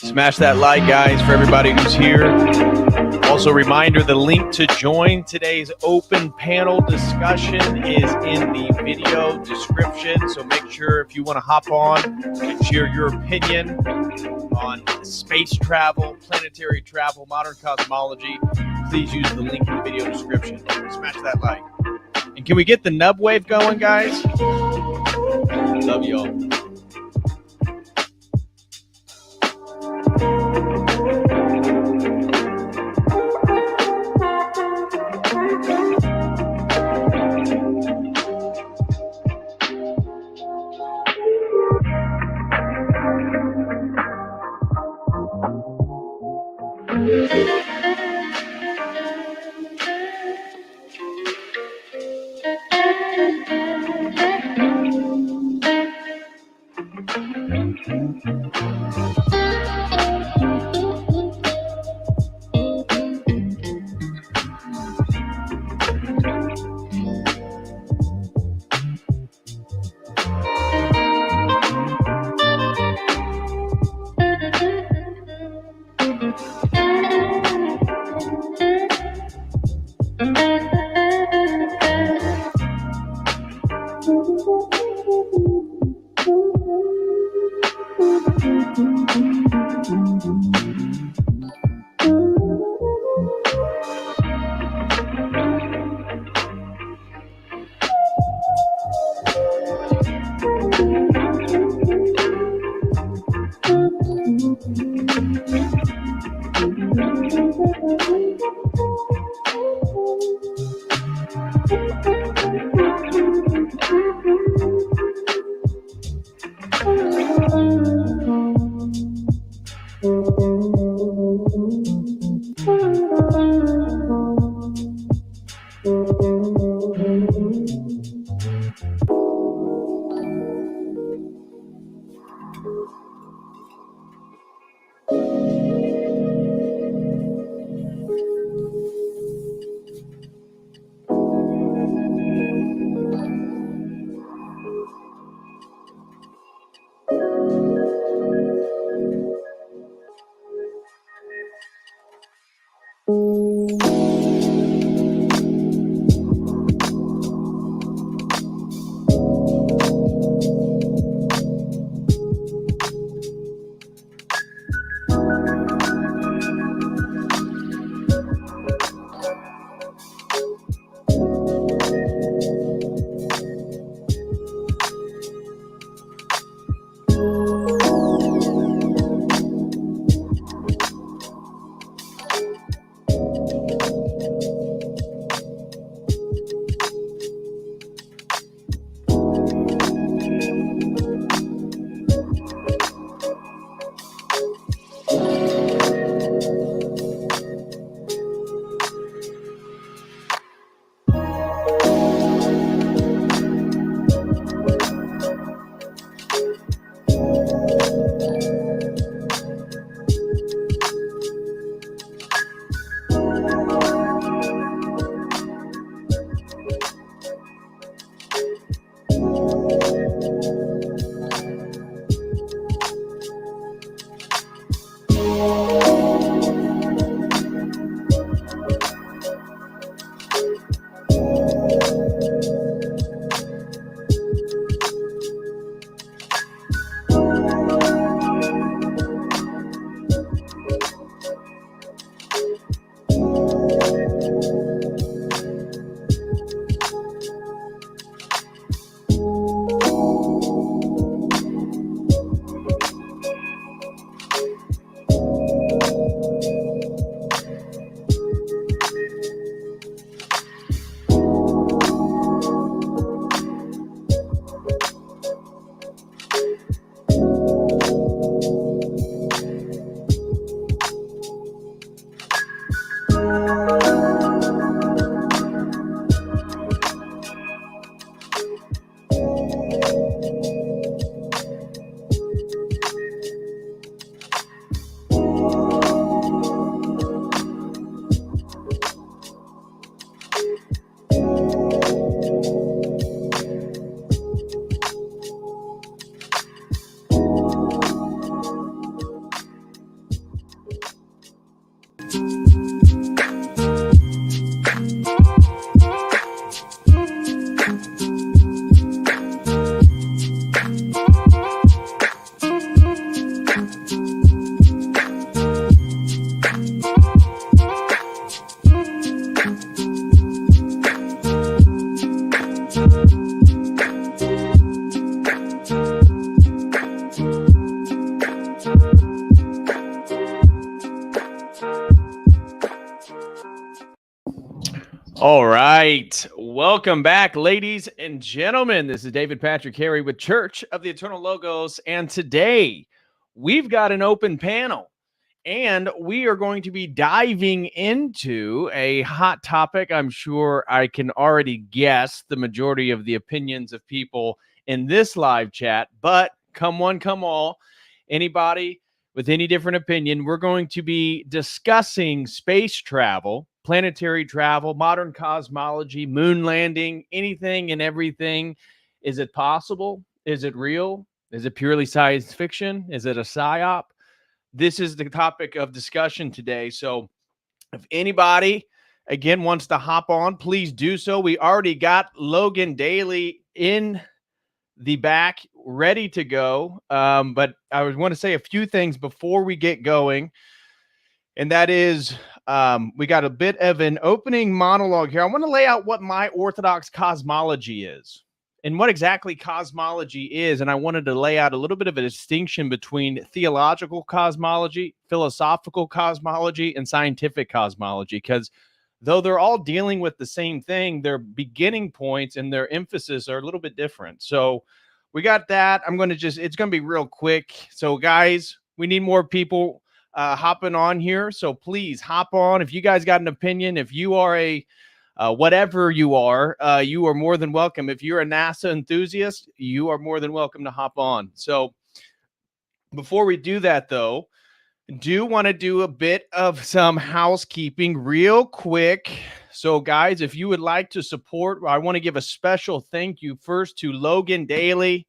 Smash that like, guys, for everybody who's here. Also, reminder, the link to join today's open panel discussion is in the video description. So make sure if you want to hop on and share your opinion on space travel, planetary travel, modern cosmology, please use the link in the video description. Smash that like. And can we get the nub wave going, guys? Love y'all. All right. Welcome back, ladies and gentlemen. This is David Patrick Harry with Church of the Eternal Logos. And today we've got an open panel and we are going to be diving into a hot topic. I'm sure I can already guess the majority of the opinions of people in this live chat, but come one, come all, anybody with any different opinion, we're going to be discussing space travel, planetary travel, modern cosmology, moon landing, anything and everything. Is it possible? Is it real? Is it purely science fiction? Is it a psyop? This is the topic of discussion today. So if anybody, again, wants to hop on, please do so. We already got Logan Daly in the back ready to go. But I want to say a few things before we get going. And that is, we got a bit of an opening monologue here. I want to lay out what my orthodox cosmology is and what exactly cosmology is. And I wanted to lay out a little bit of a distinction between theological cosmology, philosophical cosmology, and scientific cosmology, because though they're all dealing with the same thing, their beginning points and their emphasis are a little bit different. So we got that. I'm going to it's going to be real quick. So guys, we need more people hopping on here. So please hop on. If you guys got an opinion, if you are a whatever you are more than welcome. If you're a NASA enthusiast, you are more than welcome to hop on. So before we do that, though, do want to do a bit of some housekeeping real quick. So guys, if you would like to support, I want to give a special thank you first to Logan Daly,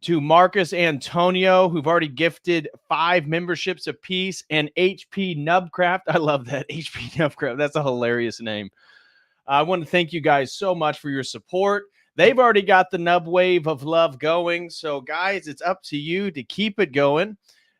to Marcus Antonio, who've already gifted 5 memberships apiece, and HP Nubcraft. I love that, HP Nubcraft. That's a hilarious name. I want to thank you guys so much for your support. They've already got the Nub Wave of Love going. So guys, it's up to you to keep it going.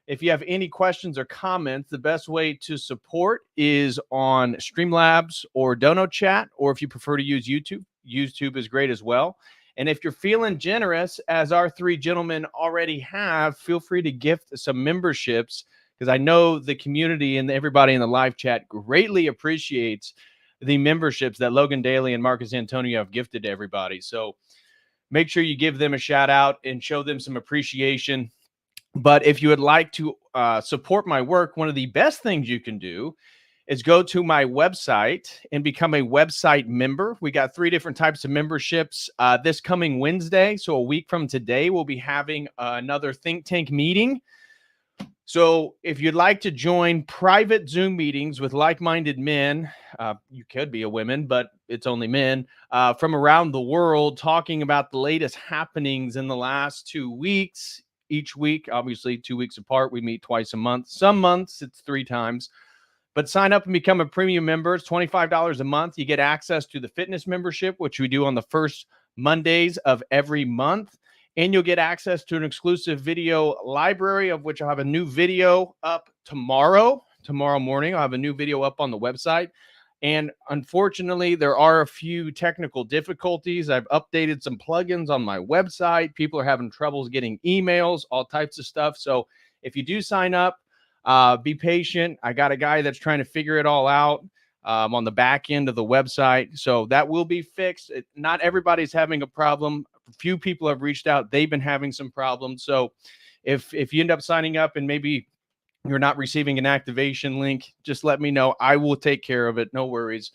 If you have any questions or comments, the best way to support is on Streamlabs or Dono Chat, or if you prefer to use YouTube, YouTube is great as well. And if you're feeling generous, as our 3 gentlemen already have, feel free to gift some memberships, because I know the community and everybody in the live chat greatly appreciates the memberships that Logan Daly and Marcus Antonio have gifted to everybody. So make sure you give them a shout out and show them some appreciation. But if you would like to support my work, one of the best things you can do is go to my website and become a website member. We got 3 different types of memberships. This coming Wednesday, so a week from today, we'll be having another think tank meeting. So if you'd like to join private Zoom meetings with like-minded men, you could be a woman, but it's only men, from around the world, talking about the latest happenings in the last 2 weeks. Each week, obviously 2 weeks apart, we meet twice a month. Some months it's 3 times. But sign up and become a premium member. It's $25 a month. You get access to the fitness membership, which we do on the first Mondays of every month. And you'll get access to an exclusive video library, of which I'll have a new video up tomorrow morning. I'll have a new video up on the website. And unfortunately, there are a few technical difficulties. I've updated some plugins on my website. People are having troubles getting emails, all types of stuff. So if you do sign up, be patient. I got a guy that's trying to figure it all out on the back end of the website. So that will be fixed. Not everybody's having a problem. A few people have reached out. They've been having some problems. So if you end up signing up and maybe you're not receiving an activation link, just let me know. I will take care of it. No worries.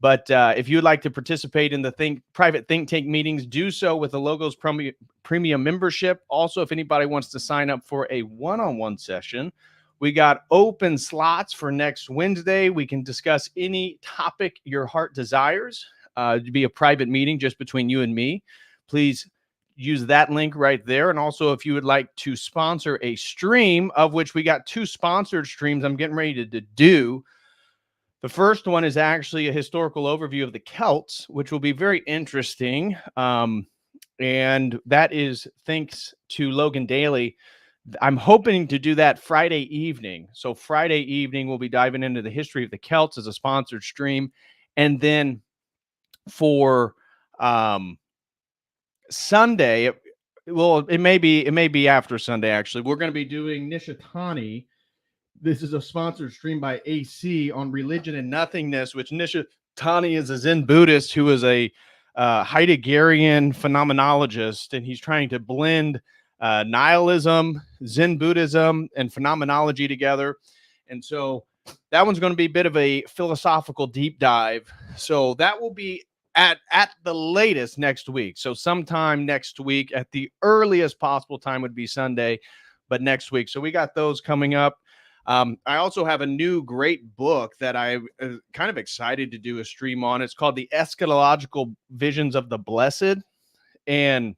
But if you'd like to participate in the private think tank meetings, do so with the Logos premium membership. Also, if anybody wants to sign up for a one-on-one session, we got open slots for next Wednesday. We can discuss any topic your heart desires. To be a private meeting just between you and me. Please use that link right there. And also, if you would like to sponsor a stream, of which we got 2 sponsored streams I'm getting ready to do. The first one is actually a historical overview of the Celts, which will be very interesting. And that is thanks to Logan Daly. I'm hoping to do that Friday evening. So Friday evening, we'll be diving into the history of the Celts as a sponsored stream. And then for Sunday, well, it may be after Sunday, actually. We're going to be doing Nishitani. This is a sponsored stream by AC on religion and nothingness, which Tani is a Zen Buddhist who is a Heideggerian phenomenologist, and he's trying to blend nihilism, Zen Buddhism, and phenomenology together. And so that one's going to be a bit of a philosophical deep dive. So that will be at the latest next week. So sometime next week, at the earliest possible time would be Sunday, but next week. So we got those coming up. I also have a new great book that I'm kind of excited to do a stream on. It's called The Eschatological Visions of the Blessed. And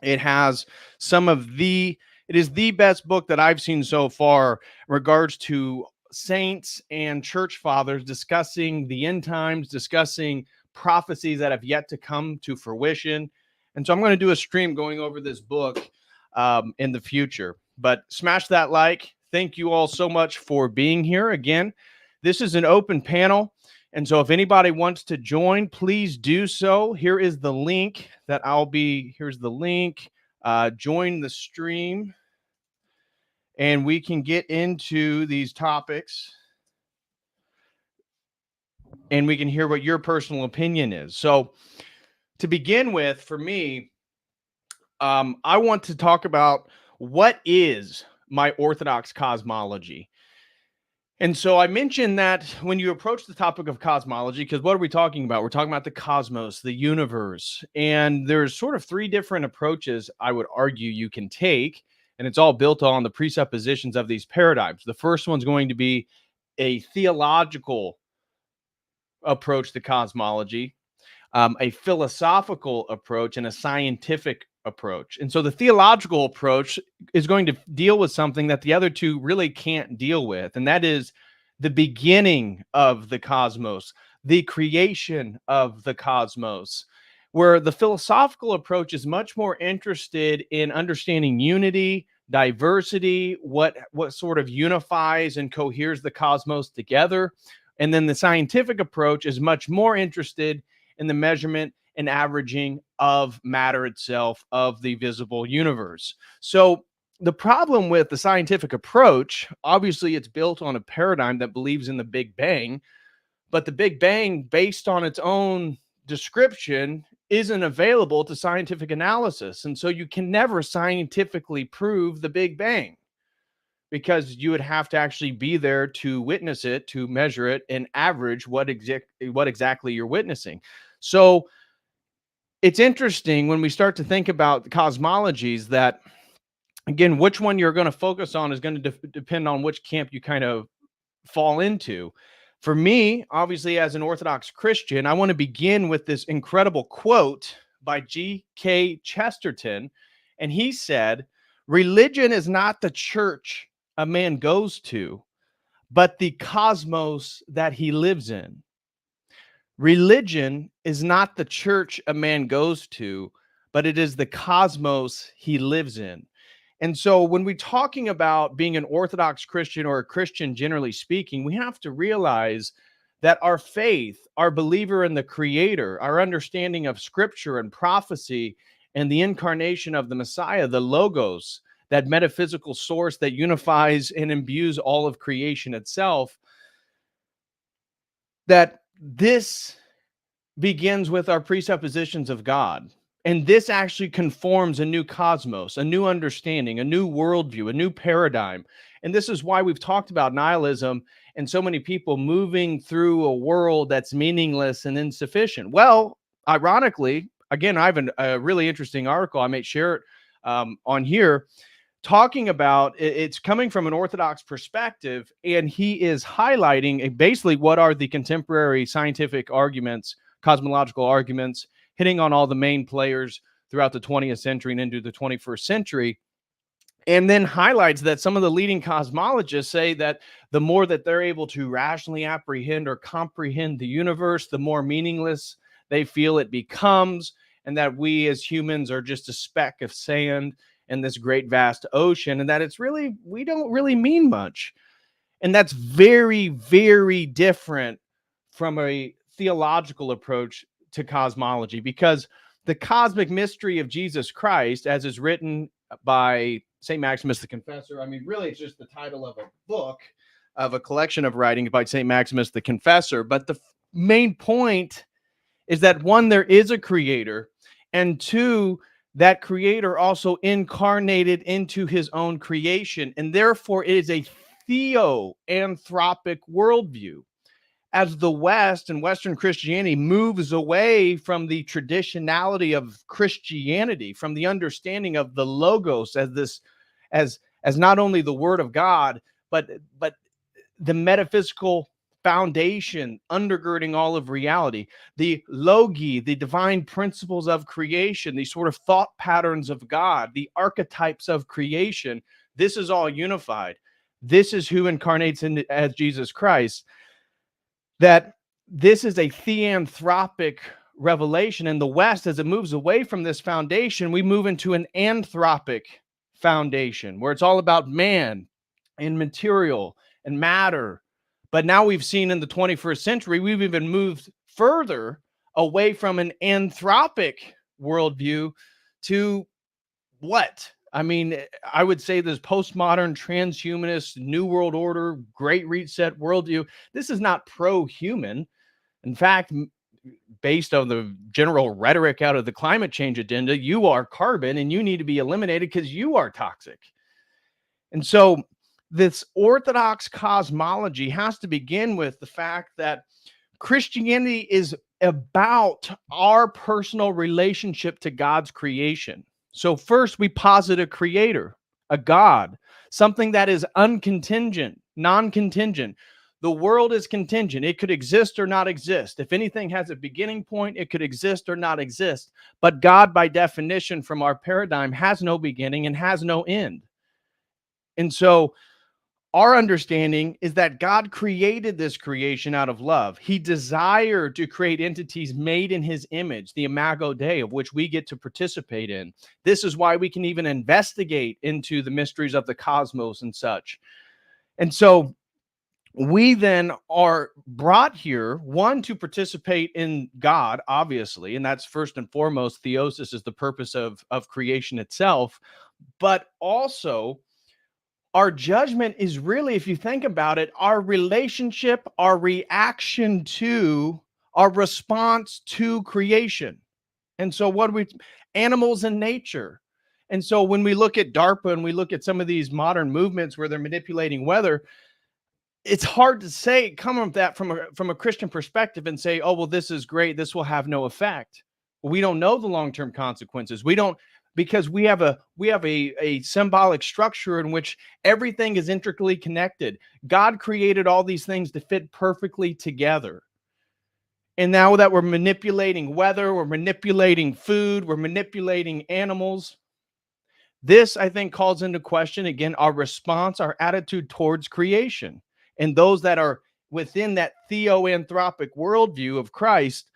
it has it is the best book that I've seen so far in regards to saints and church fathers discussing the end times, discussing prophecies that have yet to come to fruition. And so I'm going to do a stream going over this book in the future. But smash that like. Thank you all so much for being here. Again, this is an open panel. And so if anybody wants to join, please do so. Here is the link here's the link. Join the stream and we can get into these topics and we can hear what your personal opinion is. So to begin with, for me, I want to talk about what is my orthodox cosmology. And so I mentioned that when you approach the topic of cosmology, because what are we talking about? We're talking about the cosmos, the universe. And there's sort of three different approaches I would argue you can take. And it's all built on the presuppositions of these paradigms. The first one's going to be a theological approach to cosmology, a philosophical approach, and a scientific approach. And so the theological approach is going to deal with something that the other two really can't deal with, and that is the beginning of the cosmos, the creation of the cosmos, where the philosophical approach is much more interested in understanding unity, diversity, what sort of unifies and coheres the cosmos together. And then the scientific approach is much more interested in the measurement and averaging of matter itself, of the visible universe. So the problem with the scientific approach, obviously it's built on a paradigm that believes in the Big Bang, but the Big Bang, based on its own description, isn't available to scientific analysis. And so you can never scientifically prove the Big Bang, because you would have to actually be there to witness it, to measure it, and average what exactly you're witnessing. So it's interesting when we start to think about the cosmologies that, again, which one you're going to focus on is going to depend on which camp you kind of fall into. For me, obviously, as an Orthodox Christian, I want to begin with this incredible quote by G.K. Chesterton. And he said, "Religion is not the church a man goes to, but the cosmos that he lives in." Religion is not the church a man goes to, but it is the cosmos he lives in. And so when we're talking about being an Orthodox Christian or a Christian, generally speaking, we have to realize that our faith, our believer in the Creator, our understanding of Scripture and prophecy and the incarnation of the Messiah, the Logos, that metaphysical source that unifies and imbues all of creation itself, that this begins with our presuppositions of God. And this actually conforms a new cosmos, a new understanding, a new worldview, a new paradigm. And this is why we've talked about nihilism and so many people moving through a world that's meaningless and insufficient. Well, ironically, again, I have a really interesting article. I may share it on here, talking about it's coming from an Orthodox perspective, and he is highlighting basically what are the contemporary scientific arguments, cosmological arguments, hitting on all the main players throughout the 20th century and into the 21st century, and then highlights that some of the leading cosmologists say that the more that they're able to rationally apprehend or comprehend the universe, the more meaningless they feel it becomes, and that we as humans are just a speck of sand in this great vast ocean, and that we don't really mean much. And that's very, very different from a theological approach to cosmology, because the cosmic mystery of Jesus Christ, as is written by St. Maximus the Confessor, I mean, really, it's just the title of a book, of a collection of writings by St. Maximus the Confessor, but main point is that one, there is a creator, and two, that creator also incarnated into his own creation, and therefore it is a theoanthropic worldview. As the West and Western Christianity moves away from the traditionality of Christianity, from the understanding of the logos as this, as not only the word of God, but the metaphysical foundation undergirding all of reality, the logi, the divine principles of creation, the sort of thought patterns of God, the archetypes of creation. This is all unified. This is who incarnates in as Jesus Christ. That this is a theanthropic revelation. In the West, as it moves away from this foundation, we move into an anthropic foundation where it's all about man and material and matter. But now we've seen in the 21st century, we've even moved further away from an anthropic worldview to what? I mean, I would say this postmodern, transhumanist, new world order, great reset worldview. This is not pro-human. In fact, based on the general rhetoric out of the climate change agenda, you are carbon and you need to be eliminated because you are toxic. And so this orthodox cosmology has to begin with the fact that Christianity is about our personal relationship to God's creation. So first we posit a creator, a God, something that is uncontingent, non-contingent. The world is contingent. It could exist or not exist. If anything has a beginning point, it could exist or not exist. But God, by definition, from our paradigm, has no beginning and has no end. And so our understanding is that God created this creation out of love. He desired to create entities made in his image, the Imago Dei, of which we get to participate in. This is why we can even investigate into the mysteries of the cosmos and such. And so we then are brought here, one, to participate in God, obviously, and that's first and foremost. Theosis is the purpose of creation itself, but also our judgment is really, if you think about it, our relationship, our reaction to, our response to creation. And so what we, animals in nature. And so when we look at DARPA and we look at some of these modern movements where they're manipulating weather, it's hard to say, come from that from a Christian perspective and say, oh, well, this is great, this will have no effect. We don't know the long-term consequences. We don't, because we have a symbolic structure in which everything is intricately connected. God created all these things to fit perfectly together. And now that we're manipulating weather, we're manipulating food, we're manipulating animals, this, I think, calls into question, again, our response, our attitude towards creation. And those that are within that theoanthropic worldview of Christ,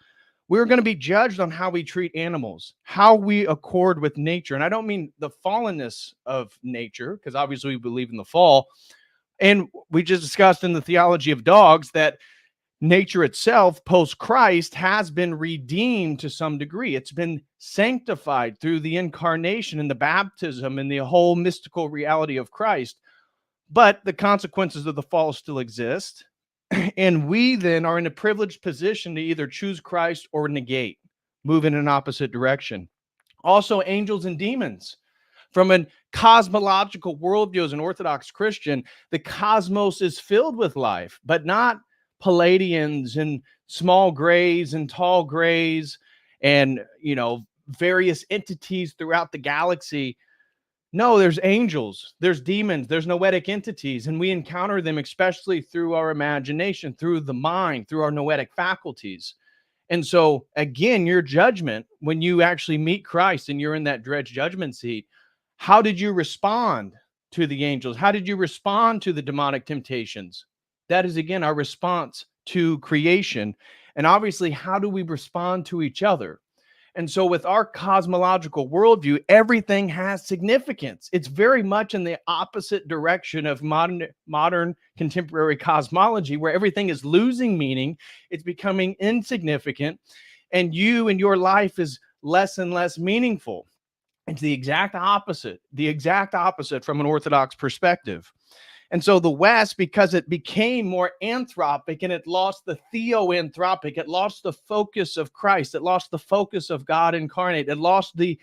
we're going to be judged on how we treat animals, how we accord with nature. And I don't mean the fallenness of nature, because obviously we believe in the fall. And we just discussed in the theology of dogs that nature itself, post-Christ, has been redeemed to some degree. It's been sanctified through the incarnation and the baptism and the whole mystical reality of Christ. But the consequences of the fall still exist. And we then are in a privileged position to either choose Christ or negate, move in an opposite direction. Also, angels and demons. From a cosmological worldview, as an Orthodox Christian, the cosmos is filled with life, but not Palladians and small grays and tall grays and, various entities throughout the galaxy. No, there's angels, there's demons, there's noetic entities, and we encounter them especially through our imagination, through the mind, through our noetic faculties. And so, again, your judgment, when you actually meet Christ and you're in that dread judgment seat, how did you respond to the angels? How did you respond to the demonic temptations? That is, again, our response to creation. And obviously, how do we respond to each other? And so with our cosmological worldview, everything has significance. It's very much in the opposite direction of modern contemporary cosmology, where everything is losing meaning. It's becoming insignificant, and you and your life is less and less meaningful. It's the exact opposite from an Orthodox perspective. And so the West, because it became more anthropic and it lost the theoanthropic, it lost the focus of Christ, it lost the focus of God incarnate, it lost the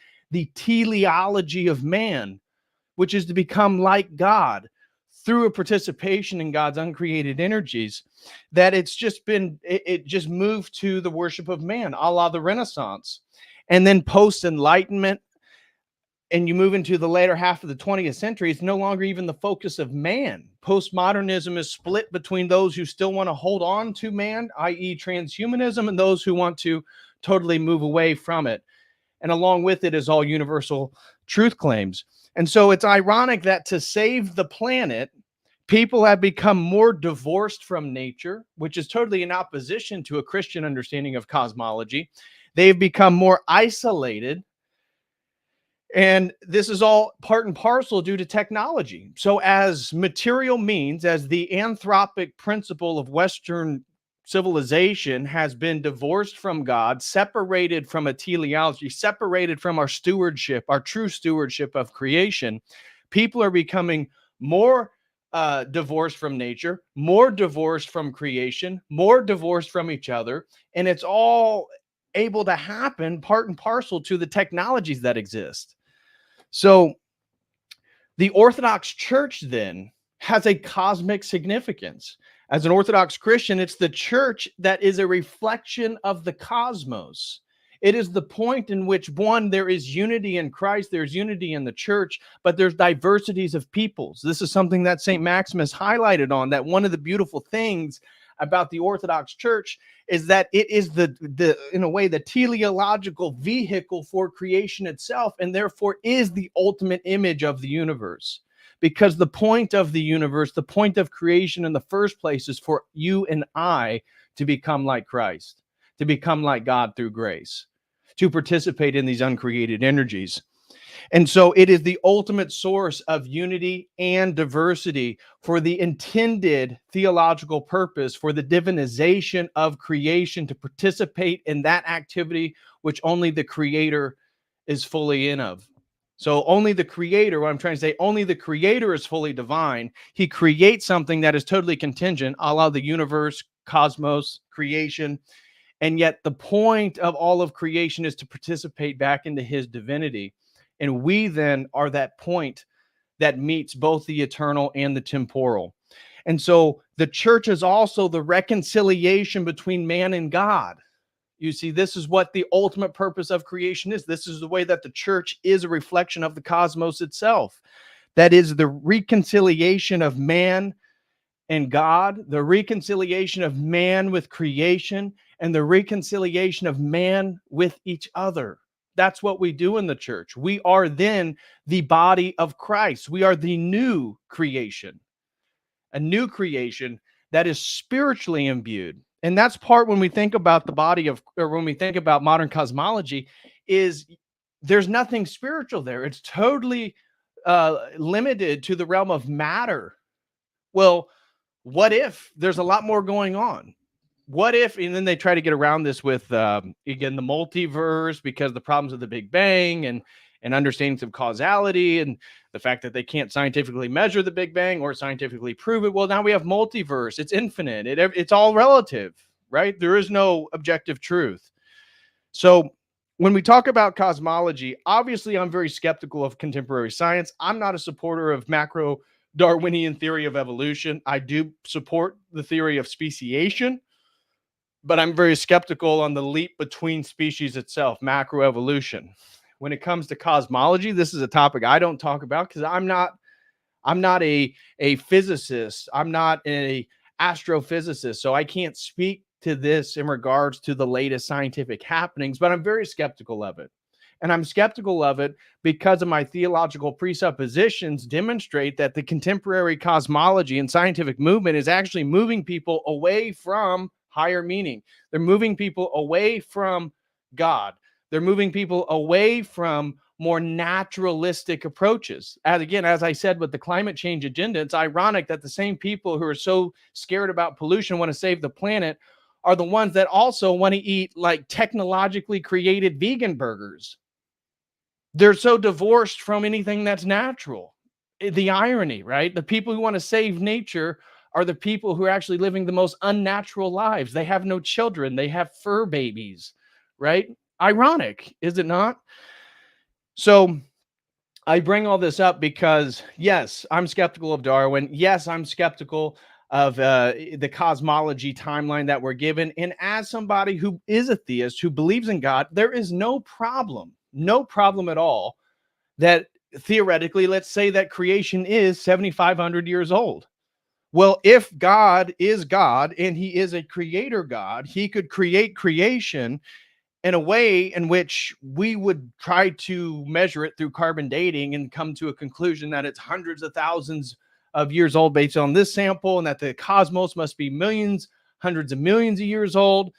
teleology of man, which is to become like God through a participation in God's uncreated energies, that it just moved to the worship of man, a la the Renaissance. And then post Enlightenment, and you move into the later half of the 20th century, it's no longer even the focus of man. Postmodernism is split between those who still want to hold on to man, i.e., transhumanism, and those who want to totally move away from it. And along with it is all universal truth claims. And so it's ironic that to save the planet, people have become more divorced from nature, which is totally in opposition to a Christian understanding of cosmology. They've become more isolated. And this is all part and parcel due to technology. So as material means, as the anthropic principle of Western civilization has been divorced from God, separated from a teleology, separated from our stewardship, our true stewardship of creation, people are becoming more divorced from nature, more divorced from creation, more divorced from each other. And it's all able to happen part and parcel to the technologies that exist. So the Orthodox Church then has a cosmic significance. As an Orthodox Christian, it's the church that is a reflection of the cosmos. It is the point in which, one, there is unity in Christ, there's unity in the church, but there's diversities of peoples. This is something that St. Maximus highlighted on, that one of the beautiful things about the Orthodox Church is that it is the in a way the teleological vehicle for creation itself, and therefore is the ultimate image of the universe. Because the point of the universe, the point of creation in the first place, is for you and I to become like Christ, to become like God through grace, to participate in these uncreated energies. And so it is the ultimate source of unity and diversity for the intended theological purpose, for the divinization of creation, to participate in that activity which only the Creator is fully in of. So only the Creator, what I'm trying to say, only the Creator is fully divine. He creates something that is totally contingent, a la the universe, cosmos, creation. And yet the point of all of creation is to participate back into his divinity. And we then are that point that meets both the eternal and the temporal. And so the church is also the reconciliation between man and God. You see, this is what the ultimate purpose of creation is. This is the way that the church is a reflection of the cosmos itself. That is the reconciliation of man and God, the reconciliation of man with creation, and the reconciliation of man with each other. That's what we do in the church. We are then the body of Christ. We are the new creation, a new creation that is spiritually imbued. And that's part when we think about the body of, or when we think about modern cosmology, is there's nothing spiritual there. It's totally limited to the realm of matter. Well, what if there's a lot more going on? What if, and then they try to get around this with, again, the multiverse, because the problems of the Big Bang and understandings of causality and the fact that they can't scientifically measure the Big Bang or scientifically prove it. Well, now we have multiverse. It's infinite. It's all relative, right? There is no objective truth. So when we talk about cosmology, obviously I'm very skeptical of contemporary science. I'm not a supporter of macro Darwinian theory of evolution. I do support the theory of speciation, but I'm very skeptical on the leap between species itself, macroevolution. When it comes to cosmology, this is a topic I don't talk about because I'm not a physicist. I'm not a astrophysicist, so I can't speak to this in regards to the latest scientific happenings, but I'm very skeptical of it. And I'm skeptical of it because of my theological presuppositions demonstrate that the contemporary cosmology and scientific movement is actually moving people away from higher meaning. They're moving people away from God. They're moving people away from more naturalistic approaches. As I said, with the climate change agenda, it's ironic that the same people who are so scared about pollution, want to save the planet, are the ones that also want to eat like technologically created vegan burgers. They're so divorced from anything that's natural. the irony, right? The people who want to save nature are the people who are actually living the most unnatural lives. They have no children, they have fur babies, right? Ironic, is it not? So I bring all this up because, yes, I'm skeptical of Darwin. Yes, I'm skeptical of the cosmology timeline that we're given. And as somebody who is a theist, who believes in God, there is no problem at all that theoretically, let's say that creation is 7,500 years old. Well, if God is God and he is a creator God, he could create creation in a way in which we would try to measure it through carbon dating and come to a conclusion that it's hundreds of thousands of years old based on this sample, and that the cosmos must be millions, hundreds of millions of years old.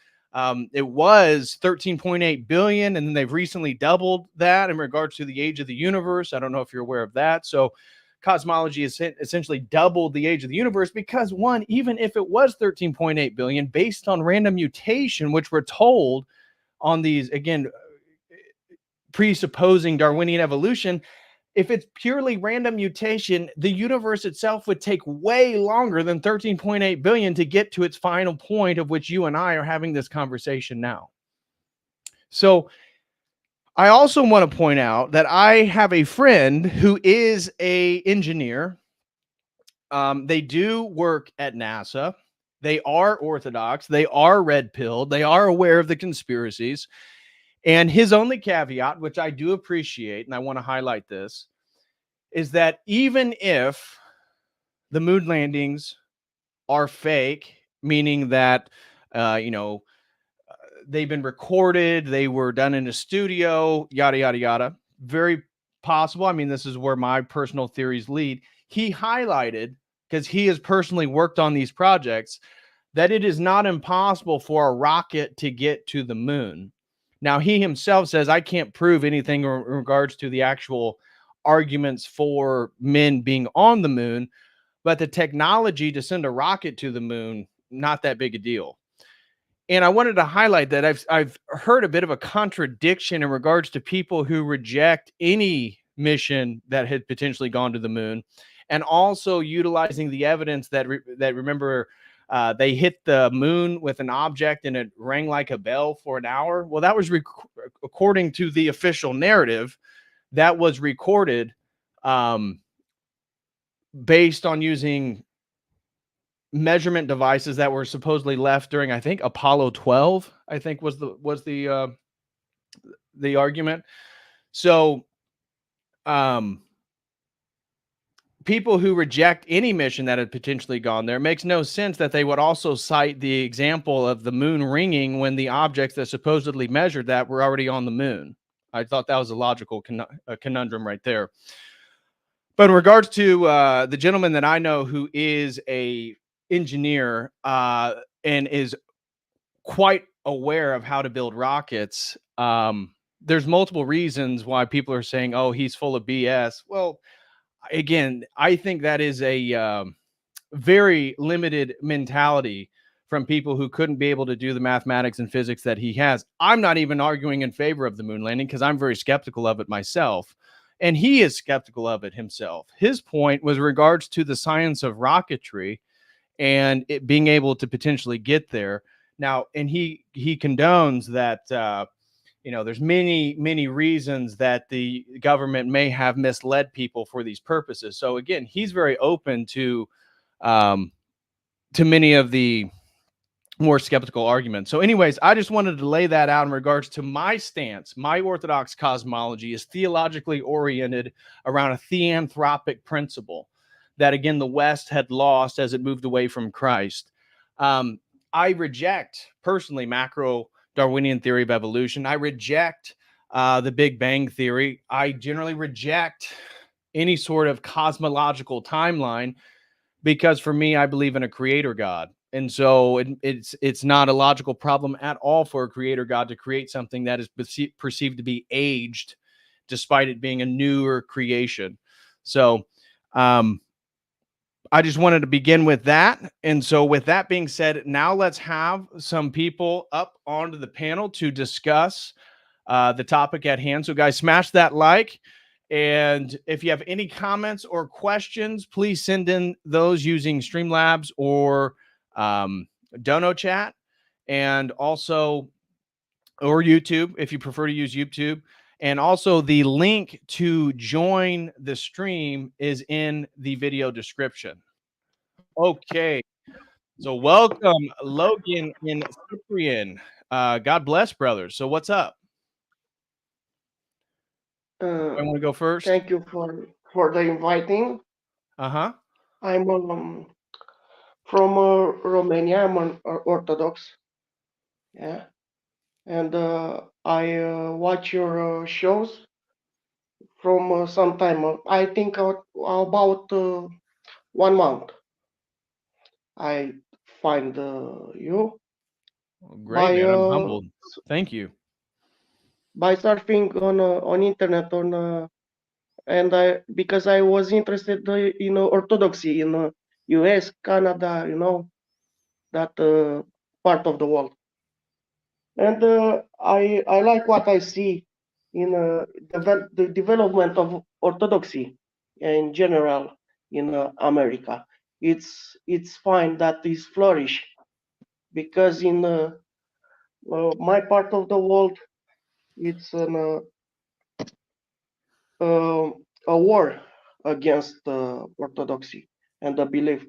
It was 13.8 billion, and then they've recently doubled that in regards to the age of the universe. I don't know if you're aware of that. So cosmology has essentially doubled the age of the universe because, one, even if it was 13.8 billion based on random mutation, which we're told on these, again, presupposing Darwinian evolution, if it's purely random mutation, the universe itself would take way longer than 13.8 billion to get to its final point, of which you and I are having this conversation now. So I also want to point out that I have a friend who is an engineer. They do work at NASA. They are orthodox. They are red-pilled. They are aware of the conspiracies. And his only caveat, which I do appreciate, and I want to highlight this, is that even if the moon landings are fake, meaning that, you know, they've been recorded, they were done in a studio, yada, yada, yada, very possible. I mean, this is where my personal theories lead. He highlighted, because he has personally worked on these projects, that it is not impossible for a rocket to get to the moon. Now, he himself says, I can't prove anything in regards to the actual arguments for men being on the moon, but the technology to send a rocket to the moon, not that big a deal. And I wanted to highlight that I've heard a bit of a contradiction in regards to people who reject any mission that had potentially gone to the moon, and also utilizing the evidence that remember, they hit the moon with an object and it rang like a bell for an hour. Well, that was according to the official narrative, that was recorded based on using measurement devices that were supposedly left during, I think, Apollo 12, I think was the argument. So people who reject any mission that had potentially gone there, it makes no sense that they would also cite the example of the moon ringing when the objects that supposedly measured that were already on the moon. I thought that was a logical conundrum right there. But in regards to the gentleman that I know who is a engineer and is quite aware of how to build rockets, there's multiple reasons why people are saying, oh, he's full of BS. Well, again, I think that is a very limited mentality from people who couldn't be able to do the mathematics and physics that he has. I'm not even arguing in favor of the moon landing because I'm very skeptical of it myself. And he is skeptical of it himself. His point was regards to the science of rocketry and it being able to potentially get there. Now, and he condones that there's many reasons that the government may have misled people for these purposes. So again, he's very open to many of the more skeptical arguments. So anyways, I just wanted to lay that out in regards to my stance. My orthodox cosmology is theologically oriented around a theanthropic principle that, again, the West had lost as it moved away from Christ. I reject, personally, macro Darwinian theory of evolution. I reject the Big Bang theory. I generally reject any sort of cosmological timeline because, for me, I believe in a creator God. And so it's not a logical problem at all for a creator God to create something that is perceived to be aged, despite it being a newer creation. So I just wanted to begin with that. And so with that being said, now let's have some people up onto the panel to discuss the topic at hand. So guys, smash that like. And if you have any comments or questions, please send in those using Streamlabs or Dono Chat, and also or YouTube if you prefer to use YouTube. And also the link to join the stream is in the video description. Okay. So welcome, Logan and Cyprian. God bless, brothers. So what's up? I want to go first. Thank you for the inviting. Uh-huh. I'm from Romania. I'm an Orthodox. Yeah, and I watch your shows from some time. I think about 1 month. I find you Well, great, by man. I'm humbled. Thank you. by surfing on internet and I because I was interested in Orthodoxy in U.S., Canada, that part of the world. And I like what I see in the development of Orthodoxy in general in America. It's fine that is flourish because in my part of the world it's a war against Orthodoxy and the belief.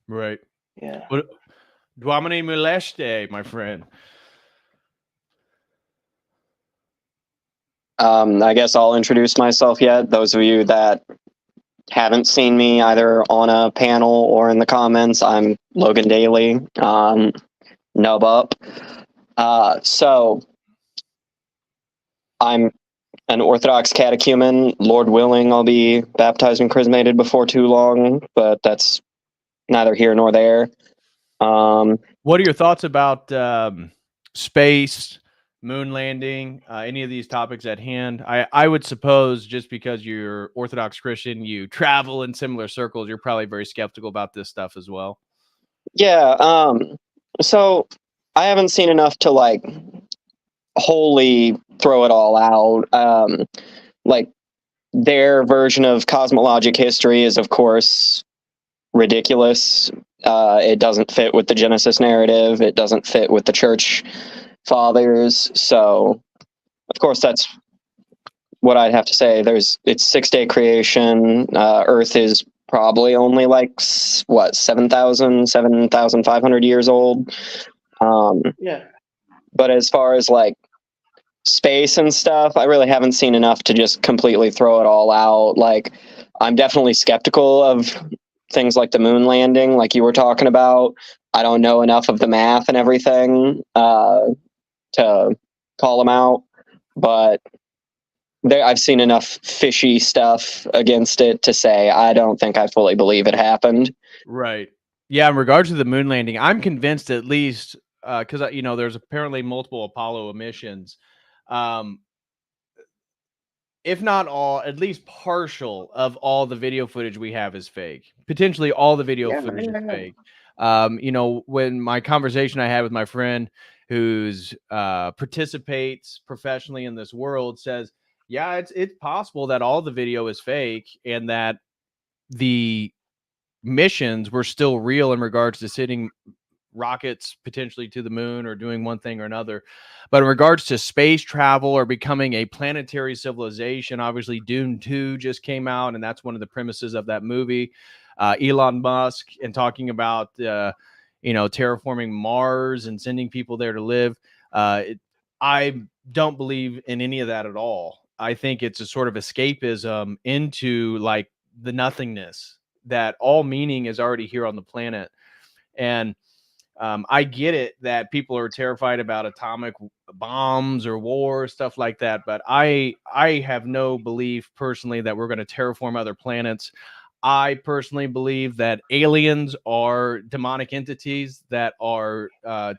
Right. Yeah. What Duamine Mileste, my friend. I guess I'll introduce myself yet. Those of you that haven't seen me either on a panel or in the comments, I'm Logan Daly, Nub Up. So I'm an Orthodox catechumen. Lord willing, I'll be baptized and chrismated before too long, but that's neither here nor there. What are your thoughts about space, moon landing, any of these topics at hand? I would suppose just because you're Orthodox Christian, you travel in similar circles, you're probably very skeptical about this stuff as well. Yeah, so I haven't seen enough to like wholly throw it all out. Like their version of cosmologic history is, of course, ridiculous. It doesn't fit with the Genesis narrative. It doesn't fit with the church fathers. So, of course, that's what I'd have to say. It's 6-day creation. Earth is probably only like what 7,500 years old. Yeah. But as far as like space and stuff, I really haven't seen enough to just completely throw it all out. Like, I'm definitely skeptical of things like the moon landing, like you were talking about. I don't know enough of the math and everything to call them out, but I've seen enough fishy stuff against it to say I don't think I fully believe it happened. Right. Yeah. In regards to the moon landing, I'm convinced at least because there's apparently multiple Apollo missions. If not all, at least partial of all the video footage we have is fake. Potentially all the video footage is fake. When my conversation I had with my friend who's participates professionally in this world says, yeah, it's possible that all the video is fake and that the missions were still real in regards to sending rockets potentially to the moon or doing one thing or another. But in regards to space travel or becoming a planetary civilization, obviously Dune 2 just came out, and that's one of the premises of that movie. Elon Musk and talking about terraforming Mars and sending people there to live. I don't believe in any of that at all. I think it's a sort of escapism into like the nothingness, that all meaning is already here on the planet. And I get it that people are terrified about atomic bombs or war, stuff like that. But I have no belief personally that we're going to terraform other planets. I personally believe that aliens are demonic entities that are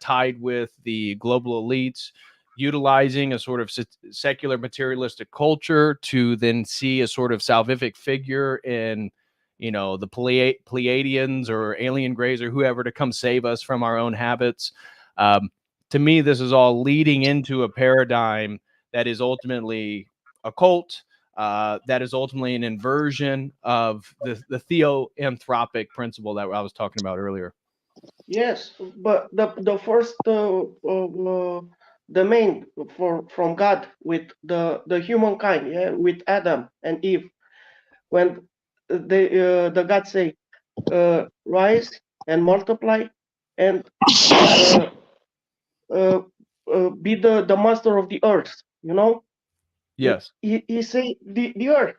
tied with the global elites, utilizing a sort of secular materialistic culture to then see a sort of salvific figure in the Pleiadians or alien grays or whoever to come save us from our own habits. To me, this is all leading into a paradigm that is ultimately occult, that is ultimately an inversion of the theoanthropic principle that I was talking about earlier. Yes, but the first the main from God with the humankind, yeah, with Adam and Eve, when the God say, rise and multiply and uh, uh, be the master of the earth. You know, Yes. he say the earth,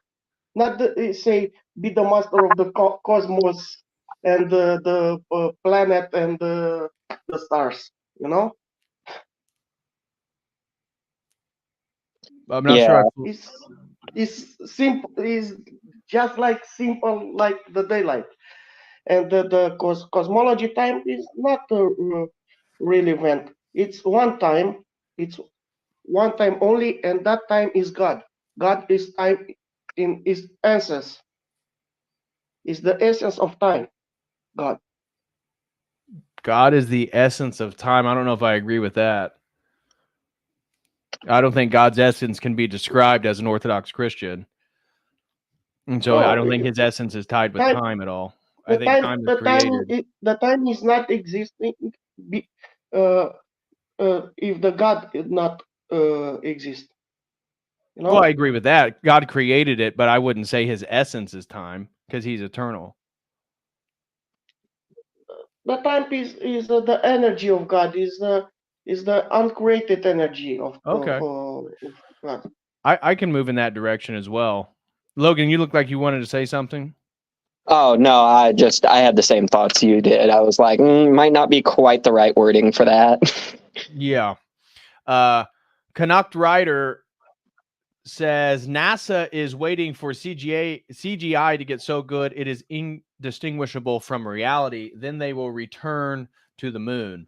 not he say be the master of the cosmos and the planet and the stars. You know, I'm not Yeah. sure. it's simple. Is just like simple like the daylight, and the cosmology time is not relevant. It's one time. It's one time only, and that time is God. God is time in His essence. Is the essence of time. God. God is the essence of time. I don't know if I agree with that. I don't think God's essence can be described as an Orthodox Christian. And so I No, don't think his essence is tied with time. time at all. I think time is The created. the time is not existing. Be, uh, if the God did not exist, you Well, I know, agree with that. God created it, but I wouldn't say his essence is time because he's eternal. the time is the energy of God. Is the uncreated energy Okay. of God. I can move in that direction as well. Logan, you look like you wanted to say something. Oh no, I had the same thoughts you did. I was like, might not be quite the right wording for that. Yeah. Canuck Rider says NASA is waiting for CGI to get so good it is indistinguishable from reality. Then they will return to the moon.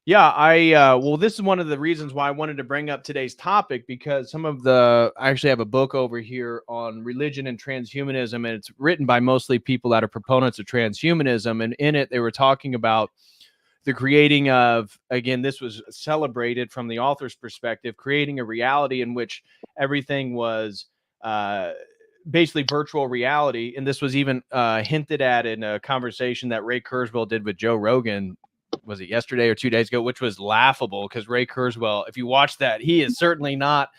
Yeah, well, this is one of the reasons why I wanted to bring up today's topic, because I actually have a book over here on religion and transhumanism, and it's written by mostly people that are proponents of transhumanism. And in it, they were talking about the creating of, again, this was celebrated from the author's perspective, creating a reality in which everything was basically virtual reality. And this was even hinted at in a conversation that Ray Kurzweil did with Joe Rogan. Was it yesterday or 2 days ago, which was laughable because Ray Kurzweil, if you watch that, he is certainly not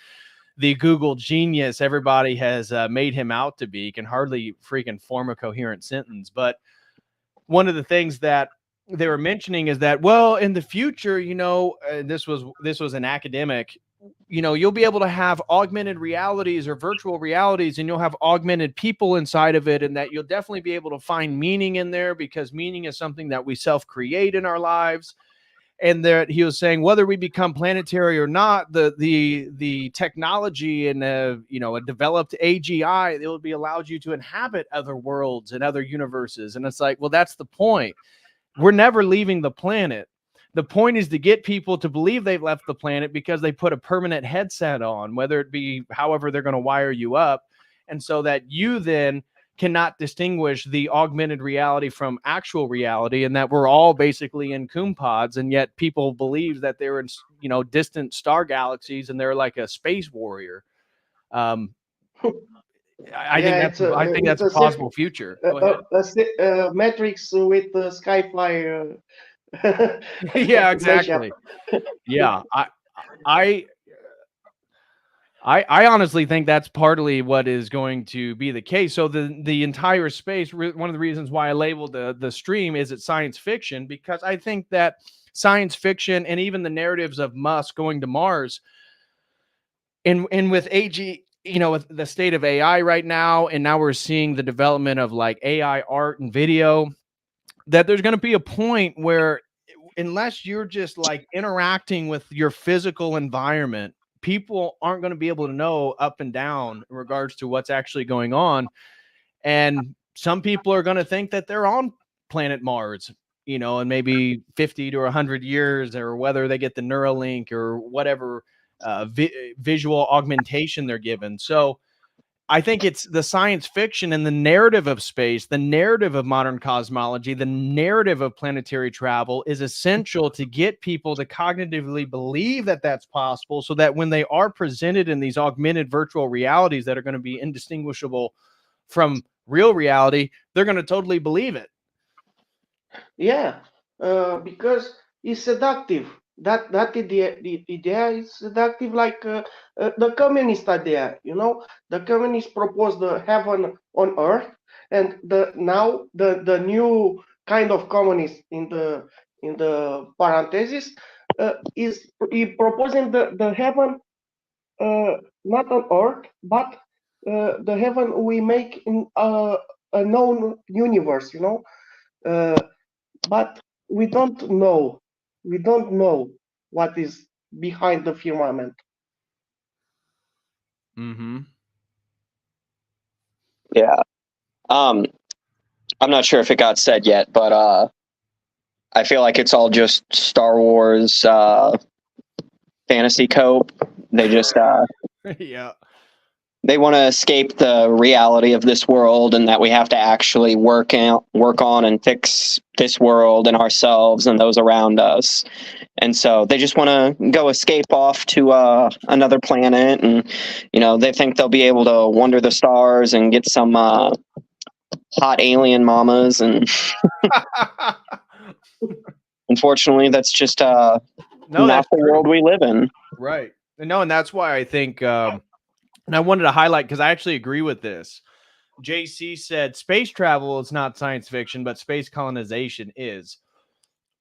the Google genius everybody has made him out to be. He can hardly freaking form a coherent sentence. But one of the things that they were mentioning is that, well, in the future, this was an academic, you'll be able to have augmented realities or virtual realities, and you'll have augmented people inside of it, and that you'll definitely be able to find meaning in there, because meaning is something that we self-create in our lives. And that he was saying, whether we become planetary or not, the technology and a developed AGI, it will be allowed you to inhabit other worlds and other universes. And it's like, well, that's the point. We're never leaving the planet. The point is to get people to believe they've left the planet because they put a permanent headset on, whether it be however they're going to wire you up, and so that you then cannot distinguish the augmented reality from actual reality, and that we're all basically in coom pods, and yet people believe that they're in distant star galaxies and they're like a space warrior. I think that's a plausible future. Go ahead. Matrix with Skyfly. Yeah, exactly. Yeah, I honestly think that's partly what is going to be the case. So the entire space, one of the reasons why I labeled the stream is it's science fiction, because I think that science fiction and even the narratives of Musk going to Mars, and with AG, with the state of AI right now, and now we're seeing the development of like AI art and video, that there's going to be a point where, unless you're just like interacting with your physical environment, people aren't going to be able to know up and down in regards to what's actually going on. And some people are going to think that they're on planet Mars, in maybe 50 to 100 years, or whether they get the Neuralink or whatever visual augmentation they're given. So I think it's the science fiction and the narrative of space, the narrative of modern cosmology, the narrative of planetary travel is essential to get people to cognitively believe that that's possible, so that when they are presented in these augmented virtual realities that are going to be indistinguishable from real reality, they're going to totally believe it. Yeah, because it's seductive. That idea is seductive, like the communist idea. You know, the communists propose the heaven on earth, and the new kind of communist in the parenthesis is proposing the heaven not on earth, but the heaven we make in a known universe. You know. But we don't know. We don't know what is behind the firmament. Mm-hmm. Yeah. I'm not sure if it got said yet, but I feel like it's all just Star Wars fantasy cope. They just Yeah. they want to escape the reality of this world, and that we have to actually work on and fix this world and ourselves and those around us. And so they just want to go escape off to another planet, and they think they'll be able to wander the stars and get some hot alien mamas. And unfortunately, that's just No, not that's the true. world we live in. Right. No, and that's why I think, and I wanted to highlight, because I actually agree with this. JC said space travel is not science fiction, but space colonization is.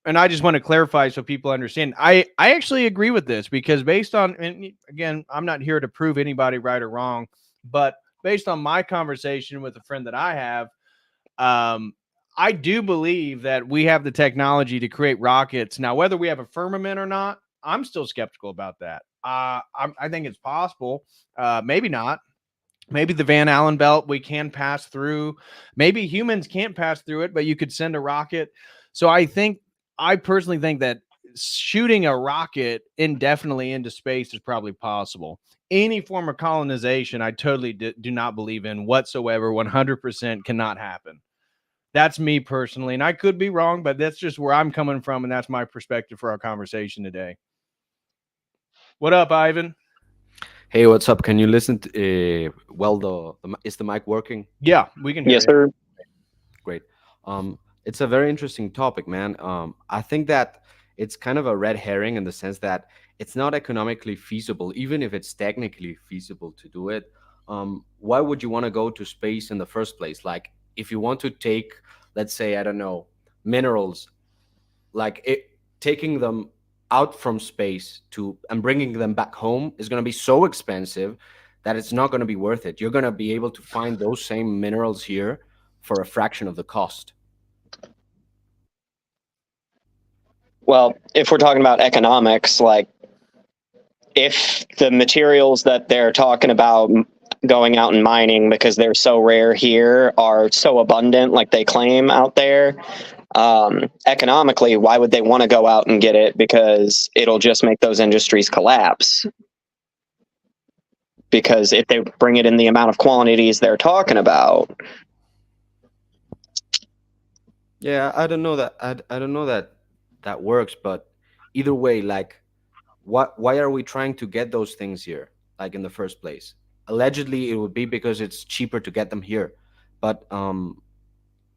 And I just want to clarify so people understand. I actually agree with this, because based on, and again, I'm not here to prove anybody right or wrong, but based on my conversation with a friend that I have, I do believe that we have the technology to create rockets. Now, whether we have a firmament or not, I'm still skeptical about that. I think it's possible. Maybe not. Maybe the Van Allen belt we can pass through. Maybe humans can't pass through it, but you could send a rocket. So I personally think that shooting a rocket indefinitely into space is probably possible. Any form of colonization, I totally do not believe in whatsoever. 100% cannot happen. That's me personally, and I could be wrong, but that's just where I'm coming from, and that's my perspective for our conversation today. What up, Ivan? Hey, what's up? Can you listen? Well, is the mic working? Yeah, we can hear Yes, you. sir. Great. It's a very interesting topic, man. I think that it's kind of a red herring in the sense that it's not economically feasible, even if it's technically feasible to do it. Why would you want to go to space in the first place? Like, if you want to take, let's say, I don't know, minerals, taking them out from space and bringing them back home is going to be so expensive that it's not going to be worth it. You're going to be able to find those same minerals here for a fraction of the cost. Well, if we're talking about economics, like, if the materials that they're talking about going out and mining because they're so rare here are so abundant, like they claim out there, economically, why would they want to go out and get it? Because it'll just make those industries collapse. Because if they bring it in the amount of quantities they're talking about. Yeah, I don't know that. I don't know that works, but either way, like, why are we trying to get those things here, like, in the first place? Allegedly, it would be because it's cheaper to get them here, but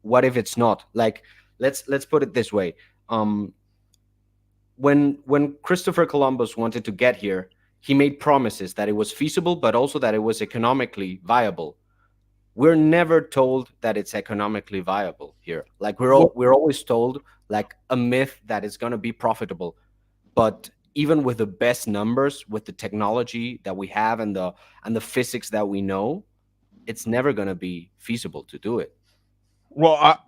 what if it's not? Like, let's put it this way. When Christopher Columbus wanted to get here, he made promises that it was feasible, but also that it was economically viable. We're never told that it's economically viable here. Like, we're always told, like, a myth that it's going to be profitable. But even with the best numbers, with the technology that we have and the physics that we know, it's never going to be feasible to do it. Well,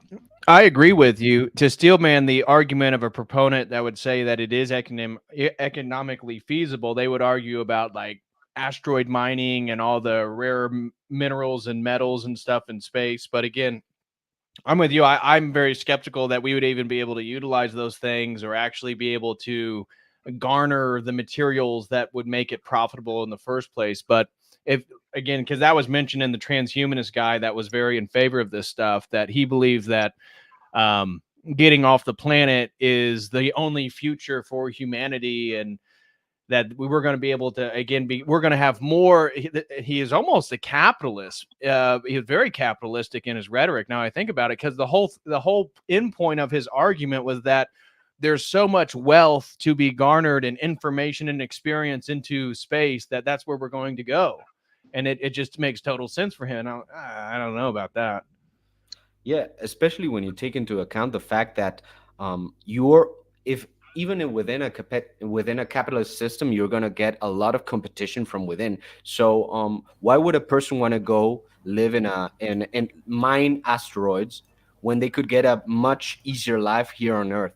I agree with you. To steelman the argument of a proponent that would say that it is economically feasible, they would argue about, like, asteroid mining and all the rare minerals and metals and stuff in space. But again, I'm with you. I'm very skeptical that we would even be able to utilize those things or actually be able to garner the materials that would make it profitable in the first place. But if again, because that was mentioned in the transhumanist guy that was very in favor of this stuff, that he believes that getting off the planet is the only future for humanity, and that we were going to be able to, again, we're going to have more. He is almost a capitalist. He is very capitalistic in his rhetoric. Now I think about it, because the whole end point of his argument was that there's so much wealth to be garnered and information and experience into space that's where we're going to go. And it just makes total sense for him. I don't know about that. Yeah, especially when you take into account the fact that you're if even within a capitalist system, you're gonna get a lot of competition from within. So why would a person want to go live in mine asteroids when they could get a much easier life here on Earth?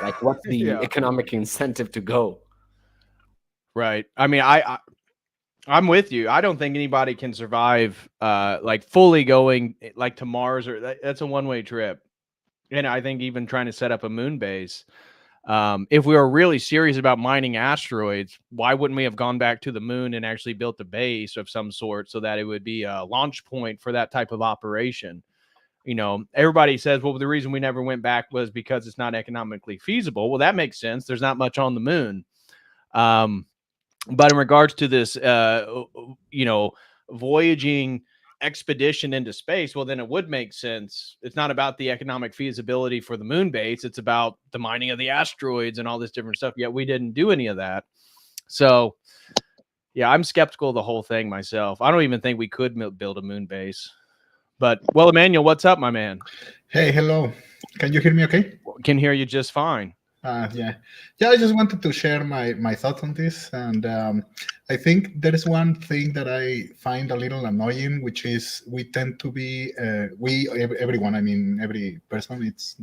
Like, what's the Yeah. economic incentive to go? Right. I mean, I'm with you. I don't think anybody can survive like fully going like to Mars, or that's a one-way trip. And I think even trying to set up a moon base, if we were really serious about mining asteroids, why wouldn't we have gone back to the moon and actually built a base of some sort so that it would be a launch point for that type of operation? You know, everybody says, well, the reason we never went back was because it's not economically feasible. Well, that makes sense. There's not much on the moon. But in regards to this, voyaging expedition into space, well, then it would make sense. It's not about the economic feasibility for the moon base. It's about the mining of the asteroids and all this different stuff. Yet we didn't do any of that. So, yeah, I'm skeptical of the whole thing myself. I don't even think we could build a moon base. But, well, Emmanuel, what's up, my man? Hey, hello. Can you hear me okay? Can hear you just fine. Yeah, I just wanted to share my thoughts on this, and I think there is one thing that I find a little annoying, which is we tend to be everyone. I mean, every person. It's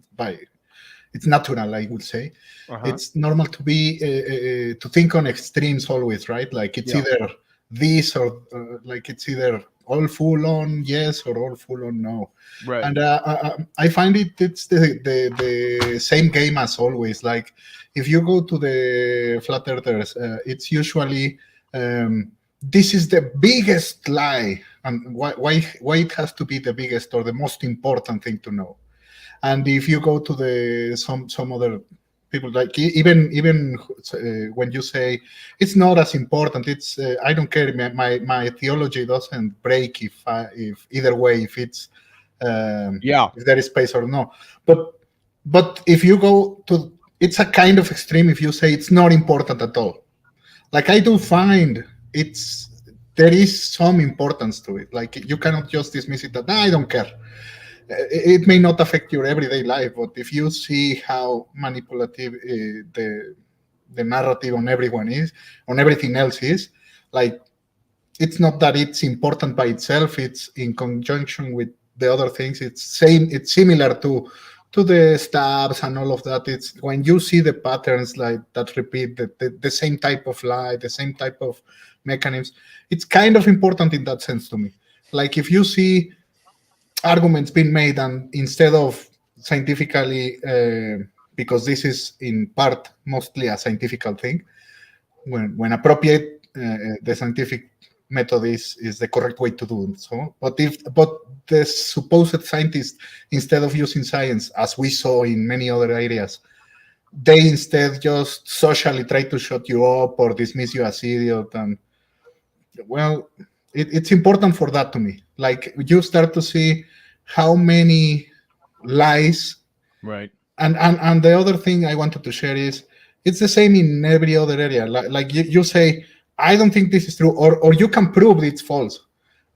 natural, I would say. It's normal to be to think on extremes always, right? Like it's either this or like it's either all full on yes or all full on no. Right. And I find it's the same game as always. Like if you go to the flat earthers, it's usually this is the biggest lie, and why it has to be the biggest or the most important thing to know. And if you go to the some other people, like even when you say it's not as important, it's I don't care. My theology doesn't break if either way, if it's if there is space or no. But if you go to, it's a kind of extreme if you say it's not important at all. Like I do find there is some importance to it. Like you cannot just dismiss it that I don't care. It may not affect your everyday life, but if you see how manipulative the narrative on everything else is, like it's not that it's important by itself. It's in conjunction with the other things. It's similar to the stabs and all of that. It's when you see the patterns like that repeat the same type of lie, the same type of mechanisms. It's kind of important in that sense to me. Like if you see arguments being made, and instead of scientifically, because this is in part mostly a scientific thing, when appropriate, the scientific method is the correct way to do it. So, but the supposed scientists, instead of using science as we saw in many other areas, they instead just socially try to shut you up or dismiss you as idiot. And well, it's important for that to me. Like you start to see how many lies. Right. And the other thing I wanted to share is it's the same in every other area. Like you say, I don't think this is true, or you can prove it's false.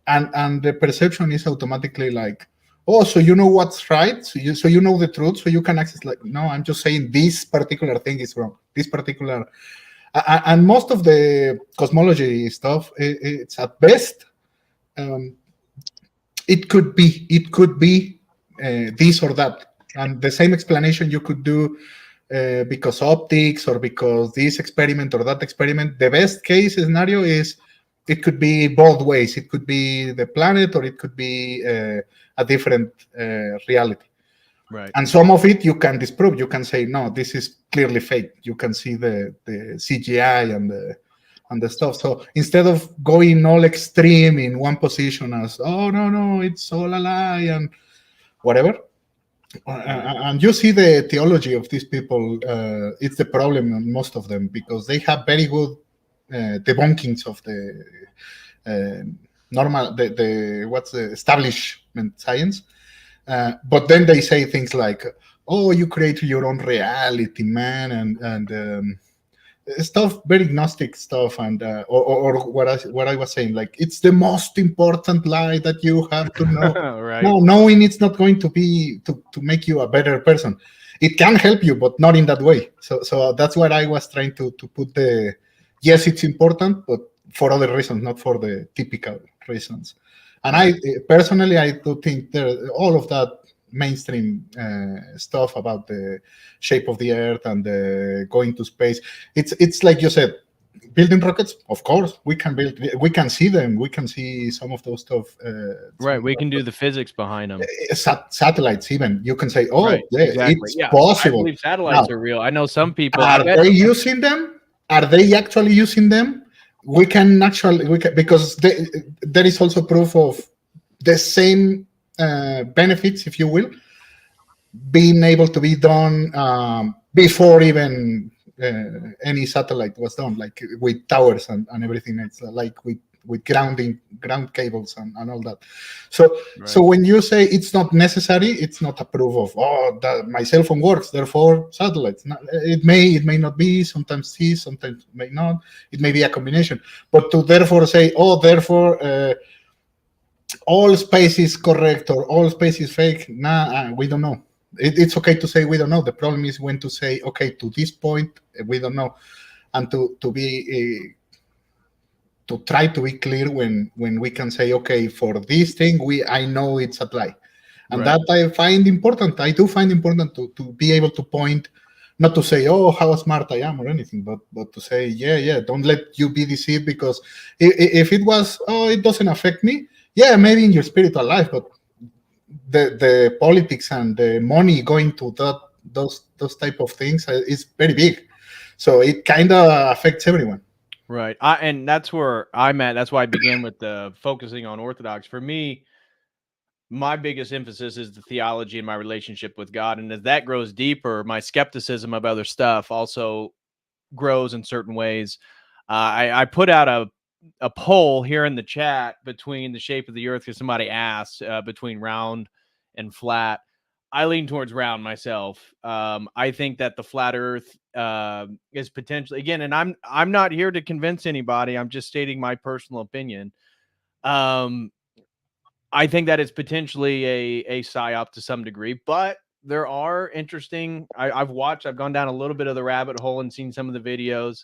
And the perception is automatically like, oh, so you know what's right? So you know the truth, so you can access. Like, no, I'm just saying this particular thing is wrong. This particular and most of the cosmology stuff, it's at best, it could be this or that, and the same explanation you could do because optics or because this experiment or that experiment. The best case scenario is it could be both ways. It could be the planet, or it could be a different reality. Right. And some of it you can disprove. You can say, no, this is clearly fake. You can see the CGI and and the stuff. So instead of going all extreme in one position as, oh, no, it's all a lie and whatever, and you see the theology of these people, it's the problem on most of them, because they have very good debunkings of the normal, what's the establishment science. But then they say things like, oh, you create your own reality, man, and stuff, very gnostic stuff, and or what I was saying, like, it's the most important lie that you have to know. Right. No, knowing it's not going to be to make you a better person. It can help you, but not in that way. So that's what I was trying to put the, yes, it's important, but for other reasons, not for the typical reasons. And I personally, I do think all of that mainstream stuff about the shape of the Earth and the going to space, it's like you said, building rockets. Of course, we can see them. We can see some of those stuff. Right, we can do the physics behind them. Satellites, even you can say, oh, right, yeah, exactly. it's Yeah, possible. I believe satellites Now, are real. I know some people. Are they using them? Are they actually using them? We can because there is also proof of the same benefits, if you will, being able to be done before even any satellite was done, like with towers and everything. It's like with ground cables and all that. So when you say it's not necessary, it's not a proof of, that my cell phone works, therefore satellites. No, it may not be, sometimes see, sometimes may not. It may be a combination. But to therefore say, therefore all space is correct or all space is fake, we don't know. It's okay to say we don't know. The problem is when to say, okay, to this point we don't know, and to try to be clear when we can say, okay, for this thing I know it's a lie, and that I find important. I do find important to be able to point, not to say, oh, how smart I am or anything, but to say, yeah, don't let you be deceived, because if it was, it doesn't affect me, maybe in your spiritual life, but the politics and the money going to those type of things is very big, so it kind of affects everyone. Right. And that's where I'm at. That's why I began with the focusing on Orthodox. For me, my biggest emphasis is the theology and my relationship with God. And as that grows deeper, my skepticism of other stuff also grows in certain ways. I put out a poll here in the chat between the shape of the Earth, because somebody asked between round and flat. I lean towards round myself. I think that the flat Earth is potentially, again, and I'm not here to convince anybody. I'm just stating my personal opinion. I think that it's potentially a psyop to some degree, but there are interesting. I've gone down a little bit of the rabbit hole and seen some of the videos.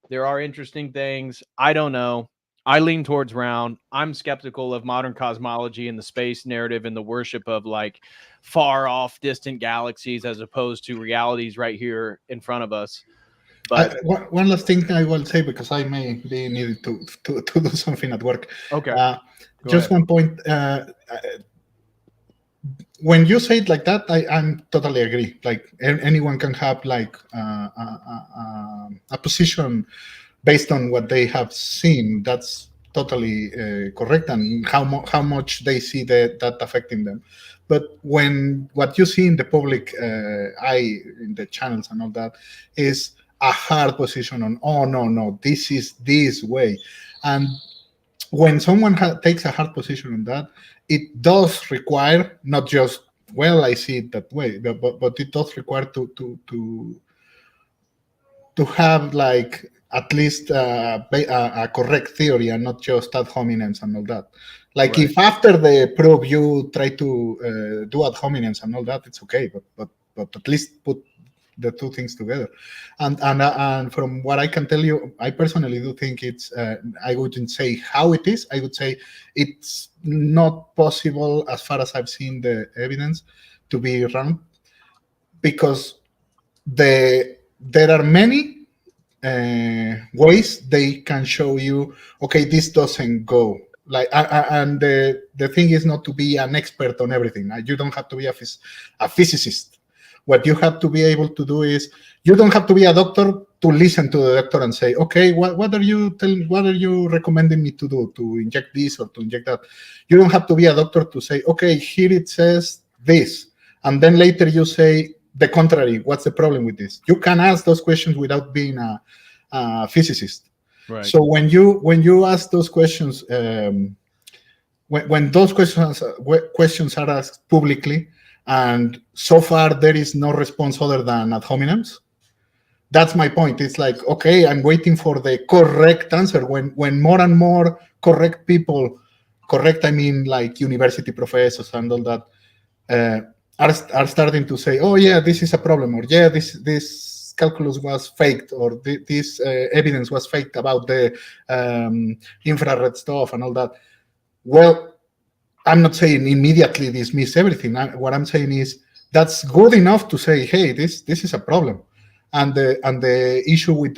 There are interesting things. I don't know. I lean towards round. I'm skeptical of modern cosmology and the space narrative and the worship of like far off distant galaxies as opposed to realities right here in front of us. But one last thing I will say, because I may be needed to do something at work. Okay. Just one point. When you say it like that, I'm totally agree. Like anyone can have like a position based on what they have seen. That's totally correct, and how much they see that affecting them. But when what you see in the public eye, in the channels and all that, is a hard position on, no, this is this way. And when someone takes a hard position on that, it does require not just, well, I see it that way, but it does require to have like at least a correct theory and not just ad hominems and all that. Like if after the proof you try to do ad hominems and all that, it's okay, but at least put the two things together. And from what I can tell you, I personally do think it's, I wouldn't say how it is, I would say it's not possible, as far as I've seen the evidence, to be wrong, because there are many ways they can show you, okay, this doesn't go. Like, and the thing is not to be an expert on everything. You don't have to be a physicist. What you have to be able to do is, you don't have to be a doctor to listen to the doctor and say, okay, what are you recommending me to do, to inject this or to inject that? You don't have to be a doctor to say, okay, here it says this, and then later you say the contrary. What's the problem with this? You can ask those questions without being a physicist. Right. So when you ask those questions, when those questions are asked publicly, and so far there is no response other than ad hominems, that's my point. It's like, okay, I'm waiting for the correct answer. When more and more correct people, correct, I mean like university professors and all that, are starting to say, oh yeah, this is a problem, or yeah, this calculus was faked, or this evidence was faked about the infrared stuff and all that. Well, I'm not saying immediately dismiss everything. What I'm saying is that's good enough to say, hey, this is a problem. And the issue with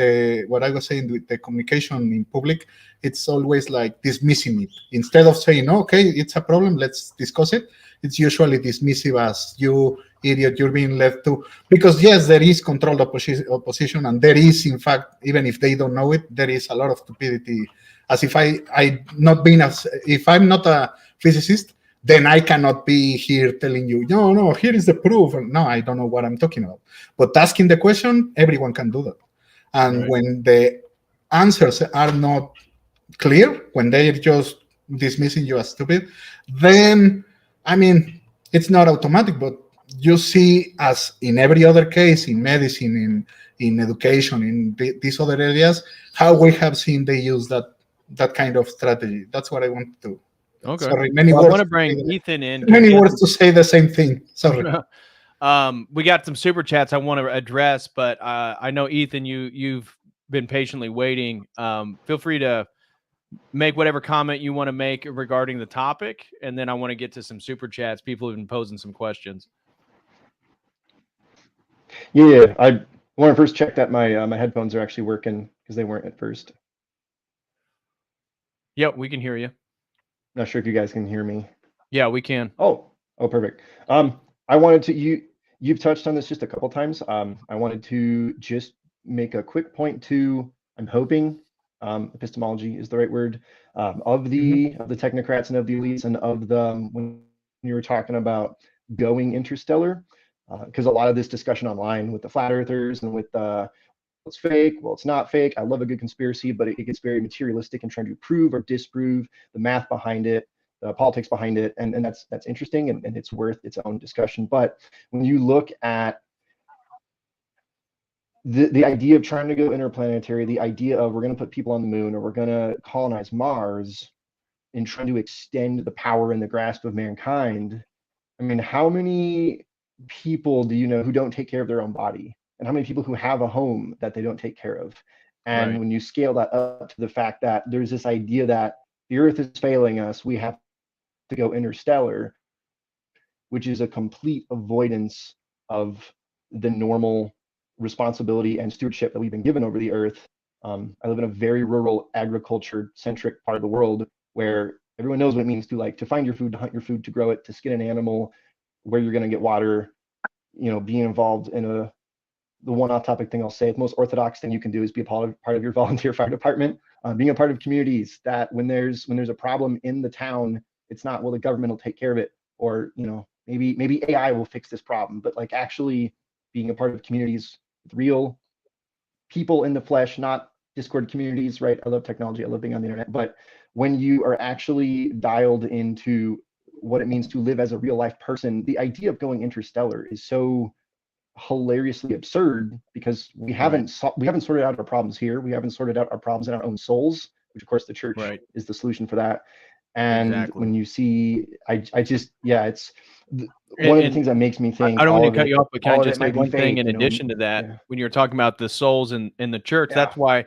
what I was saying with the communication in public, it's always like dismissing it. Instead of saying, okay, it's a problem, let's discuss it, it's usually dismissive as, you idiot, you're being led to. Because yes, there is controlled opposition, and there is, in fact, even if they don't know it, there is a lot of stupidity. As if if I'm not a physicist, then I cannot be here telling you, no, here is the proof. No, I don't know what I'm talking about. But asking the question, everyone can do that. And Right. when the answers are not clear, when they're just dismissing you as stupid, then, I mean, it's not automatic, but you see, as in every other case, in medicine, in education, in these other areas, how we have seen they use that kind of strategy. That's what I want to. Okay. Sorry, many Well, I words. want to bring Ethan in. Many words to say the same thing. Sorry. We got some super chats I want to address, but I know Ethan, you've been patiently waiting. Feel free to make whatever comment you want to make regarding the topic, and then I want to get to some super chats. People have been posing some questions. Yeah, I want to first check that my headphones are actually working, because they weren't at first. Yep, we can hear you. Not sure if you guys can hear me. Yeah, we can. Oh, perfect. I wanted to, you've touched on this just a couple times. I wanted to just make a quick point to, I'm hoping, epistemology is the right word, of the technocrats and of the elites and of the, when you were talking about going interstellar, because a lot of this discussion online with the flat earthers and with it's fake, well, it's not fake. I love a good conspiracy, but it gets very materialistic and trying to prove or disprove the math behind it, the politics behind it, and that's interesting, and it's worth its own discussion. But when you look at the idea of trying to go interplanetary, the idea of we're going to put people on the moon, or we're going to colonize Mars, and trying to extend the power and the grasp of mankind, I mean, how many people do you know who don't take care of their own body? And how many people who have a home that they don't take care of? And Right. when you scale that up to the fact that there's this idea that the Earth is failing us, we have to go interstellar, which is a complete avoidance of the normal responsibility and stewardship that we've been given over the Earth. I live in a very rural, agriculture-centric part of the world where everyone knows what it means to find your food, to hunt your food, to grow it, to skin an animal, where you're going to get water, being involved in the one off-topic thing I'll say, the most orthodox thing you can do is be a part of your volunteer fire department, being a part of communities that when there's a problem in the town, it's not, well, the government will take care of it, or maybe AI will fix this problem, but like actually being a part of communities with real people in the flesh, not Discord communities, right? I love technology, I love being on the internet, but when you are actually dialed into what it means to live as a real life person, the idea of going interstellar is so hilariously absurd, because we haven't sorted out our problems here. We haven't sorted out our problems in our own souls, which of course the church is the solution for that. And when you see, I just, it's one of the things that makes me think. I don't want to cut you off, but can I just say one thing in addition to that? Yeah. When you're talking about the souls in the church, that's why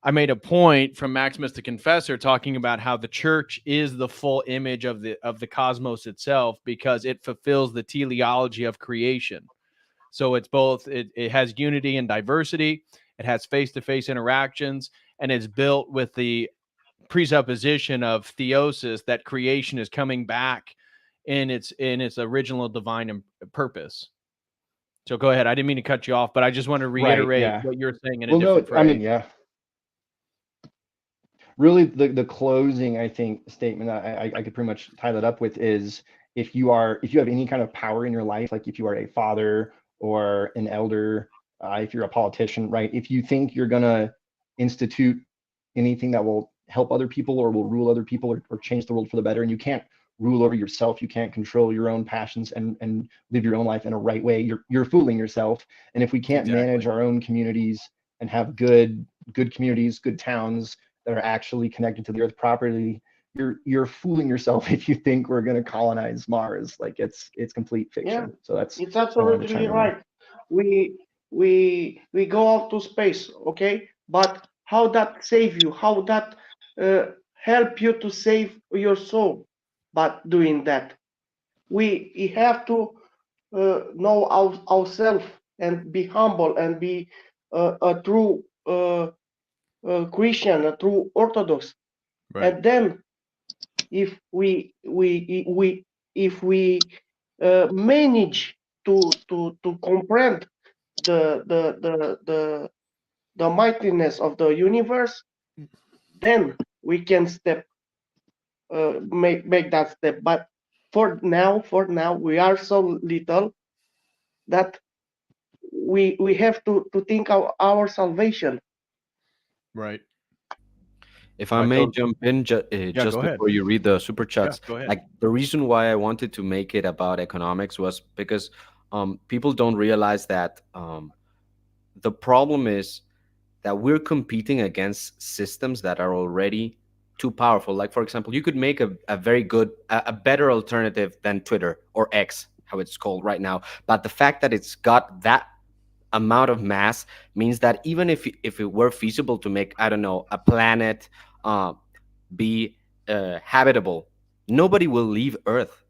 I made a point from Maximus the Confessor talking about how the church is the full image of the cosmos itself, because it fulfills the teleology of creation. So it's both, it has unity and diversity, it has face-to-face interactions, and it's built with the presupposition of theosis, that creation is coming back in its original divine purpose. So go ahead. I didn't mean to cut you off, but I just want to reiterate yeah. what you're saying in a Well, no, different phrase. I mean, yeah. Really, the closing, I think, statement that I could pretty much tie that up with is if you have any kind of power in your life, like if you are a father or an elder, if you're a politician, right? If you think you're gonna institute anything that will help other people or will rule other people or change the world for the better, and you can't rule over yourself, you can't control your own passions and live your own life in a right way, you're fooling yourself. And if we can't manage our own communities and have good communities, good towns that are actually connected to the earth properly, you're fooling yourself if you think we're going to colonize Mars. Like it's complete fiction. Yeah, So that's it's absolutely right. We go out to space, okay? But how that save you? How that help you to save your soul? But doing that, we have to know ourselves and be humble and be a true Christian, a true Orthodox. Right. And then, if we manage to comprehend the mightiness of the universe, then we can make that step. But for now, we are so little that we have to think our salvation. Right. If I may jump in just go ahead. before you read the super chats, go ahead. like the reason why I wanted to make it about economics was because people don't realize that the problem is that we're competing against systems that are already too powerful. Like, for example, you could make a very good, a better alternative than Twitter or X, how it's called right now. But the fact that it's got that amount of mass means that even if it were feasible to make, I don't know, a planet be habitable, nobody will leave Earth.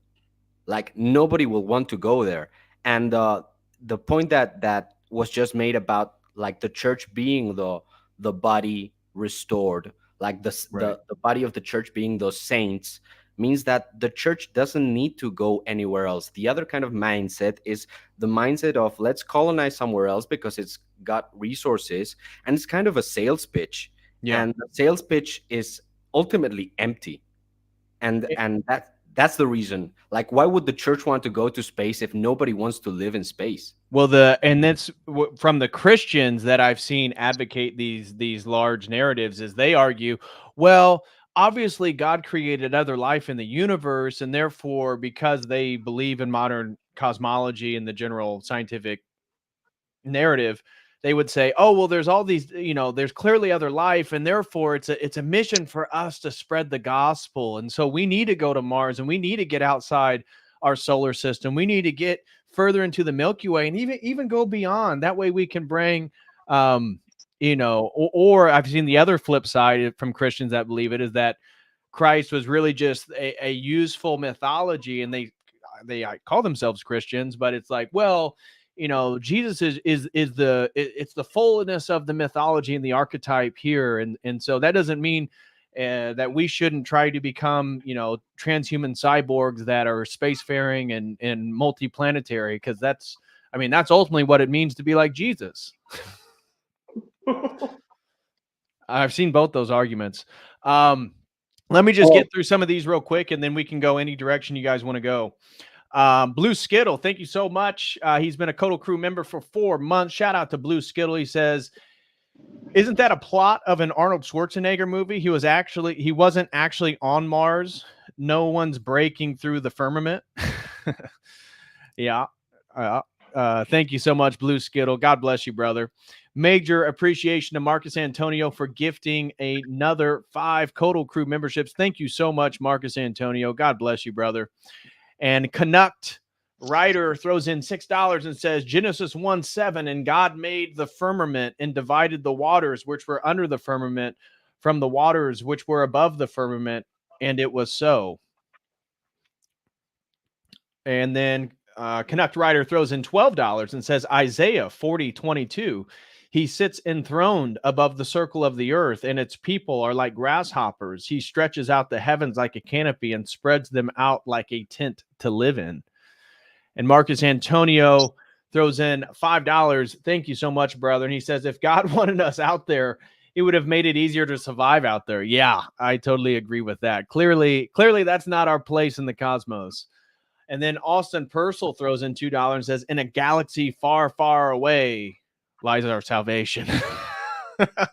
Like nobody will want to go there. And the point that was just made about like the church being the body restored, like the body of the church being those saints, means that the church doesn't need to go anywhere else. The other kind of mindset is the mindset of let's colonize somewhere else because it's got resources, and it's kind of a sales pitch. Yeah. And the sales pitch is ultimately empty. And that's the reason. Like, why would the church want to go to space if nobody wants to live in space? Well, and that's from the Christians that I've seen advocate these large narratives, is they argue, well, obviously God created other life in the universe, and therefore, because they believe in modern cosmology and the general scientific narrative, they would say, oh, well, there's all these, there's clearly other life, and therefore it's a mission for us to spread the gospel. And so we need to go to Mars, and we need to get outside our solar system. We need to get further into the Milky Way, and even go beyond. That way we can bring, or I've seen the other flip side from Christians that believe it, is that Christ was really just a useful mythology, and they call themselves Christians, but it's like, well, Jesus is the fullness of the mythology and the archetype here, and so that doesn't mean that we shouldn't try to become transhuman cyborgs that are spacefaring and multiplanetary, because that's ultimately what it means to be like Jesus. I've seen both those arguments. Let me just get through some of these real quick, and then we can go any direction you guys want to go. Blue Skittle, thank you so much. He's been a COTEL crew member for 4 months. Shout out to Blue Skittle. He says, isn't that a plot of an Arnold Schwarzenegger movie? He wasn't actually on Mars. No one's breaking through the firmament. Yeah. Thank you so much, Blue Skittle. God bless you, brother. Major appreciation to Marcus Antonio for gifting another 5 COTEL crew memberships. Thank you so much, Marcus Antonio. God bless you, brother. And Canuck Ryder throws in $6 and says, Genesis 1:7, and God made the firmament and divided the waters which were under the firmament from the waters which were above the firmament, and it was so. And then Canuck Ryder throws in $12 and says, Isaiah 40:22, he sits enthroned above the circle of the earth, and its people are like grasshoppers. He stretches out the heavens like a canopy and spreads them out like a tent to live in. And Marcus Antonio throws in $5. Thank you so much, brother. And he says, if God wanted us out there, it would have made it easier to survive out there. Yeah, I totally agree with that. Clearly, that's not our place in the cosmos. And then Austin Purcell throws in $2 and says, in a galaxy far, far away lies our salvation.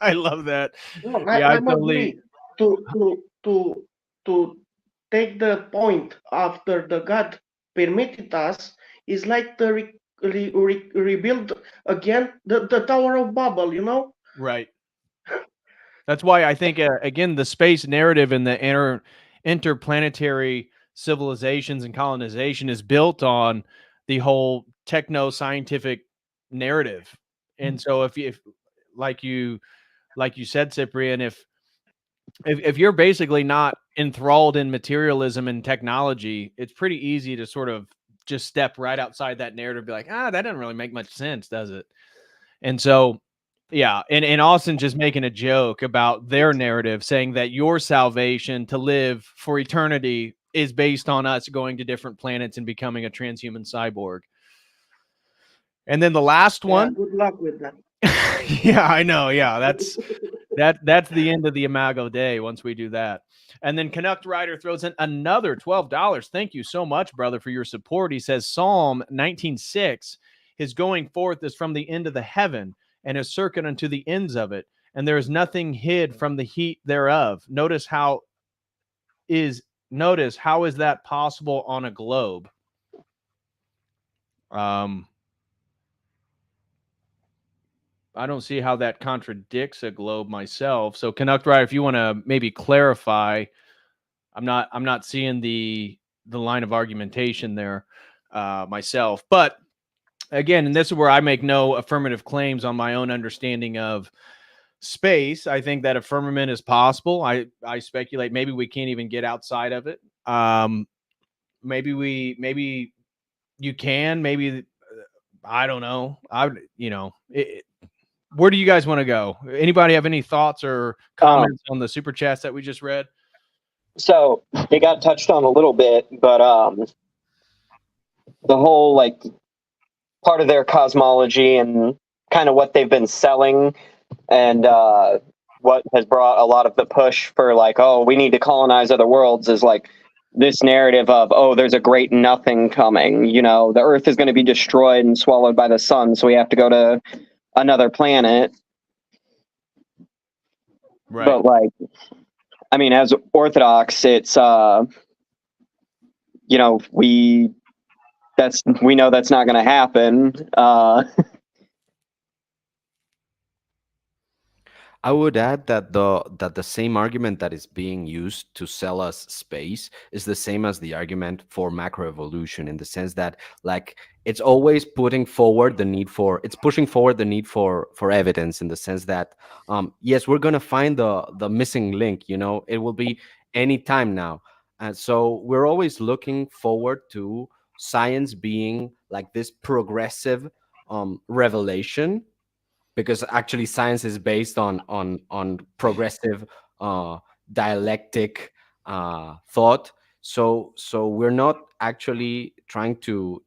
I love that. No, Yeah, I I'm totally. agree to take the point after the God permitted us is like to rebuild again the Tower of Babel, you know? Right. That's why I think, again, the space narrative and the interplanetary civilizations and colonization is built on the whole techno-scientific narrative. And so if like you said, Cyprian, if you're basically not enthralled in materialism and technology, it's pretty easy to sort of just step right outside that narrative, be like, that doesn't really make much sense, does it? And so, yeah, and Austin just making a joke about their narrative, saying that your salvation to live for eternity is based on us going to different planets and becoming a transhuman cyborg. And then the last Yeah, one. good luck with that. Yeah, I know. Yeah, that's the end of the Imago Day once we do that. And then Canuck Rider throws in another $12. Thank you so much, brother, for your support. He says Psalm 19:6, his going forth is from the end of the heaven, and his circuit unto the ends of it, and there is nothing hid from the heat thereof. Notice how is that possible on a globe? I don't see how that contradicts a globe myself. So Canuck Rider, if you want to maybe clarify, I'm not seeing the line of argumentation there myself. But again, and this is where I make no affirmative claims on my own understanding of space. I think that a firmament is possible. I speculate maybe we can't even get outside of it. Maybe you can. Maybe I don't know. Where do you guys want to go? Anybody have any thoughts or comments on the super chats that we just read? So it got touched on a little bit, but the whole like part of their cosmology and kind of what they've been selling and what has brought a lot of the push for like, oh, we need to colonize other worlds is like this narrative of, oh, there's a great nothing coming. You know, the Earth is going to be destroyed and swallowed by the sun, so we have to go to another planet. Right. But like, I mean, as Orthodox, it's you know, we know that's not going to happen. I would add that the same argument that is being used to sell us space is the same as the argument for macroevolution, in the sense that like it's always pushing forward the need for evidence, in the sense that yes, we're gonna find the missing link. You know, it will be any time now, and so we're always looking forward to science being like this progressive revelation, because actually science is based on progressive dialectic thought. So we're not actually trying to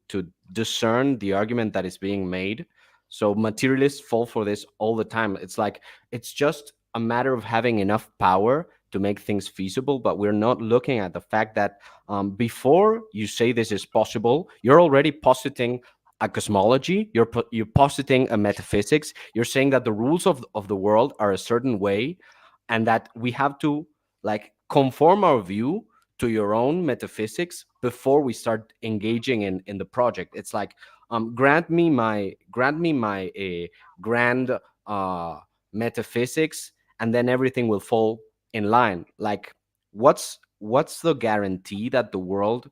discern the argument that is being made. So materialists fall for this all the time. It's like it's just a matter of having enough power to make things feasible, but we're not looking at the fact that before you say this is possible, you're already positing a cosmology, you're positing a metaphysics, you're saying that the rules of the world are a certain way, and that we have to like conform our view to your own metaphysics before we start engaging in the project. It's like grant me my grand metaphysics, and then everything will fall in line. Like what's the guarantee that the world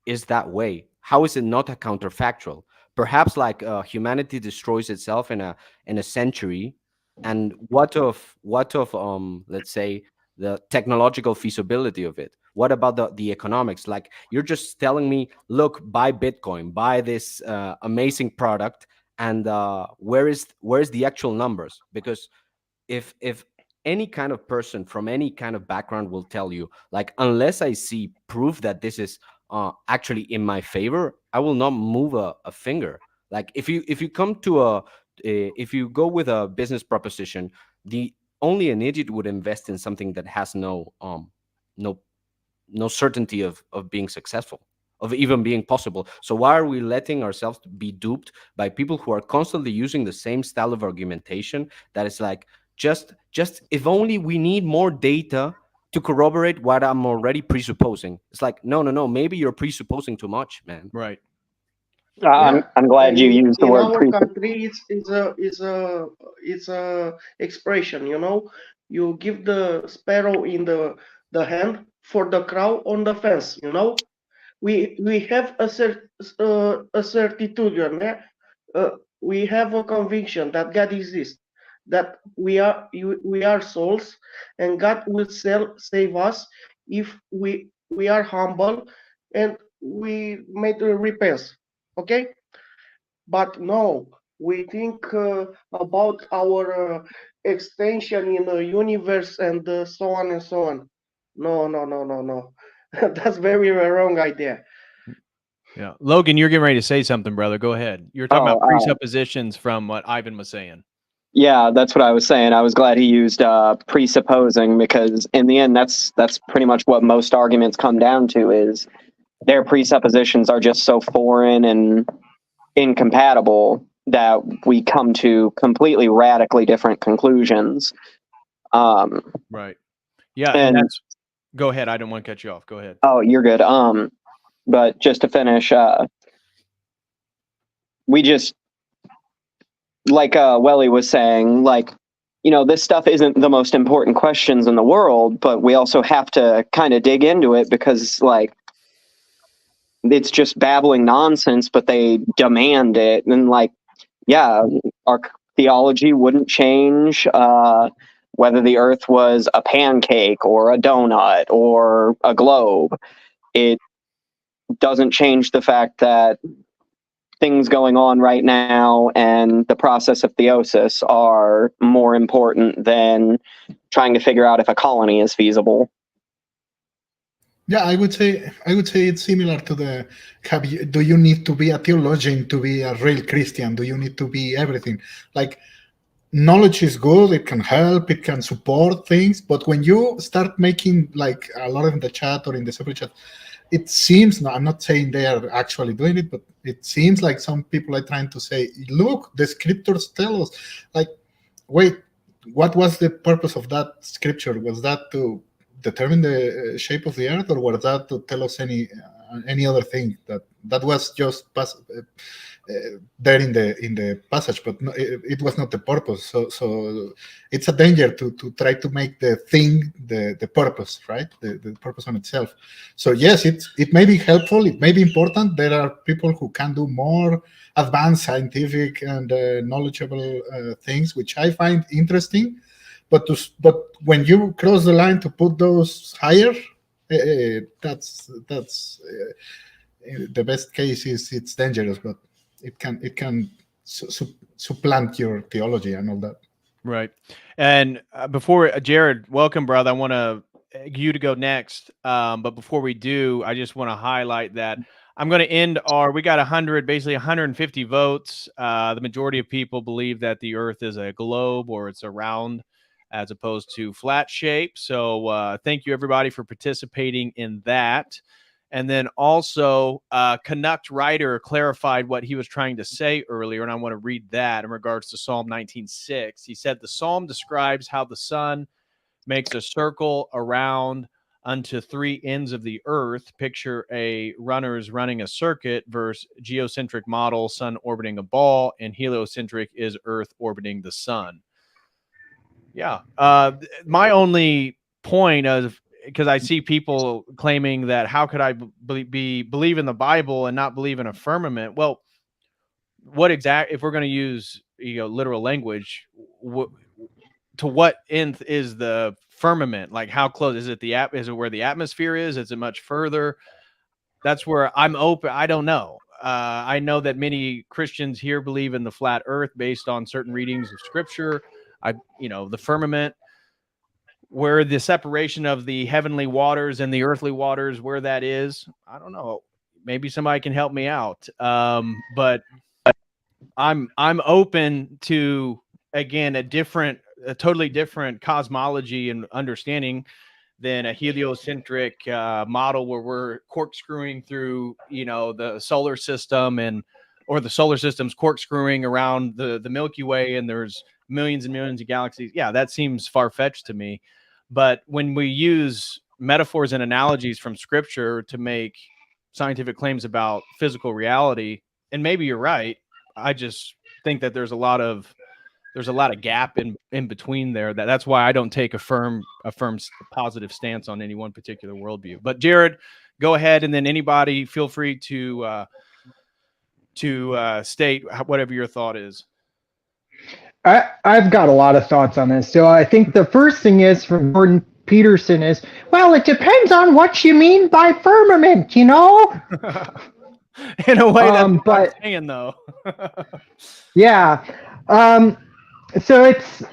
is that way? How is it not a counterfactual? Perhaps like humanity destroys itself in a century, and what of let's say the technological feasibility of it? What about the economics? Like you're just telling me, look, buy Bitcoin, buy this amazing product, and where's the actual numbers? Because if any kind of person from any kind of background will tell you, like, unless I see proof that this is actually in my favor, I will not move a finger. Like if you come to if you go with a business proposition, the only an idiot would invest in something that has no no certainty of being successful, of even being possible. So why are we letting ourselves be duped by people who are constantly using the same style of argumentation that is like, just if only we need more data to corroborate what I'm already presupposing. It's like, no, maybe you're presupposing too much, man. Right. Yeah, I'm glad you used the in word our country, it's a expression. You give the sparrow in the hand for the crow on the fence. We have a certitude. We have a conviction that God exists, that we are souls, and God will save us if we are humble and we made a repentance. Okay, but no, we think about our extension in the universe and so on and so on. No. That's very wrong idea. Yeah. Logan, you're getting ready to say something, brother. Go ahead. You're talking about Oh, presuppositions from what Ivan was saying. yeah, that's what I was saying. I was glad he used presupposing, because in the end, that's pretty much what most arguments come down to, is their presuppositions are just so foreign and incompatible that we come to completely radically different conclusions. Right. Yeah. And that's, go ahead. I don't want to cut you off. Go ahead. oh, you're good. But just to finish, we just, like Welly was saying, like, this stuff isn't the most important questions in the world, but we also have to kind of dig into it, because, like, it's just babbling nonsense, but they demand it. And, like, yeah, our theology wouldn't change whether the earth was a pancake or a donut or a globe. It doesn't change the fact that things going on right now and the process of theosis are more important than trying to figure out if a colony is feasible. Yeah, I would say it's similar to the do you need to be a theologian to be a real Christian? Do you need to be everything? Like, knowledge is good, it can help, it can support things, but when you start making, like a lot in the chat or in the separate chat, it seems, no, I'm not saying they are actually doing it, but it seems like some people are trying to say, look, the scriptures tell us, like, wait, what was the purpose of that scripture? Was that to determine the shape of the earth, or was that to tell us any other thing? That was just there in the passage, but no, it was not the purpose. So it's a danger to try to make the thing the purpose, right? The purpose on itself. So yes, it may be helpful, it may be important. There are people who can do more advanced scientific and knowledgeable things, which I find interesting. But when you cross the line to put those higher, that's the best case is it's dangerous, but it can supplant your theology and all that. Right. And before Jared, welcome, brother. I want you to go next. But before we do, I just want to highlight that I'm going to end we got 150 votes. The majority of people believe that the earth is a globe, or it's a round as opposed to flat shape. So thank you, everybody, for participating in that. And then also, Canuck Writer clarified what he was trying to say earlier, and I want to read that in regards to Psalm 19:6. He said, the psalm describes how the sun makes a circle around unto three ends of the earth. Picture a runners running a circuit versus geocentric model, sun orbiting a ball, and heliocentric is earth orbiting the sun. Yeah. My only point of, because I see people claiming that how could I believe in the Bible and not believe in a firmament? Well, if we're going to use literal language, to what end is the firmament? Like, how close is it? Is it where the atmosphere is? Is it much further? That's where I'm open. I don't know. I know that many Christians here believe in the flat earth based on certain readings of scripture. The firmament, where the separation of the heavenly waters and the earthly waters, where that is, I don't know. Maybe somebody can help me out. But I'm open to, again, a totally different cosmology and understanding than a heliocentric model where we're corkscrewing through, the solar system or the solar system's corkscrewing around the Milky Way, and there's millions and millions of galaxies. Yeah, that seems far-fetched to me. But when we use metaphors and analogies from scripture to make scientific claims about physical reality, and maybe you're right, I just think that there's a lot of gap in between there. That's why I don't take a firm positive stance on any one particular worldview. But Jared, go ahead, and then anybody feel free to state whatever your thought is. I've got a lot of thoughts on this. So I think the first thing is from Jordan Peterson is, well, it depends on what you mean by firmament, In a way, that's what I'm saying, though. Yeah. So it's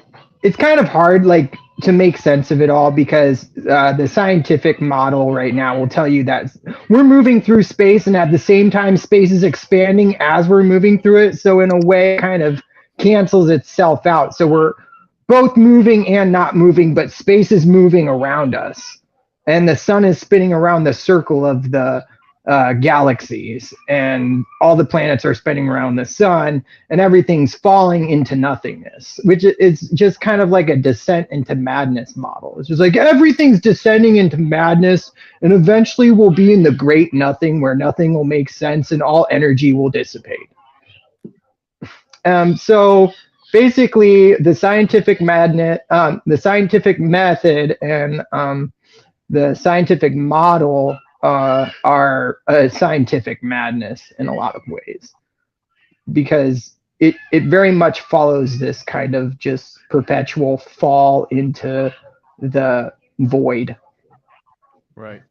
kind of hard, like, to make sense of it all, because the scientific model right now will tell you that we're moving through space, and at the same time space is expanding as we're moving through it. So in a way, it kind of cancels itself out. So we're both moving and not moving, but space is moving around us, and the sun is spinning around the circle of the galaxies, and all the planets are spinning around the sun, and everything's falling into nothingness, which is just kind of like a descent into madness model. It's just like everything's descending into madness, and eventually we'll be in the great nothing, where nothing will make sense and all energy will dissipate. So basically, the scientific method and the scientific model are a scientific madness in a lot of ways, because it very much follows this kind of just perpetual fall into the void. Right.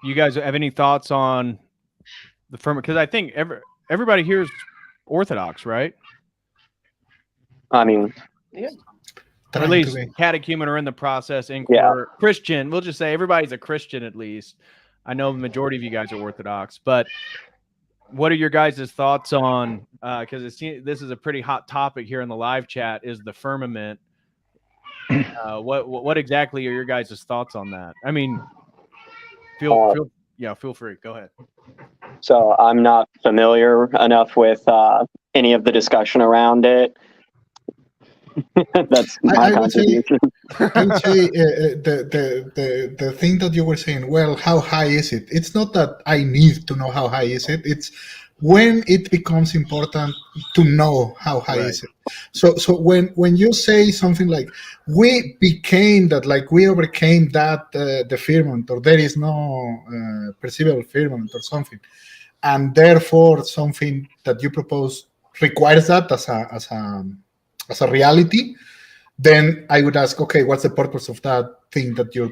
You guys have any thoughts on the firmament? Because I think everybody here is Orthodox, right? I mean, Yeah. Or at least catechumen are in the process. Christian, we'll just say everybody's a Christian at least. I know the majority of you guys are Orthodox, but what are your guys' thoughts on, because this is a pretty hot topic here in the live chat, is the firmament. What exactly are your guys' thoughts on that? I mean, feel free. Go ahead. So I'm not familiar enough with any of the discussion around it. That's my contribution. I would say the thing that you were saying, well, how high is it? It's not that I need to know how high is it. It's when it becomes important to know how high is it. So when you say something like we became that, like we overcame that the firmament, or there is no perceivable firmament or something, and therefore something that you propose requires that as a reality, then I would ask, okay, what's the purpose of that thing that you're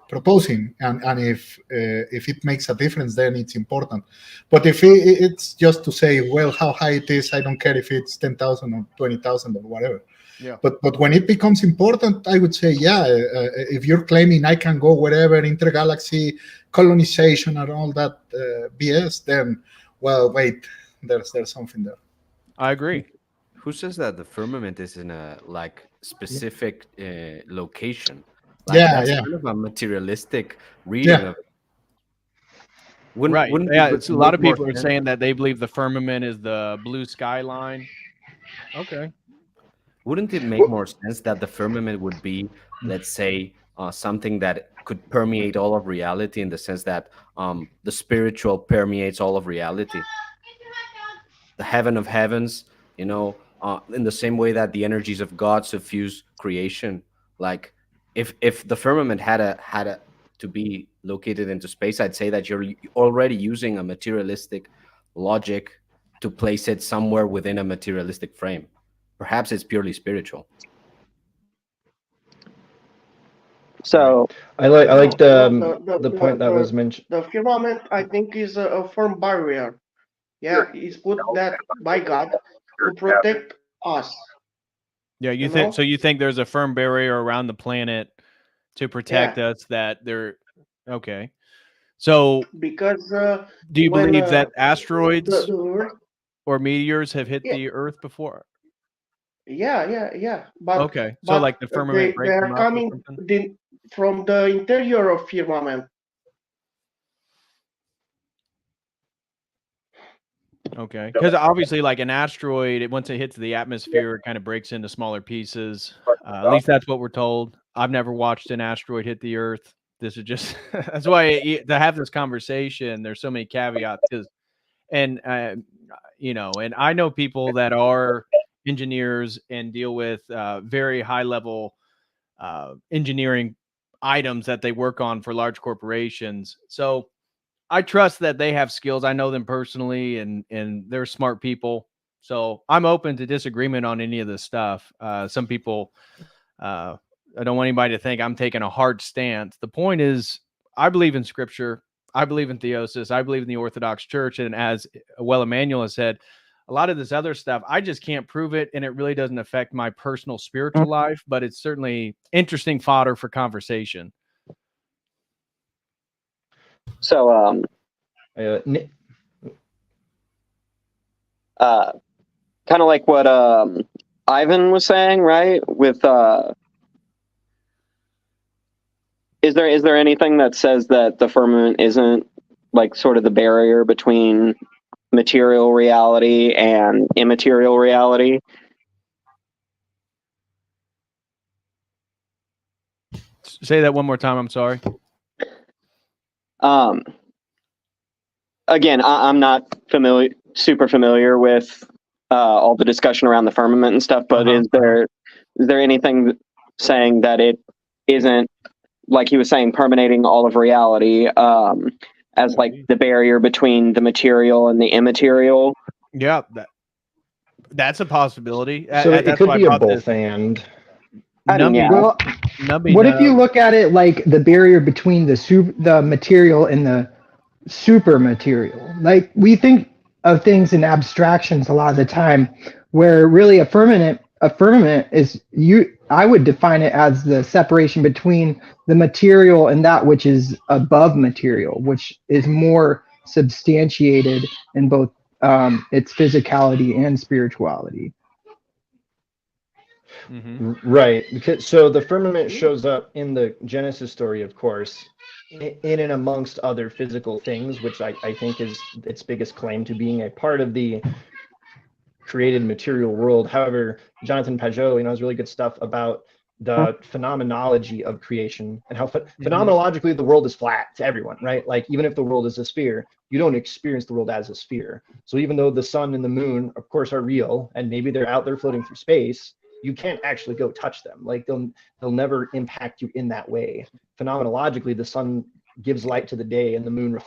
proposing? And if it makes a difference, then it's important. But if it's just to say, well, how high it is, I don't care if it's 10,000 or 20,000 or whatever. Yeah. But when it becomes important, I would say, yeah, if you're claiming I can go wherever, intergalaxy colonization and all that BS, then, well, wait, there's something there. I agree. Who says that the firmament is in a specific location? That's kind of a materialistic reading of it. It's a lot of people are saying that they believe the firmament is the blue skyline. Okay. Wouldn't it make more sense that the firmament would be, let's say, something that could permeate all of reality, in the sense that the spiritual permeates all of reality? The heaven of heavens, in the same way that the energies of God suffuse creation. Like, if the firmament had to be located into space, I'd say that you're already using a materialistic logic to place it somewhere within a materialistic frame. Perhaps it's purely spiritual. So I like the point that was mentioned. The firmament, I think, is a firm barrier. Yeah, it's put that by God to protect us. Yeah, you think there's a firm barrier around the planet to protect us, that they're okay. So because do you believe that asteroids? the Earth, or meteors have hit Yeah. the Earth before? Yeah. But Okay, so like the firmament they are breaking up or coming something? from the interior of firmament. Okay, because obviously, like an asteroid, once it hits the atmosphere, it kind of breaks into smaller pieces. At least that's what we're told. I've never watched an asteroid hit the Earth. This is just that's why to have this conversation. There's so many caveats, and and I know people that are engineers and deal with very high level engineering items that they work on for large corporations. So I trust that they have skills. I know them personally, and they're smart people. So I'm open to disagreement on any of this stuff. Some people, I don't want anybody to think I'm taking a hard stance. The point is, I believe in Scripture. I believe in theosis. I believe in the Orthodox Church. And as Emmanuel has said, a lot of this other stuff, I just can't prove it, and it really doesn't affect my personal spiritual life. But it's certainly interesting fodder for conversation. So, kind of like what Ivan was saying, right? With is there anything that says that the firmament isn't like sort of the barrier between material reality and immaterial reality? Say that one more time. I'm sorry. Again, I'm not super familiar with all the discussion around the firmament and stuff, but is there anything saying that it isn't, like he was saying, permeating all of reality as like the barrier between the material and the immaterial? Yeah, that's a possibility. So it could be a both and. Well, what if you look at it like the barrier between the material and the super material? Like we think of things in abstractions a lot of the time, where really a firmament is I would define it as the separation between the material and that which is above material, which is more substantiated in both its physicality and spirituality. Right. So the firmament shows up in the Genesis story, of course, in and amongst other physical things, which I think is its biggest claim to being a part of the created material world. However, Jonathan Pajot, has really good stuff about the phenomenology of creation and how phenomenologically the world is flat to everyone, right? Like even if the world is a sphere, you don't experience the world as a sphere. So even though the sun and the moon, of course, are real, and maybe they're out there floating through space, you can't actually go touch them. Like they'll never impact you in that way. Phenomenologically, the sun gives light to the day, and the moon,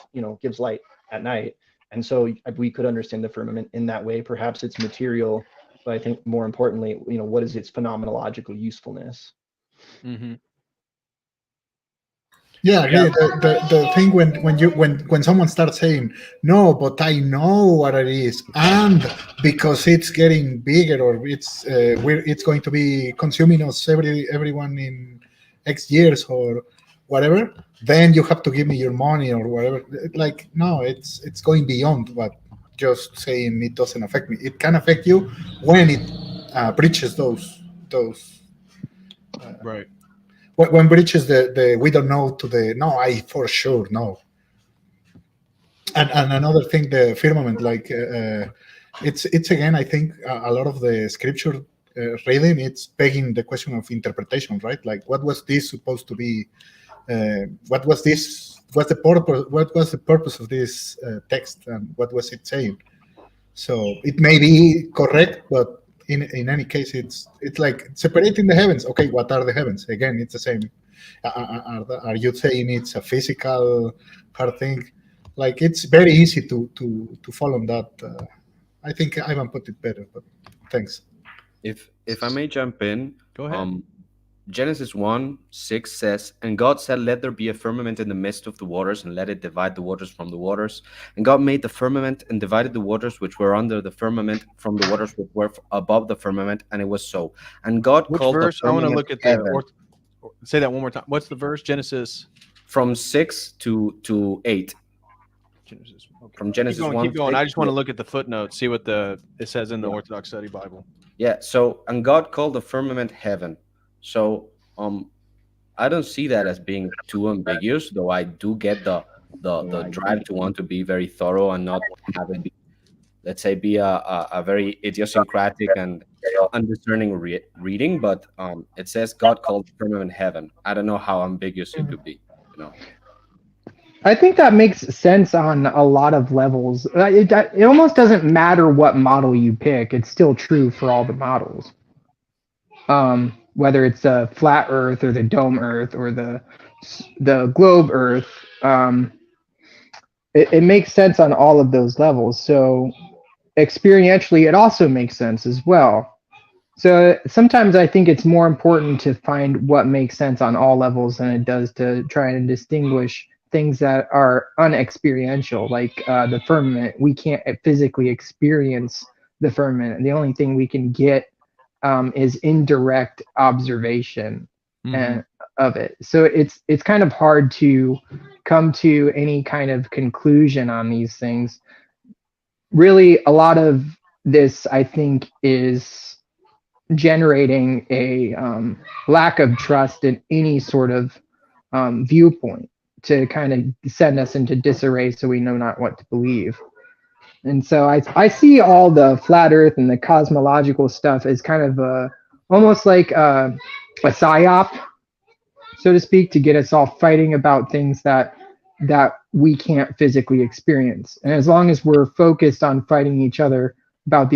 gives light at night. And so we could understand the firmament in that way. Perhaps it's material, but I think more importantly, what is its phenomenological usefulness? Yeah, the thing when someone starts saying no, but I know what it is, and because it's getting bigger or it's going to be consuming us everyone in X years or whatever, then you have to give me your money or whatever. Like no, it's going beyond what just saying it doesn't affect me. It can affect you when it breaches those right. When breaches the we don't know to the no, I for sure know. And another thing, the firmament, like it's again, I think a lot of the scripture reading, it's begging the question of interpretation, right? Like what was this supposed to be? What was this? What's the purpose? What was the purpose of this text, and what was it saying? So it may be correct, but in any case, it's like separating the heavens. Okay, what are the heavens? Again, it's the same. Are you saying it's a physical hard thing? Like it's very easy to follow on that. I think Ivan put it better, but thanks. If I may jump in, go ahead. Genesis 1:6 says, "And God said, let there be a firmament in the midst of the waters, and let it divide the waters from the waters. And God made the firmament and divided the waters which were under the firmament from the waters which were above the firmament, and it was so. And God Which called verse? the I want to firmament look at heaven." Say that one more time. What's the verse? Genesis from 6 to 8. Genesis. Okay. From Genesis Keep 1. Keep going. I just want to look at the footnotes, see what it says in the Orthodox Study Bible. Yeah. So, and God called the firmament heaven. So, I don't see that as being too ambiguous, though I do get the drive to want to be very thorough and not have it be, let's say, be a very idiosyncratic and undiscerning reading. But it says God called the firmament heaven. I don't know how ambiguous it could be, you know. I think that makes sense on a lot of levels. It almost doesn't matter what model you pick. It's still true for all the models. Whether it's a flat Earth or the dome Earth or the globe Earth, it makes sense on all of those levels. So experientially, it also makes sense as well. So sometimes I think it's more important to find what makes sense on all levels than it does to try and distinguish things that are unexperiential, like the firmament. We can't physically experience the firmament. The only thing we can get is indirect observation of it. So it's kind of hard to come to any kind of conclusion on these things. Really, a lot of this, I think, is generating a lack of trust in any sort of viewpoint to kind of send us into disarray so we know not what to believe. And so I see all the flat earth and the cosmological stuff as kind of almost like a psyop, so to speak, to get us all fighting about things that we can't physically experience. And as long as we're focused on fighting each other about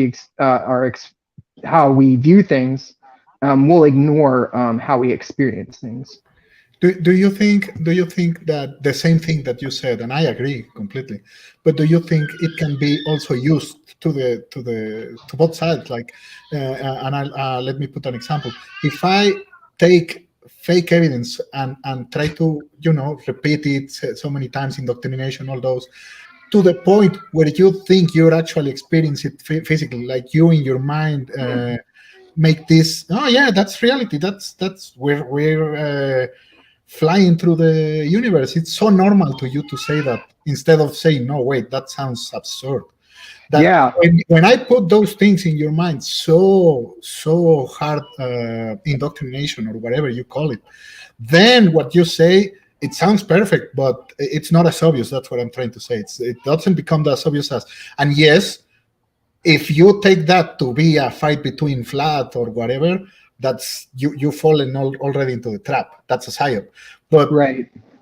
how we view things, we'll ignore how we experience things. Do you think that the same thing that you said, and I agree completely, but do you think it can be also used to both sides? Like, and let me put an example. If I take fake evidence and try to repeat it so many times, indoctrination, all those, to the point where you think you're actually experiencing it physically, like you in your mind make this. Oh yeah, that's reality. That's we're flying through the universe. It's so normal to you to say that instead of saying, no, wait, that sounds absurd. That when I put those things in your mind, so hard indoctrination or whatever you call it, then what you say, it sounds perfect, but it's not as obvious. That's what I'm trying to say. It doesn't become as obvious as, and yes, if you take that to be a fight between flat or whatever, that's you've fallen already into the trap. That's a psyop. But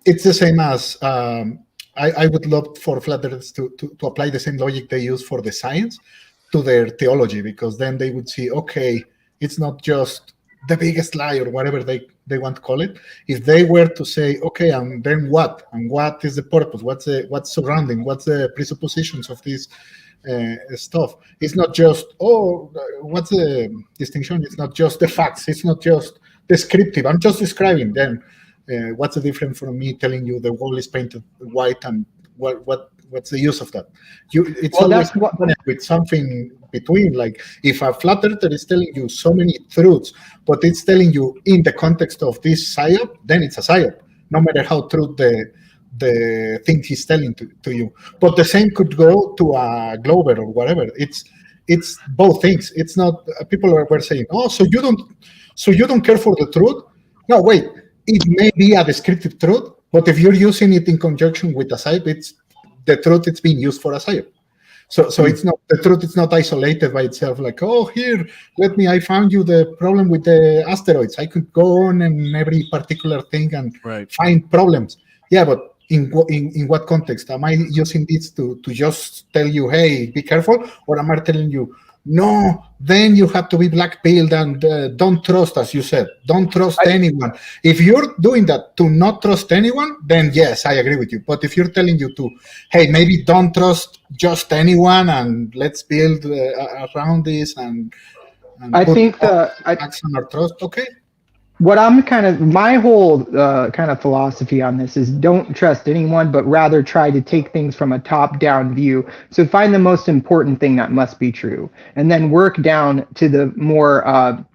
it's the same as I would love for flat earthers to apply the same logic they use for the science to their theology, because then they would see, okay, it's not just the biggest lie or whatever they want to call it. If they were to say, okay, and then what? And what is the purpose? What's surrounding? What's the presuppositions of this stuff? It's not just, what's the distinction? It's not just the facts. It's not just descriptive. I'm just describing. Then what's the difference from me telling you the wall is painted white, and what's the use of that? It's always with something between. Like if a flat earther is telling you so many truths, but it's telling you in the context of this psyop, then it's a psyop, no matter how true the thing he's telling to you. But the same could go to a glober or whatever. It's both things. It's not people were saying, so you don't care for the truth. No, wait, it may be a descriptive truth, but if you're using it in conjunction with a psyop, it's the truth. It's being used for a psyop. So it's not the truth. It's not isolated by itself. Like, here, I found you the problem with the asteroids. I could go on in every particular thing and find problems. Yeah, but in what context? Am I using this to just tell you, hey, be careful? Or am I telling you, no, then you have to be black-pilled and don't trust, as you said. Don't trust anyone. If you're doing that to not trust anyone, then yes, I agree with you. But if you're telling you to, hey, maybe don't trust just anyone and let's build around this and I think acts on our trust, okay. What my whole kind of philosophy on this is don't trust anyone, but rather try to take things from a top-down view. So find the most important thing that must be true, and then work down to the more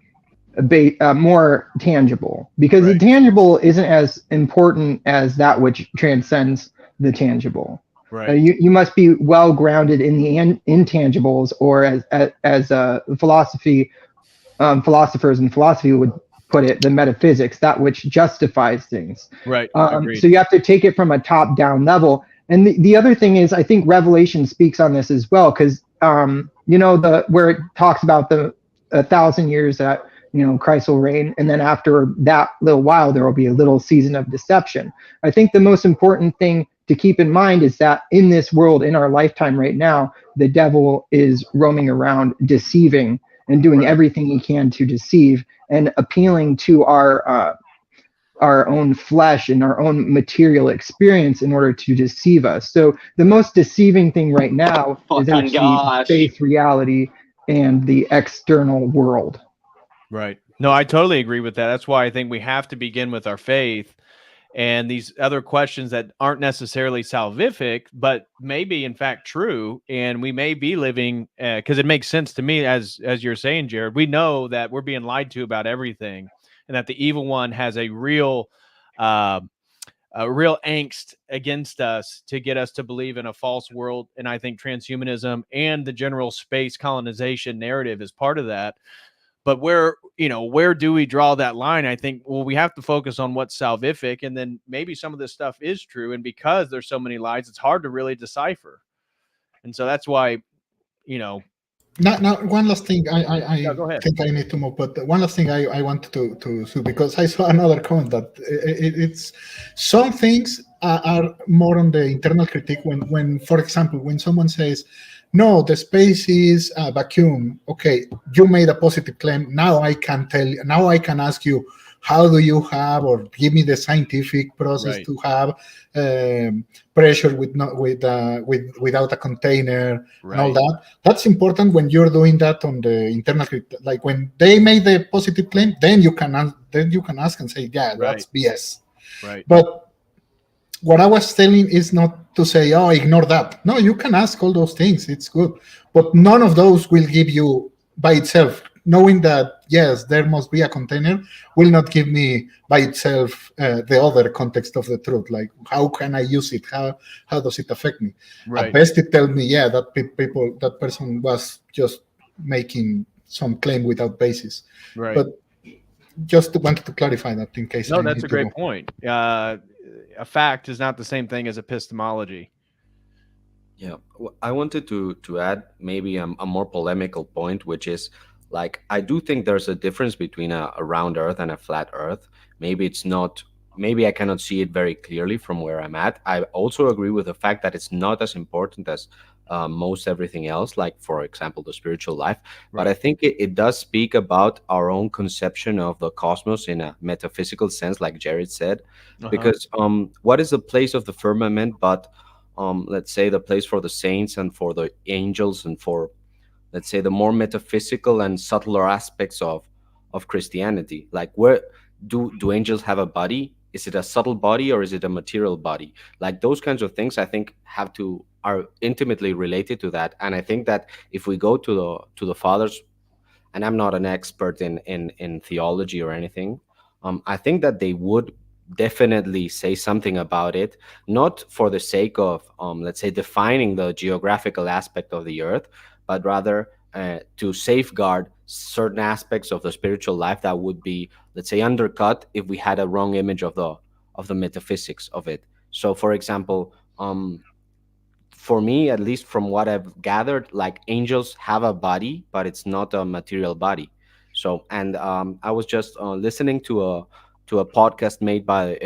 tangible, because the tangible isn't as important as that which transcends the tangible. Right. You must be well grounded in the intangibles, or as philosophers in philosophy would put it, the metaphysics, that which justifies things. Right. So you have to take it from a top down level. And the other thing is, I think Revelation speaks on this as well, because the where it talks about the 1,000 years that Christ will reign, and then after that little while there will be a little season of deception. I think the most important thing to keep in mind is that in this world, in our lifetime right now, the devil is roaming around deceiving and doing everything he can to deceive and appealing to our own flesh and our own material experience in order to deceive us. So the most deceiving thing right now is Fucking actually gosh. faith, reality, and the external world. Right. No, I totally agree with that. That's why I think we have to begin with our faith and these other questions that aren't necessarily salvific, but maybe in fact true. And we may be living, because it makes sense to me, as you're saying, Jared, we know that we're being lied to about everything, and that the evil one has a real angst against us to get us to believe in a false world. And I think transhumanism and the general space colonization narrative is part of that. But where do we draw that line? I think, well, we have to focus on what's salvific, and then maybe some of this stuff is true. And because there's so many lies, it's hard to really decipher. And so that's why, Now, one last thing I go ahead. think I need to move, but one last thing I wanted to say, because I saw another comment that it's some things are more on the internal critique. When, for example, when someone says, no, the space is a vacuum. Okay, you made a positive claim. Now I can ask you, how do you have, or give me the scientific process to have pressure without a container and all that. That's important when you're doing that on the internal, like when they made the positive claim, then you can ask and say, yeah, that's BS. Right. But what I was telling is not to say, oh, ignore that. No, you can ask all those things. It's good. But none of those will give you by itself. Knowing that, yes, there must be a container will not give me by itself the other context of the truth. Like, how can I use it? How does it affect me? At best, it tells me, yeah, that person was just making some claim without basis. Right. But just wanted to clarify that in case. No, that's a great point. A fact is not the same thing as epistemology. Yeah, I wanted to add maybe a more polemical point, which is, like, I do think there's a difference between a round Earth and a flat Earth. Maybe it's not. Maybe I cannot see it very clearly from where I'm at. I also agree with the fact that it's not as important as most everything else, like, for example, the spiritual life. But I think it does speak about our own conception of the cosmos in a metaphysical sense, like Jared said. Because what is the place of the firmament but, let's say, the place for the saints and for the angels and for, let's say, the more metaphysical and subtler aspects of Christianity? Like, where do angels have a body? Is it a subtle body or is it a material body? Like, those kinds of things, I think, are intimately related to that. And I think that if we go to the fathers, and I'm not an expert in theology or anything, I think that they would definitely say something about it, not for the sake of, let's say, defining the geographical aspect of the earth, but rather to safeguard certain aspects of the spiritual life that would be, let's say, undercut if we had a wrong image of the metaphysics of it. So, for example, for me, at least from what I've gathered, like, angels have a body, but it's not a material body. So, and I was just listening to a podcast made by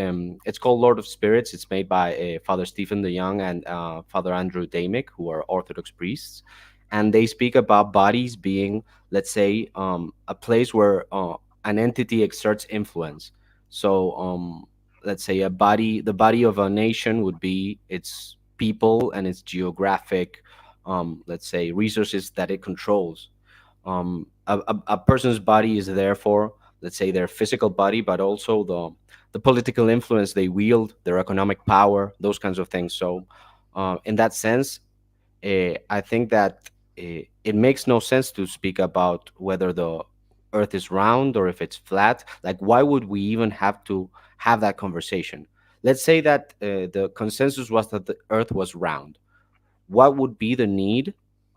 it's called Lord of Spirits. It's made by Father Stephen the Young and Father Andrew Damick, who are Orthodox priests, and they speak about bodies being, let's say, a place where an entity exerts influence. So, let's say the body of a nation would be its people and its geographic, let's say, resources that it controls. A person's body is therefore, let's say, their physical body, but also the political influence they wield, their economic power, those kinds of things. So, in that sense, I think that it makes no sense to speak about whether the Earth is round or if it's flat. Like, why would we even have to have that conversation? let's say that the consensus was that the Earth was round. What would be the need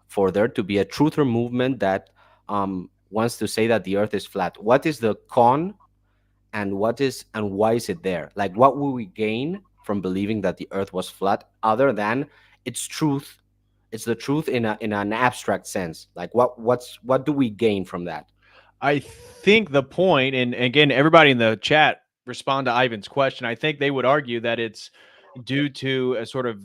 for there to be a truther movement that wants to say that the Earth is flat? What is the con, and why is it there? Like, what will we gain from believing that the Earth was flat, other than its truth? It's the truth in an abstract sense. Like, what do we gain from that? I think the point, and again, everybody in the chat respond to Ivan's question. I think they would argue that it's due to a sort of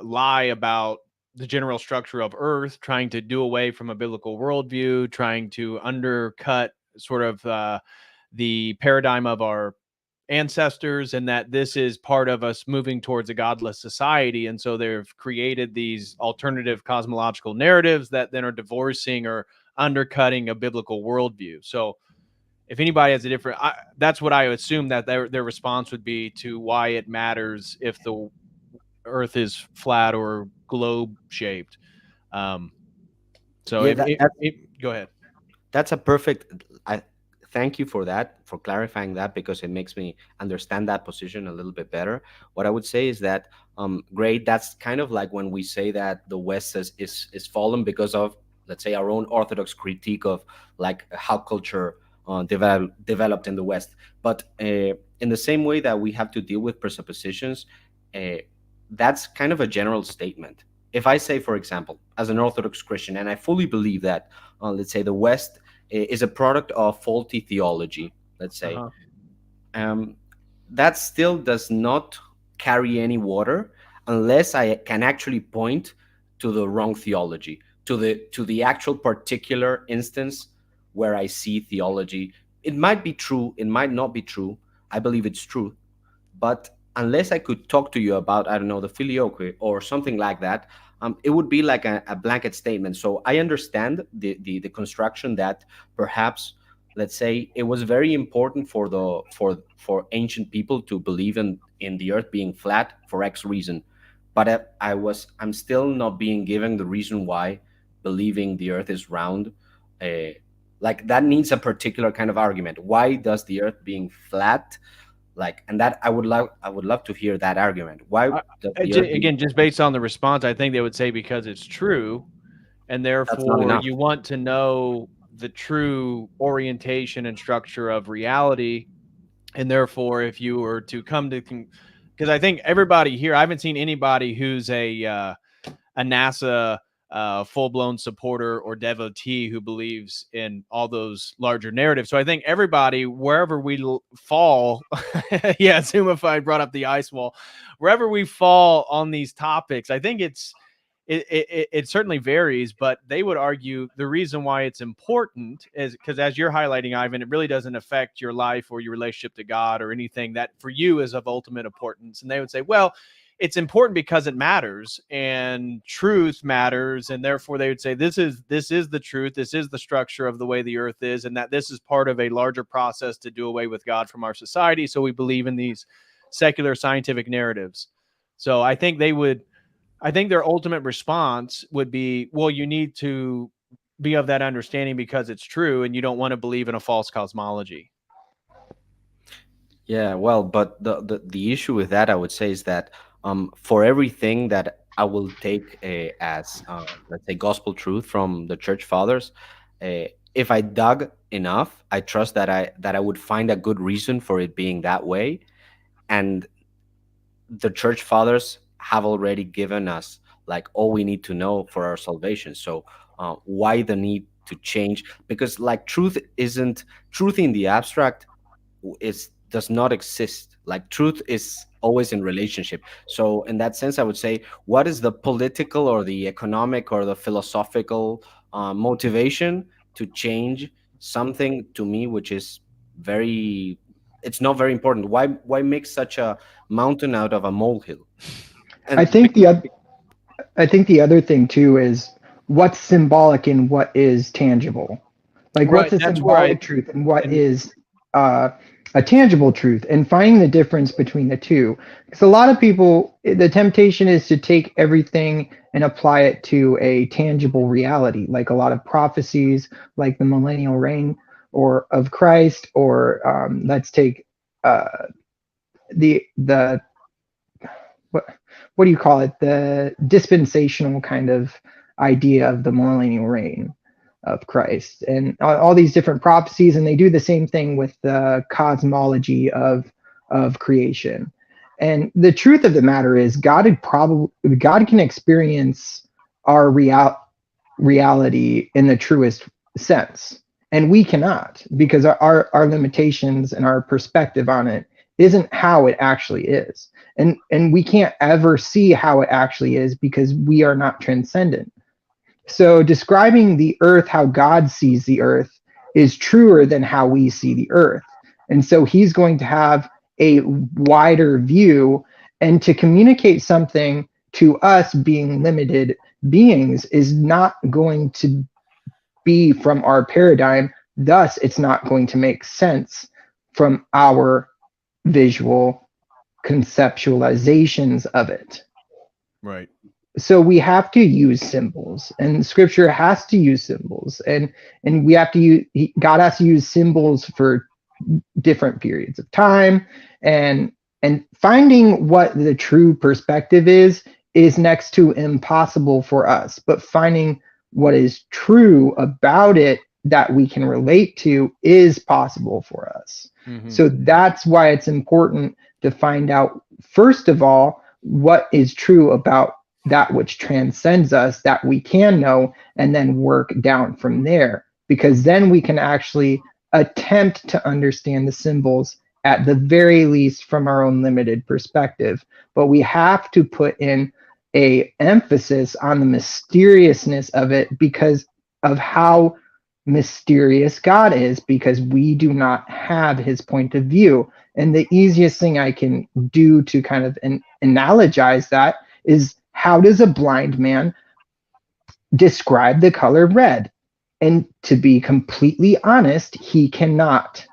lie about the general structure of Earth, trying to do away from a biblical worldview, trying to undercut sort of the paradigm of our ancestors, and that this is part of us moving towards a godless society. And so they've created these alternative cosmological narratives that then are divorcing or undercutting a biblical worldview. So if anybody has a different, that's what I assume that their response would be to why it matters if the Earth is flat or globe shaped. So Yeah, go ahead. that's a perfect. Thank you for that, for clarifying that, because it makes me understand that position a little bit better. What I would say is that, great, that's kind of like when we say that the West is fallen because of, let's say, our own orthodox critique of like how culture developed in the West. But in the same way that we have to deal with presuppositions, that's kind of a general statement. If I say, for example, as an Orthodox Christian, and I fully believe that, let's say, the West is a product of faulty theology, let's say, that still does not carry any water unless I can actually point to the wrong theology, to the actual particular instance where I see theology. It might be true, it might not be true. I believe it's true, but unless I could talk to you about, I don't know, the filioque or something like that, it would be like a blanket statement. So I understand the construction that perhaps, let's say, it was very important for ancient people to believe in the Earth being flat for X reason, but I'm still not being given the reason why believing the Earth is round. Like, that needs a particular kind of argument. Why does the Earth being flat, like, and that I would love to hear that argument. Why does the Earth Again, just based on the response, I think they would say because it's true, and therefore you want to know the true orientation and structure of reality. And therefore, if you were to come to, because I think everybody here, I haven't seen anybody who's a NASA full-blown supporter or devotee who believes in all those larger narratives. So I think everybody, wherever we fall, yeah, Zoomified brought up the ice wall, wherever we fall on these topics, I think it certainly varies, but they would argue the reason why it's important is because, as you're highlighting, Ivan, it really doesn't affect your life or your relationship to God or anything that for you is of ultimate importance. And they would say, well, it's important because it matters and truth matters. And therefore they would say, this is the truth. This is the structure of the way the Earth is. And that this is part of a larger process to do away with God from our society. So we believe in these secular scientific narratives. So I think their ultimate response would be, well, you need to be of that understanding because it's true, and you don't want to believe in a false cosmology. Yeah, well, but the issue with that, I would say, is that for everything that I will take as let's say gospel truth from the church fathers, if I dug enough, I trust that I would find a good reason for it being that way, and the church fathers have already given us like all we need to know for our salvation. So why the need to change? Because like truth in the abstract does not exist. Like, truth is always in relationship. So in that sense, I would say, what is the political or the economic or the philosophical motivation to change something, to me, which is very, it's not very important? Why make such a mountain out of a molehill? And I think the other thing too is what's symbolic and what is tangible. Like, Right, what's a that's where symbolic truth and what is a tangible truth, and finding the difference between the two. Because a lot of people, the temptation is to take everything and apply it to a tangible reality, like a lot of prophecies, like the millennial reign or of Christ, or let's take the what do you call it? The dispensational kind of idea of the millennial reign of Christ, and all these different prophecies, and they do the same thing with the cosmology of creation. And the truth of the matter is, God can experience our reality in the truest sense, and we cannot, because our limitations and our perspective on it isn't how it actually is. And we can't ever see how it actually is because we are not transcendent. So describing the earth how God sees the earth is truer than how we see the earth. And so he's going to have a wider view, and to communicate something to us being limited beings is not going to be from our paradigm. Thus, it's not going to make sense from our visual conceptualizations of it. Right. So we have to use symbols, and scripture has to use symbols, and we have to use, God has to use symbols for different periods of time, and finding what the true perspective is next to impossible for us, but finding what is true about it that we can relate to is possible for us. Mm-hmm. So that's why it's important to find out, first of all, what is true about that which transcends us that we can know, and then work down from there, because then we can actually attempt to understand the symbols at the very least from our own limited perspective. But we have to put in a emphasis on the mysteriousness of it because of how mysterious God is, because we do not have his point of view. And the easiest thing I can do to kind of analogize that is, how does a blind man describe the color red? And to be completely honest, he cannot.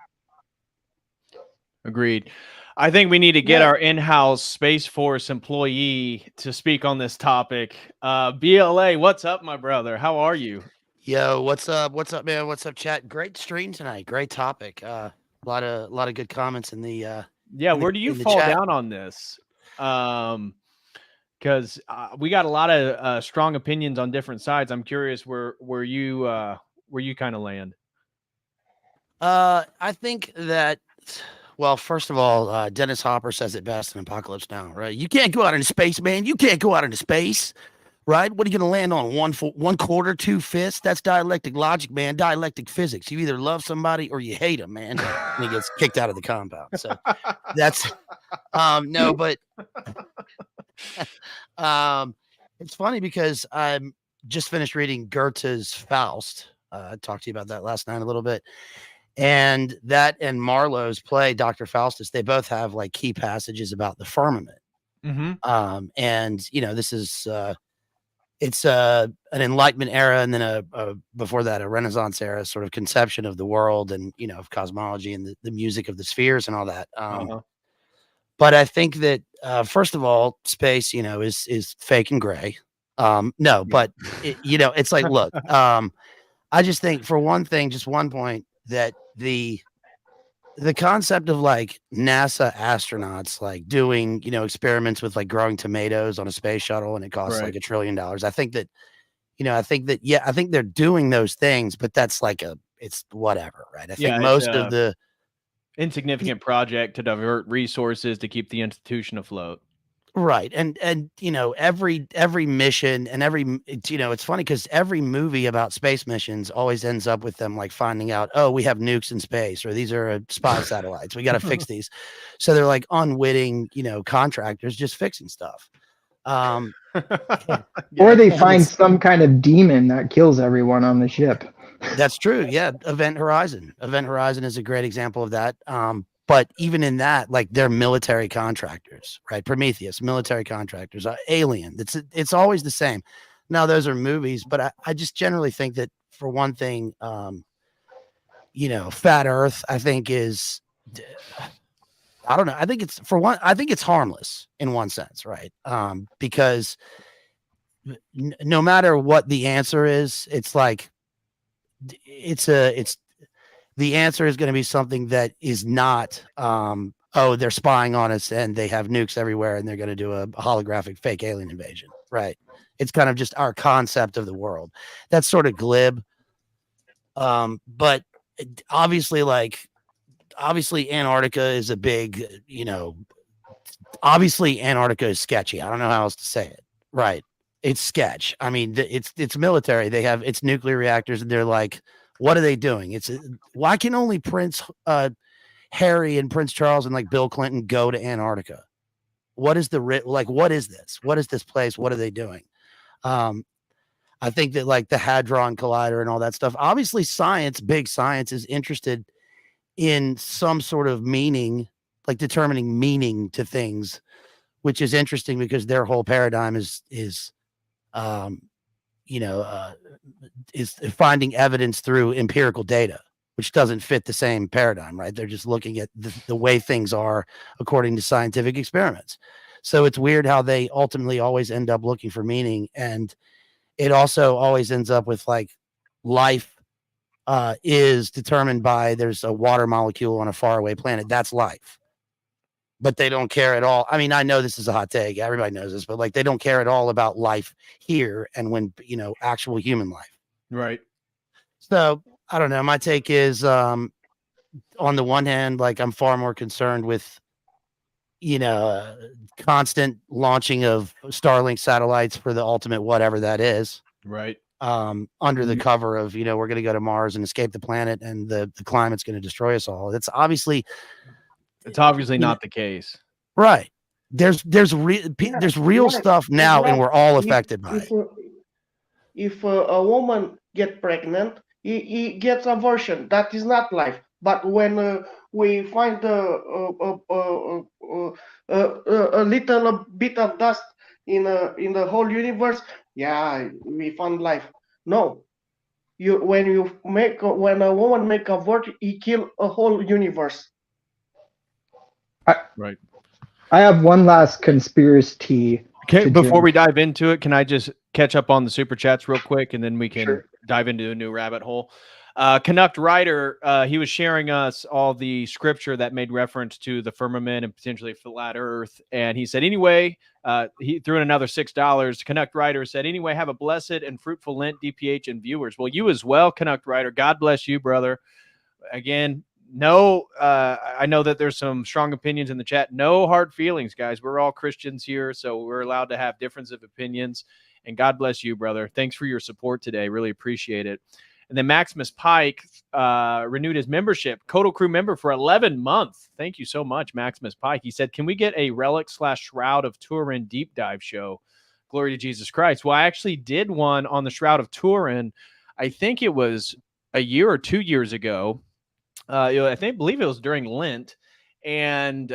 Agreed. I think we need to get our in-house Space Force employee to speak on this topic. BLA, what's up, my brother? How are you? Yo, what's up? What's up, man? What's up, chat? Great stream tonight. Great topic. A lot of good comments in the where do you fall down on this? Because we got a lot of strong opinions on different sides. I'm curious where you kind of land. I think that, well, first of all, Dennis Hopper says it best in Apocalypse Now, right? You can't go out into space, man. You can't go out into space, right? What are you going to land on? 1/4, 2/5? That's dialectic logic, man. Dialectic physics. You either love somebody or you hate them, man. And he gets kicked out of the compound. So that's no, but it's funny because I'm just finished reading Goethe's Faust. I talked to you about that last night a little bit. And that and Marlowe's play, Dr. Faustus, they both have like key passages about the firmament. Mm-hmm. And you know, this is it's an Enlightenment era, and then a before that a Renaissance era sort of conception of the world, and you know, of cosmology and the music of the spheres and all that. But I think that first of all, space, you know, is fake and gray. No, but you know, it's like, look, I just think, for one thing, just one point, that the concept of like NASA astronauts like doing, you know, experiments with like growing tomatoes on a space shuttle, and it costs like $1 trillion. I think that, you know, I think they're doing those things, but that's like it's whatever, right? I think most of the insignificant project to divert resources to keep the institution afloat. Right. And you know, every mission and you know, it's funny because every movie about space missions always ends up with them like finding out, oh, we have nukes in space, or these are spy satellites. We got to fix these. So they're like unwitting, you know, contractors just fixing stuff. Or they find some kind of demon that kills everyone on the ship. That's true. Yeah. Event Horizon is a great example of that. But even in that, like, they're military contractors, right? Prometheus, military contractors, Alien. It's always the same. Now, those are movies, but I just generally think that, for one thing, you know, Flat Earth, I think is, I don't know. I think it's harmless in one sense, right? Because no matter what the answer is, it's like, the answer is going to be something that is not oh, they're spying on us and they have nukes everywhere and they're going to do a holographic fake alien invasion. Right. It's kind of just our concept of the world. That's sort of glib. But obviously, obviously Antarctica is a big, obviously Antarctica is sketchy. I don't know how else to say it. Right. It's sketch. I mean, it's military. They have its nuclear reactors and they're like, what are they doing? Why can only Prince Harry and Prince Charles and like Bill Clinton go to Antarctica? What is what is this? What is this place? What are they doing? I think that like the Hadron Collider and all that stuff, obviously big science is interested in some sort of meaning, like determining meaning to things, which is interesting because their whole paradigm is finding evidence through empirical data, which doesn't fit the same paradigm, right? They're just looking at the way things are according to scientific experiments. So it's weird how they ultimately always end up looking for meaning. And it also always ends up with like life is determined by there's a water molecule on a faraway planet. That's life. But they don't care at all. I mean, I know this is a hot take. Everybody knows this, but like they don't care at all about life here and when, actual human life. Right. So I don't know. My take is on the one hand, like I'm far more concerned with, constant launching of Starlink satellites for the ultimate whatever that is. Right. Under the cover of, we're going to go to Mars and escape the planet and the climate's going to destroy us all. It's obviously not the case. Right. There's real stuff now and we're all affected by it. If a woman gets pregnant, he gets abortion. That is not life. But when we find a little bit of dust in the whole universe, we found life. No, when a woman make abortion, he kill a whole universe. Right. I have one last conspiracy. Okay, before we dive into it, can I just catch up on the super chats real quick, and then we can dive into a new rabbit hole? Canuck Ryder, he was sharing us all the scripture that made reference to the firmament and potentially flat Earth, and he said, anyway, he threw in another $6. Canuck Ryder said, anyway, have a blessed and fruitful Lent, DPH, and viewers. Well, you as well, Canuck Ryder. God bless you, brother. Again, no, I know that there's some strong opinions in the chat. No hard feelings, guys. We're all Christians here, so we're allowed to have difference of opinions. And God bless you, brother. Thanks for your support today. Really appreciate it. And then Maximus Pike renewed his membership, COTEL crew member for 11 months. Thank you so much, Maximus Pike. He said, can we get a Relic/Shroud of Turin deep dive show? Glory to Jesus Christ. Well, I actually did one on the Shroud of Turin. I think it was a year or 2 years ago. I believe it was during Lent, and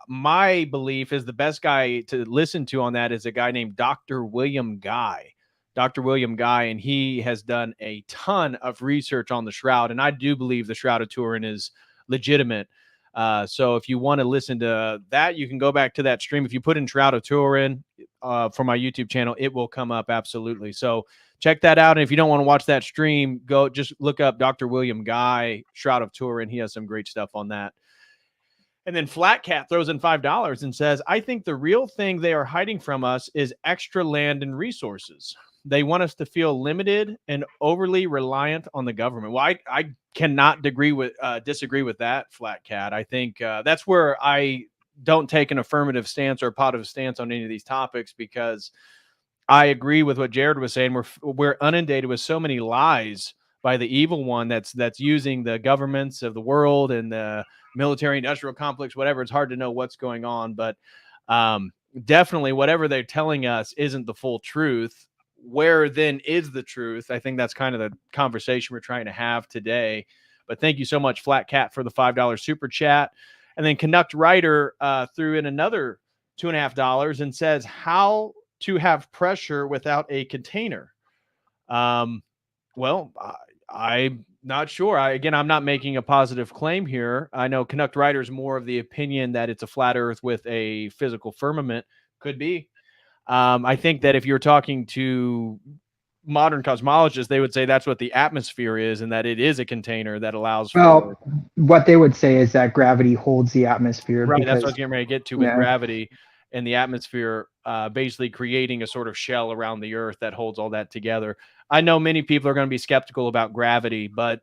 my belief is the best guy to listen to on that is a guy named Dr. William Guy. Dr. William Guy, and he has done a ton of research on the Shroud, and I do believe the Shroud of Turin is legitimate. So if you want to listen to that, you can go back to that stream. If you put in Shroud of Turin for my YouTube channel, it will come up absolutely. So check that out. And if you don't want to watch that stream, go just look up Dr. William Guy, Shroud of Turin. He has some great stuff on that. And then Flat Cat throws in $5 and says, I think the real thing they are hiding from us is extra land and resources. They want us to feel limited and overly reliant on the government. Well, I cannot disagree with that, Flat Cat. I think that's where I don't take an affirmative stance or a positive stance on any of these topics, because I agree with what Jared was saying. We're inundated with so many lies by the evil one that's using the governments of the world and the military industrial complex, whatever. It's hard to know what's going on, but definitely whatever they're telling us isn't the full truth. Where then is the truth? I think that's kind of the conversation we're trying to have today. But thank you so much, Flat Cat, for the $5 super chat. And then Canuck Ryder threw in another $2.50 and says, how to have pressure without a container. Well, I'm not sure. I'm not making a positive claim here. I know Canuck Ryder is more of the opinion that it's a flat Earth with a physical firmament. Could be. I think that if you're talking to modern cosmologists, they would say that's what the atmosphere is, and that it is a container that allows for. Well, what they would say is that gravity holds the atmosphere. Right, because, that's what I was getting ready to get to with yeah. gravity and the atmosphere, basically creating a sort of shell around the Earth that holds all that together. I know many people are going to be skeptical about gravity, but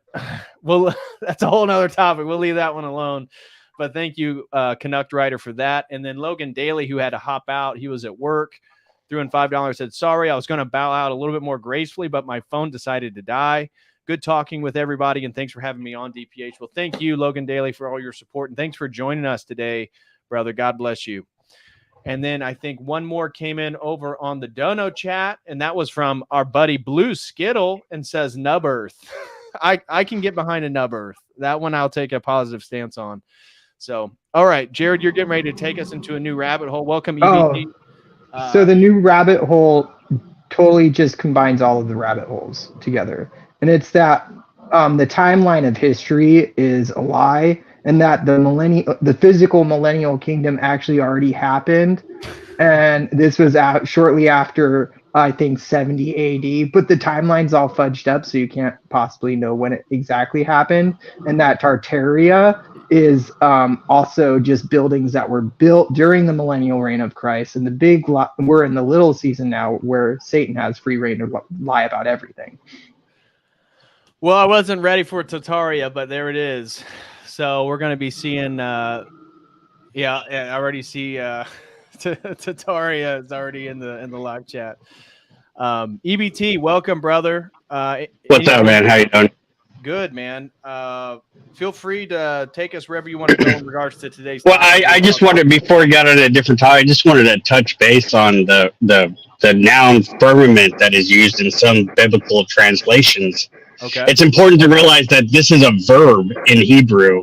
well, that's a whole nother topic. We'll leave that one alone. But thank you, Canuck Rider, for that. And then Logan Daly, who had to hop out, he was at work, threw in $5, said, sorry, I was going to bow out a little bit more gracefully, but my phone decided to die. Good talking with everybody, and thanks for having me on, DPH. Well, thank you, Logan Daly, for all your support, and thanks for joining us today, brother. God bless you. And then I think one more came in over on the Dono chat, and that was from our buddy Blue Skittle, and says Nub Earth. I can get behind a Nub Earth. That one I'll take a positive stance on. So, all right, Jared, you're getting ready to take us into a new rabbit hole. Welcome, EBT. So the new rabbit hole totally just combines all of the rabbit holes together. And it's that the timeline of history is a lie, and that the physical millennial kingdom actually already happened. And this was out shortly after, I think, 70 AD, but the timeline's all fudged up, so you can't possibly know when it exactly happened. And that Tartaria is also just buildings that were built during the millennial reign of Christ. And we're in the little season now where Satan has free reign to lie about everything. Well, I wasn't ready for Tartaria, but there it is. So we're going to be seeing, I already see Tartaria is already in the live chat. EBT, welcome, brother. What's up, man? How you doing? Good, man. Feel free to take us wherever you want to go in regards to today's Well, topic. I just wanted, before we got on a different topic, I just wanted to touch base on the noun firmament that is used in some biblical translations. Okay. It's important to realize that this is a verb in Hebrew,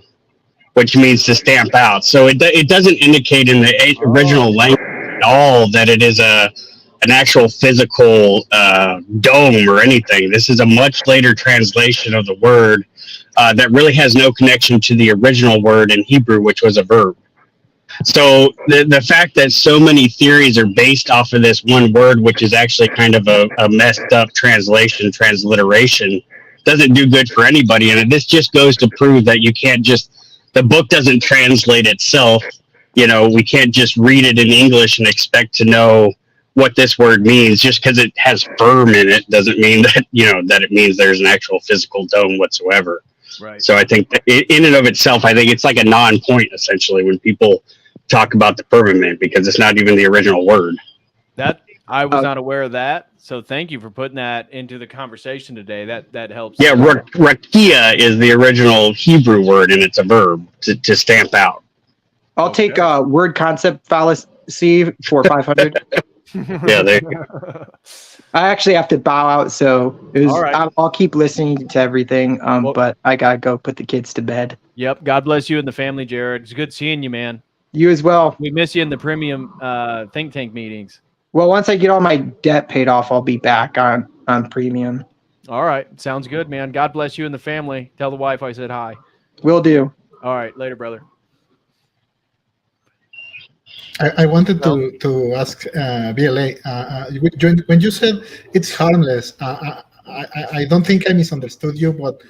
which means to stamp out. So it doesn't indicate in the original language at all that it is an actual physical dome or anything. This is a much later translation of the word that really has no connection to the original word in Hebrew, which was a verb. So the fact that so many theories are based off of this one word, which is actually kind of a messed up transliteration, doesn't do good for anybody. And this just goes to prove that you can't the book doesn't translate itself. You know, we can't just read it in English and expect to know what this word means. Just because it has firm in it doesn't mean that, that it means there's an actual physical dome whatsoever. Right. So I think that in and of itself, I think it's like a non-point essentially when people talk about the firmament, because it's not even the original word. That I was not aware of that. So thank you for putting that into the conversation today. That helps. Yeah, rakia is the original Hebrew word, and it's a verb to stamp out. I'll take word concept fallacy for 500. Yeah, there you go. I actually have to bow out, so All right. I'll keep listening to everything, but I gotta go put the kids to bed. Yep. God bless you and the family, Jared. It's good seeing you, man. You as well. We miss you in the premium think tank meetings. Well, once I get all my debt paid off, I'll be back on premium. All right. Sounds good, man. God bless you and the family. Tell the wife I said hi. Will do. All right. Later, brother. I wanted to ask BLA, when you said it's harmless, I don't think I misunderstood you, but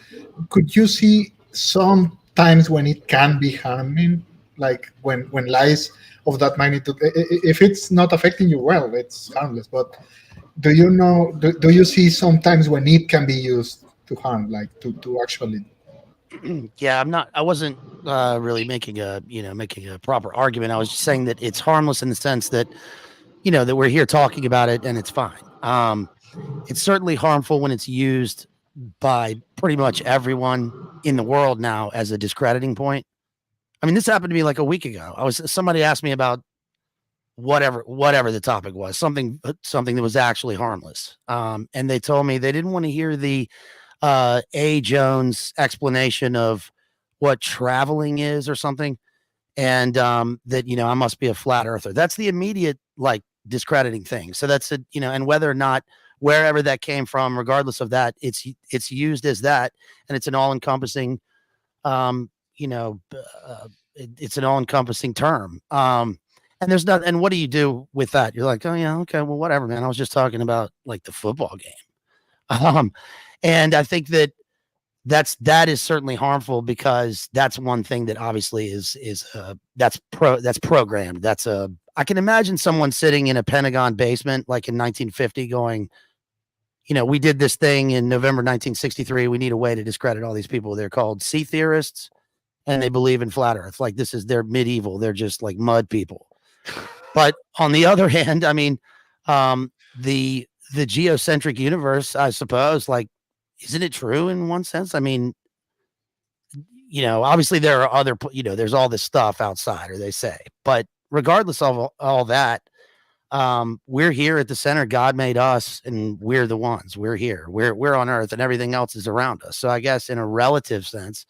could you see some times when it can be harming, like when lies of that magnitude, if it's not affecting you, well, it's harmless, but do you see sometimes when it can be used to harm, like to actually? Yeah, I wasn't really making a proper argument. I was just saying that it's harmless in the sense that, that we're here talking about it and it's fine. It's certainly harmful when it's used by pretty much everyone in the world now as a discrediting point. I mean, this happened to me like a week ago. Somebody asked me about whatever the topic was, something that was actually harmless. And they told me they didn't want to hear the A. Jones explanation of what traveling is or something, and that I must be a flat earther. That's the immediate discrediting thing. So that's and whether or not wherever that came from, regardless of that, it's used as that, and it's an all-encompassing it's an all-encompassing term. And there's and what do you do with that? You're like, oh yeah, okay, well, whatever, man. I was just talking about the football game. And I think that is certainly harmful, because that's one thing that obviously that's programmed. I can imagine someone sitting in a Pentagon basement like in 1950 going, we did this thing in November 1963. We need a way to discredit all these people. They're called sea theorists, and they believe in flat Earth. Like, they're medieval. They're just like mud people. But on the other hand, I mean, the geocentric universe, I suppose, like, isn't it true in one sense? I mean, obviously there are other, there's all this stuff outside, or they say, but regardless of all that, we're here at the center. God made us, and we're the ones. We're here. We're on Earth, and everything else is around us. So I guess in a relative sense,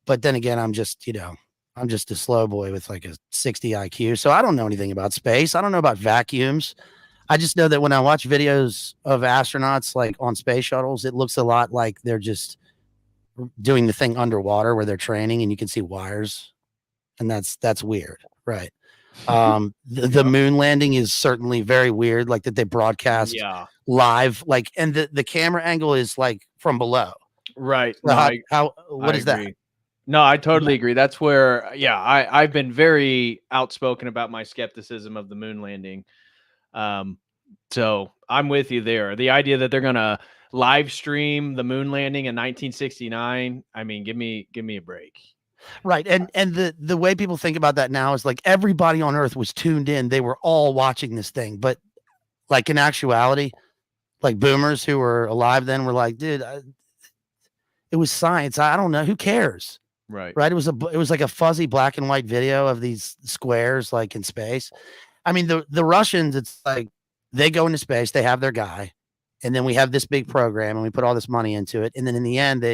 but then again, I'm just a slow boy with like a 60 IQ. So I don't know anything about space. I don't know about vacuums. I just know that when I watch videos of astronauts like on space shuttles, it looks a lot like they're just doing the thing underwater where they're training, and you can see wires, and that's weird, right? The moon landing is certainly very weird, like that they broadcast live, like, and the camera angle is like from below, right? So No, what is that? No, I totally agree. That's where, I've been very outspoken about my skepticism of the moon landing. So I'm with you there. The idea that they're gonna live stream the moon landing in 1969, I mean, give me a break. Right. And the way people think about that now is like everybody on Earth was tuned in. They were all watching this thing. But like in actuality, like boomers who were alive then were like, dude, it was science. I don't know. Who cares? Right. Right. It was like a fuzzy black and white video of these squares like in space. I mean, the Russians, it's like they go into space, they have their guy, and then we have this big program and we put all this money into it. And then in the end,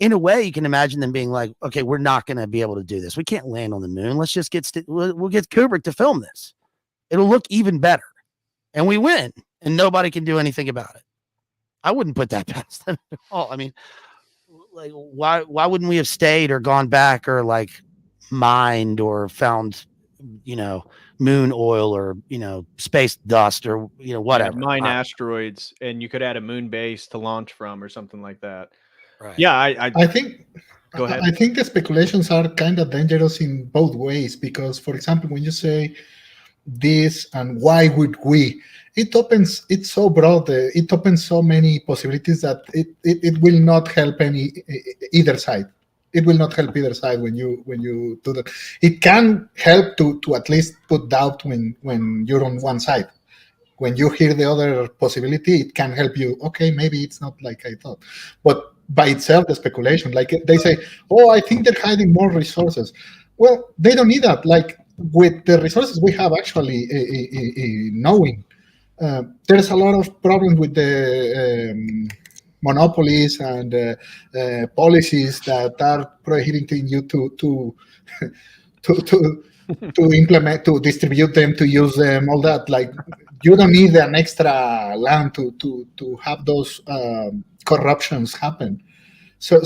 in a way, you can imagine them being like, okay, we're not going to be able to do this. We can't land on the moon. Let's just we'll get Kubrick to film this. It'll look even better. And we win, and nobody can do anything about it. I wouldn't put that past them at all. I mean, like, why wouldn't we have stayed or gone back or like mined or found, moon oil or, space dust or, whatever. Mine asteroids, and you could add a moon base to launch from or something like that. Right. Yeah, I think. Go ahead. I think the speculations are kind of dangerous in both ways, because, for example, when you say this and why would we, it's so broad, it opens so many possibilities that it will not help either side. It will not help either side when you do that. It can help to at least put doubt when you're on one side. When you hear the other possibility, it can help you. Okay, maybe it's not like I thought. But by itself, the speculation, like they say, oh, I think they're hiding more resources. Well, they don't need that. Like with the resources we have actually knowing, there's a lot of problems with the monopolies and policies that are prohibiting you to implement, to distribute them, to use them, all that. Like, you don't need an extra land to have those corruptions happen. So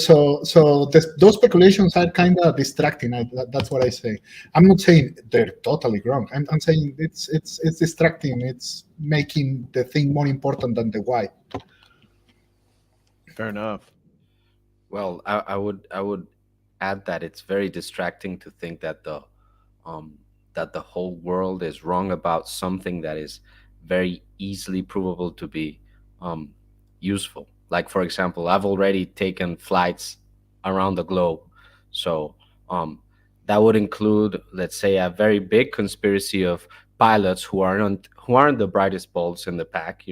those speculations are kind of distracting. That's what I say. I'm not saying they're totally wrong. I'm saying it's distracting. It's making the thing more important than the why. Fair enough. Well, I would add that it's very distracting to think that the whole world is wrong about something that is very easily provable to be useful. Like, for example, I've already taken flights around the globe, so that would include, let's say, a very big conspiracy of pilots who aren't the brightest bulbs in the pack.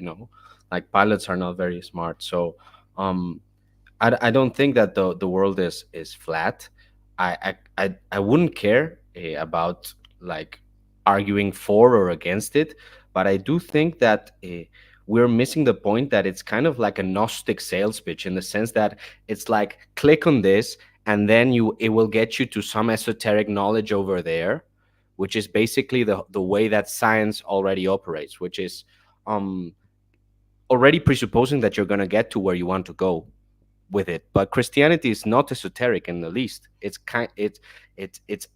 Like, pilots are not very smart. So I don't think that the world is flat. I wouldn't care about like arguing for or against it, but I do think that we're missing the point that it's kind of like a Gnostic sales pitch, in the sense that it's like, click on this and then it will get you to some esoteric knowledge over there, which is basically the way that science already operates, which is already presupposing that you're going to get to where you want to go with it. But Christianity is not esoteric in the least. It's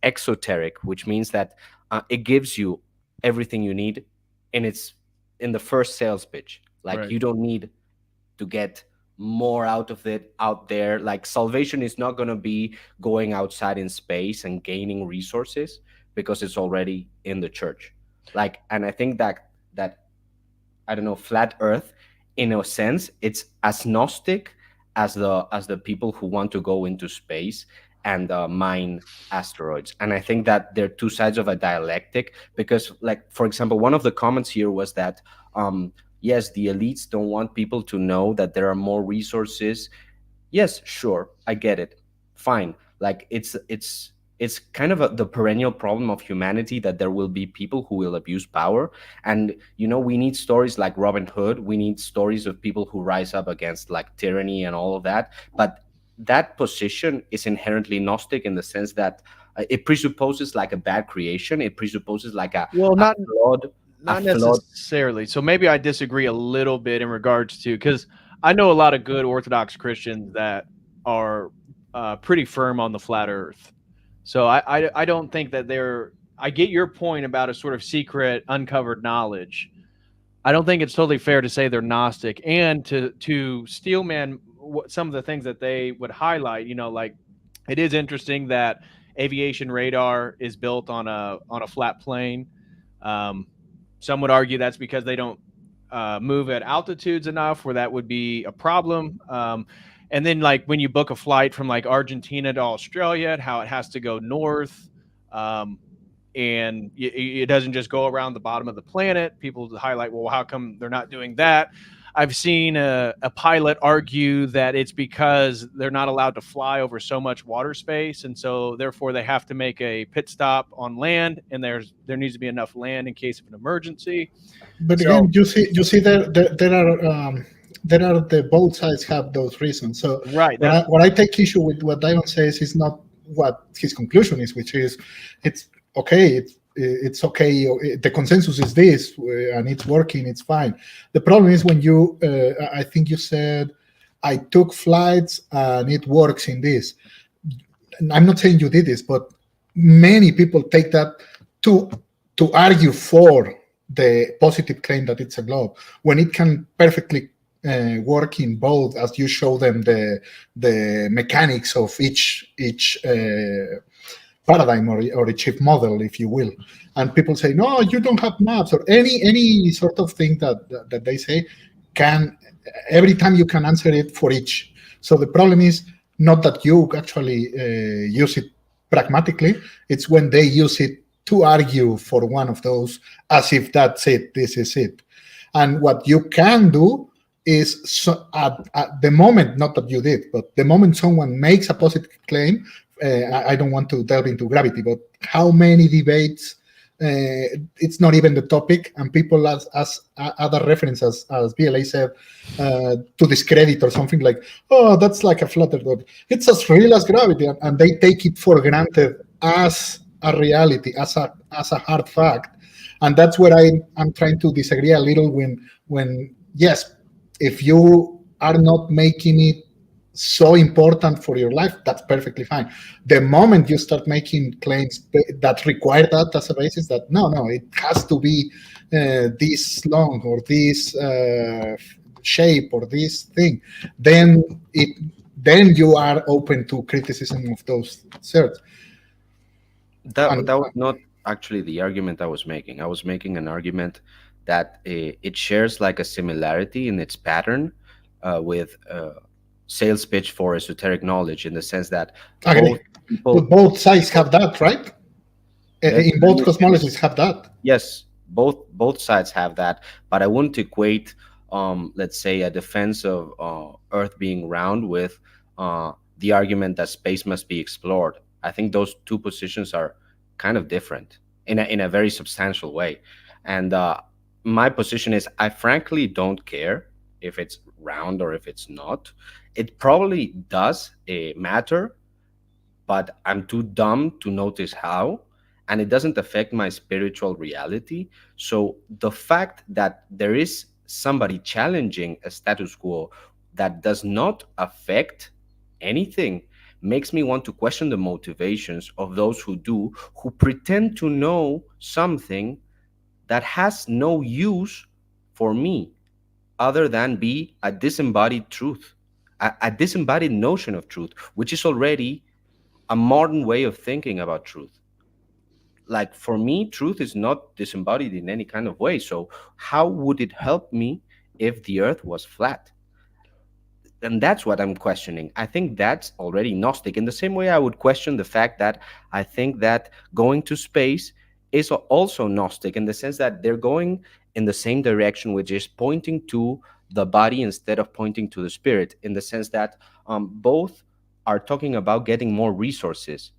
exoteric, which means that it gives you everything you need, and it's in the first sales pitch. Like Right. you don't need to get more out of it out there. Like salvation is not going to be going outside in space and gaining resources, because it's already in the church. Like, and I think that I don't know, flat Earth, in a sense, it's as gnostic as the people who want to go into space and mine asteroids. And I think that they're two sides of a dialectic, because, like, for example, one of the comments here was that yes, the elites don't want people to know that there are more resources. Yes, sure, I get it, fine. Like it's kind of the perennial problem of humanity, that there will be people who will abuse power. And we need stories like Robin Hood, we need stories of people who rise up against like tyranny and all of that. But that position is inherently gnostic, in the sense that it presupposes like a bad creation, it presupposes like Well, a flawed a not flawed necessarily. So maybe I disagree a little bit in regards to, because I know a lot of good Orthodox Christians that are pretty firm on the flat Earth. So I don't think that they're. I get your point about a sort of secret, uncovered knowledge. I don't think it's totally fair to say they're Gnostic, and to steelman some of the things that they would highlight. Like, it is interesting that aviation radar is built on a flat plane. Um, some would argue that's because they don't move at altitudes enough where that would be a problem. And then, like, when you book a flight from like Argentina to Australia, how it has to go north. And it doesn't just go around the bottom of the planet. People highlight, well, how come they're not doing that? I've seen a pilot argue that it's because they're not allowed to fly over so much water space, and so therefore they have to make a pit stop on land, and there needs to be enough land in case of an emergency. But So again, you see there are the both sides have those reasons. So right, what I take issue with what Diamond says is not what his conclusion is, which is it's okay. It's okay. The consensus is this, and it's working. It's fine. The problem is when you, I think you said, I took flights and it works in this. I'm not saying you did this, but many people take that to argue for the positive claim that it's a globe, when it can perfectly work in both, as you show them the mechanics of each paradigm or a chip model, if you will. And people say, no, you don't have maps, or any sort of thing that they say can, every time you can answer it for each. So the problem is not that you actually use it pragmatically, it's when they use it to argue for one of those, as if that's it, this is it. And what you can do is, at the moment, not that you did, but the moment someone makes a positive claim, I don't want to delve into gravity, but how many debates, it's not even the topic, and people as other references, as BLA said, to discredit or something like, oh, that's like a flutter dot. It's as real as gravity, and they take it for granted as a reality, as a hard fact. And that's where I'm trying to disagree a little, when yes, if you are not making it so important for your life, that's perfectly fine. The moment you start making claims that require that as a basis, that no, it has to be this long, or this shape, or this thing, then you are open to criticism of those certs. That was not actually the argument I was making. I was making an argument that it shares like a similarity in its pattern with sales pitch for esoteric knowledge, in the sense that both sides have that, right? In both cosmologies have that. Yes, both sides have that, but I wouldn't equate, let's say, a defense of Earth being round with the argument that space must be explored. I think those two positions are kind of different in a very substantial way. And my position is, I frankly don't care if it's round or if it's not. It probably does matter, but I'm too dumb to notice how, and it doesn't affect my spiritual reality. So the fact that there is somebody challenging a status quo that does not affect anything makes me want to question the motivations of those who do, who pretend to know something that has no use for me. other than be a disembodied truth, a disembodied notion of truth, which is already a modern way of thinking about truth. Like for me, truth is not disembodied in any kind of way. So how would it help me if the earth was flat? And that's what I'm questioning. I think that's already Gnostic. In the same way, I would question the fact that I think that going to space is also Gnostic in the sense that they're going in the same direction, which is pointing to the body instead of pointing to the spirit, in the sense that both are talking about getting more resources.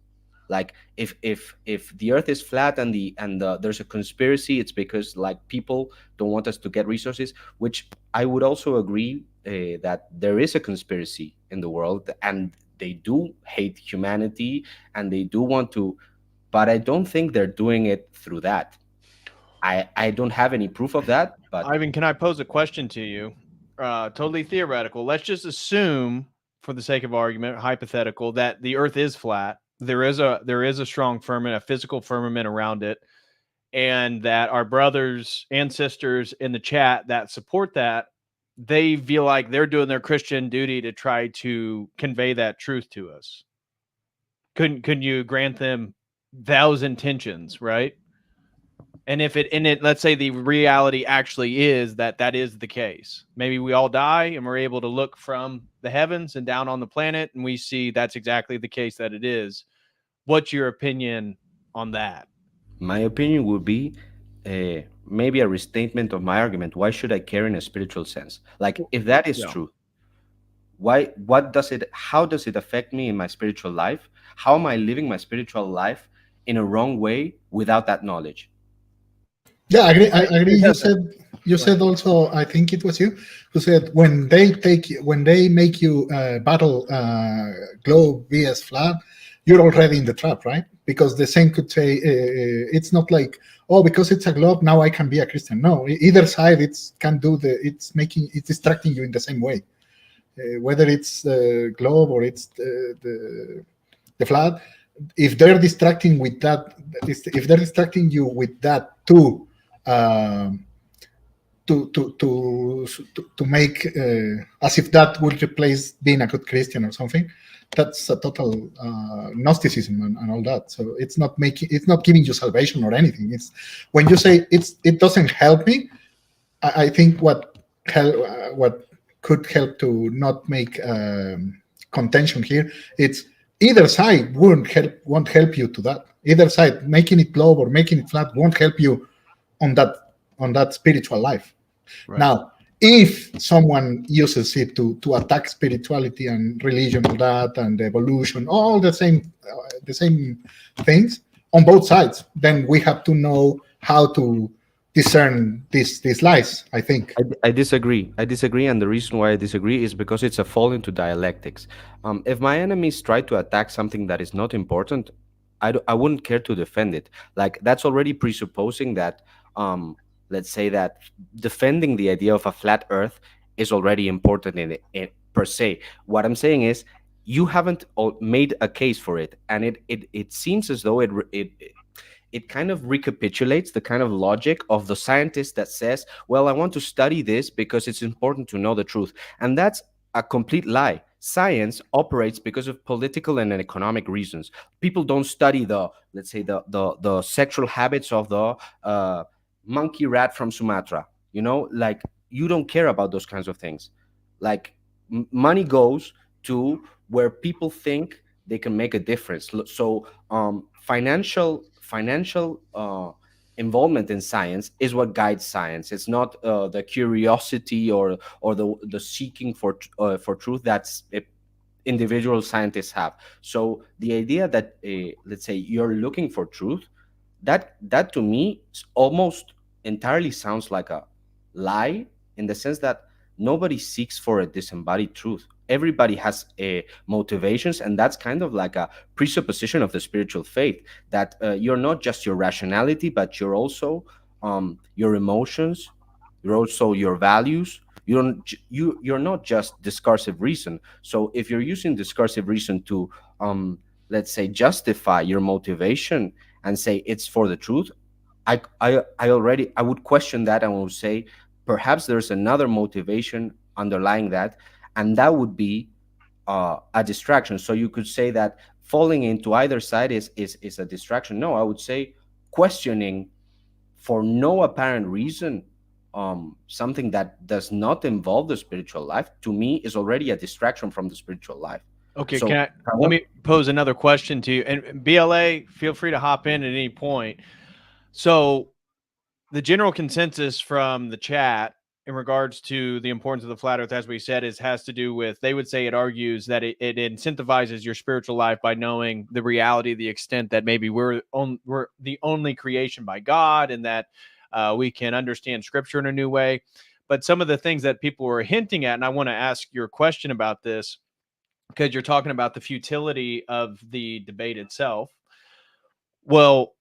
Like if the earth is flat and there's a conspiracy, it's because like people don't want us to get resources, which I would also agree that there is a conspiracy in the world and they do hate humanity and they do want to, but I don't think they're doing it through that. I don't have any proof of that, but Ivan, can I pose a question to you? Totally theoretical. Let's just assume, for the sake of argument, hypothetical, that the Earth is flat. There is a strong firmament, a physical firmament around it, and that our brothers and sisters in the chat that support that, they feel like they're doing their Christian duty to try to convey that truth to us. Couldn't you grant them those intentions, right? And if it, let's say the reality actually is that is the case. Maybe we all die and we're able to look from the heavens and down on the planet and we see that's exactly the case that it is. What's your opinion on that? my opinion would be maybe a restatement of my argument. Why should I care in a spiritual sense? Like, if that is Yeah. true, what does it, how does it affect me in my spiritual life? How am I living my spiritual life in a wrong way without that knowledge? Yeah, I agree. I agree. It You doesn't. said also. I think it was you who said when they make you battle globe vs flat, you're already in the trap, right? Because the same could say it's not like, oh, because it's a globe now I can be a Christian. No, either side it's can do it's distracting you in the same way, whether it's the globe or it's the flat. If they're distracting with that, if they're distracting you with that too. Um, to make as if that would replace being a good Christian or something. That's a total Gnosticism and all that. So it's not giving you salvation or anything. It's when you say it doesn't help me. I think what could help to not make contention here. It's either side won't help you to that. Either side making it globe or making it flat won't help you on that spiritual life. Right. Now, if someone uses it to attack spirituality and religion, all that, and evolution, all the same things on both sides, then we have to know how to discern these lies. I think I disagree. And the reason why I disagree is because it's a fall into dialectics. If my enemies try to attack something that is not important, I wouldn't care to defend it. Like, that's already presupposing that let's say that defending the idea of a flat earth is already important in it per se. What I'm saying is you haven't made a case for it, and it seems as though it kind of recapitulates the kind of logic of the scientist that says, well, I want to study this because it's important to know the truth. And that's a complete lie. Science operates because of political and economic reasons. People don't study let's say the sexual habits of the monkey rat from Sumatra. Like, you don't care about those kinds of things. Like, money goes to where people think they can make a difference. So financial involvement in science is what guides science. It's not the curiosity or the seeking for truth that's individual scientists have. So the idea that let's say you're looking for truth, that to me almost entirely sounds like a lie, in the sense that nobody seeks for a disembodied truth. Everybody has motivations, and that's kind of like a presupposition of the spiritual faith, that you're not just your rationality, but you're also your emotions, you're also your values. You're not just discursive reason. So if you're using discursive reason to let's say justify your motivation and say it's for the truth, I would question that and would say perhaps there's another motivation underlying that, and that would be a distraction. So you could say that falling into either side is a distraction. No, I would say questioning for no apparent reason something that does not involve the spiritual life, to me, is already a distraction from the spiritual life. Okay, So let me pose another question to you. And BLA, feel free to hop in at any point. So the general consensus from the chat in regards to the importance of the flat earth, as we said, has to do with, they would say it argues that it incentivizes your spiritual life by knowing the reality, the extent that maybe we're the only creation by God, and that we can understand scripture in a new way. But some of the things that people were hinting at, and I want to ask your question about this, because you're talking about the futility of the debate itself. Well,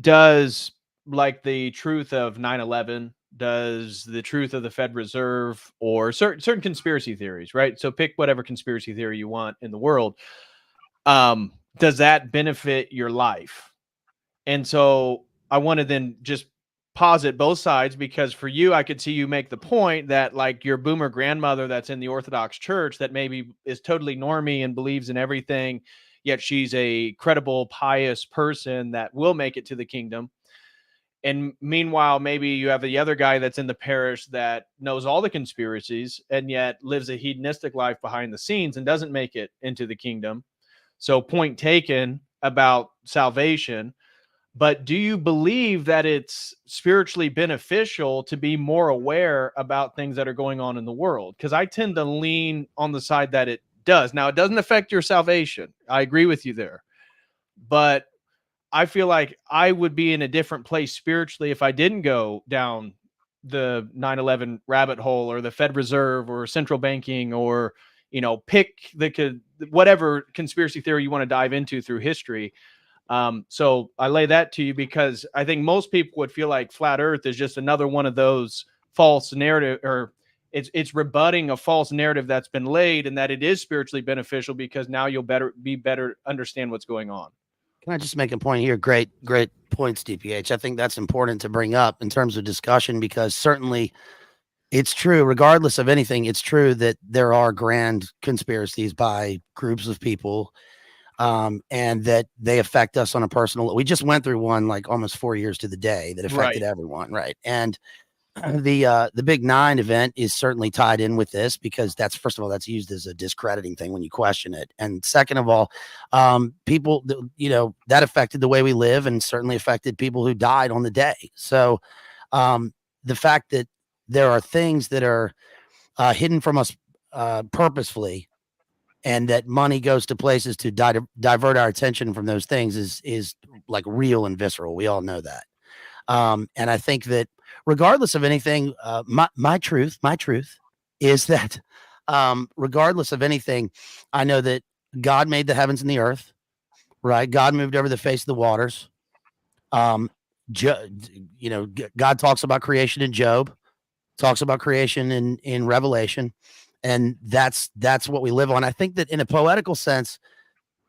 does, like, the truth of 9/11, does the truth of the Fed Reserve, or certain conspiracy theories, right? So pick whatever conspiracy theory you want in the world. Does that benefit your life? And so I want to then just posit both sides, because for you, I could see you make the point that, like, your boomer grandmother that's in the Orthodox Church that maybe is totally normie and believes in everything, yet she's a credible, pious person that will make it to the kingdom. And meanwhile, maybe you have the other guy that's in the parish that knows all the conspiracies and yet lives a hedonistic life behind the scenes and doesn't make it into the kingdom. So point taken about salvation. But do you believe that it's spiritually beneficial to be more aware about things that are going on in the world? Because I tend to lean on the side that it does. Now, it doesn't affect your salvation. I agree with you there. But I feel like I would be in a different place spiritually if I didn't go down the 9/11 rabbit hole, or the Fed Reserve, or central banking, or, pick whatever conspiracy theory you want to dive into through history. So I lay that to you, because I think most people would feel like flat earth is just another one of those false narrative, or it's rebutting a false narrative that's been laid, and that it is spiritually beneficial because now you'll better understand what's going on. Can I just make a point here? Great points, DPH. I think that's important to bring up in terms of discussion, because certainly it's true, regardless of anything, it's true that there are grand conspiracies by groups of people, and that they affect us on a personal. We just went through one like almost 4 years to the day that affected everyone, right? And the Big 9 event is certainly tied in with this, because that's, first of all, that's used as a discrediting thing when you question it, and second of all, people, that affected the way we live, and certainly affected people who died on the day. So the fact that there are things that are hidden from us purposefully, and that money goes to places to divert our attention from those things is like real and visceral. We all know that. And I think that regardless of anything, my truth is that regardless of anything, I know that God made the heavens and the earth, right? God moved over the face of the waters. God talks about creation in Job, talks about creation in Revelation. And that's what we live on. I think that in a poetical sense,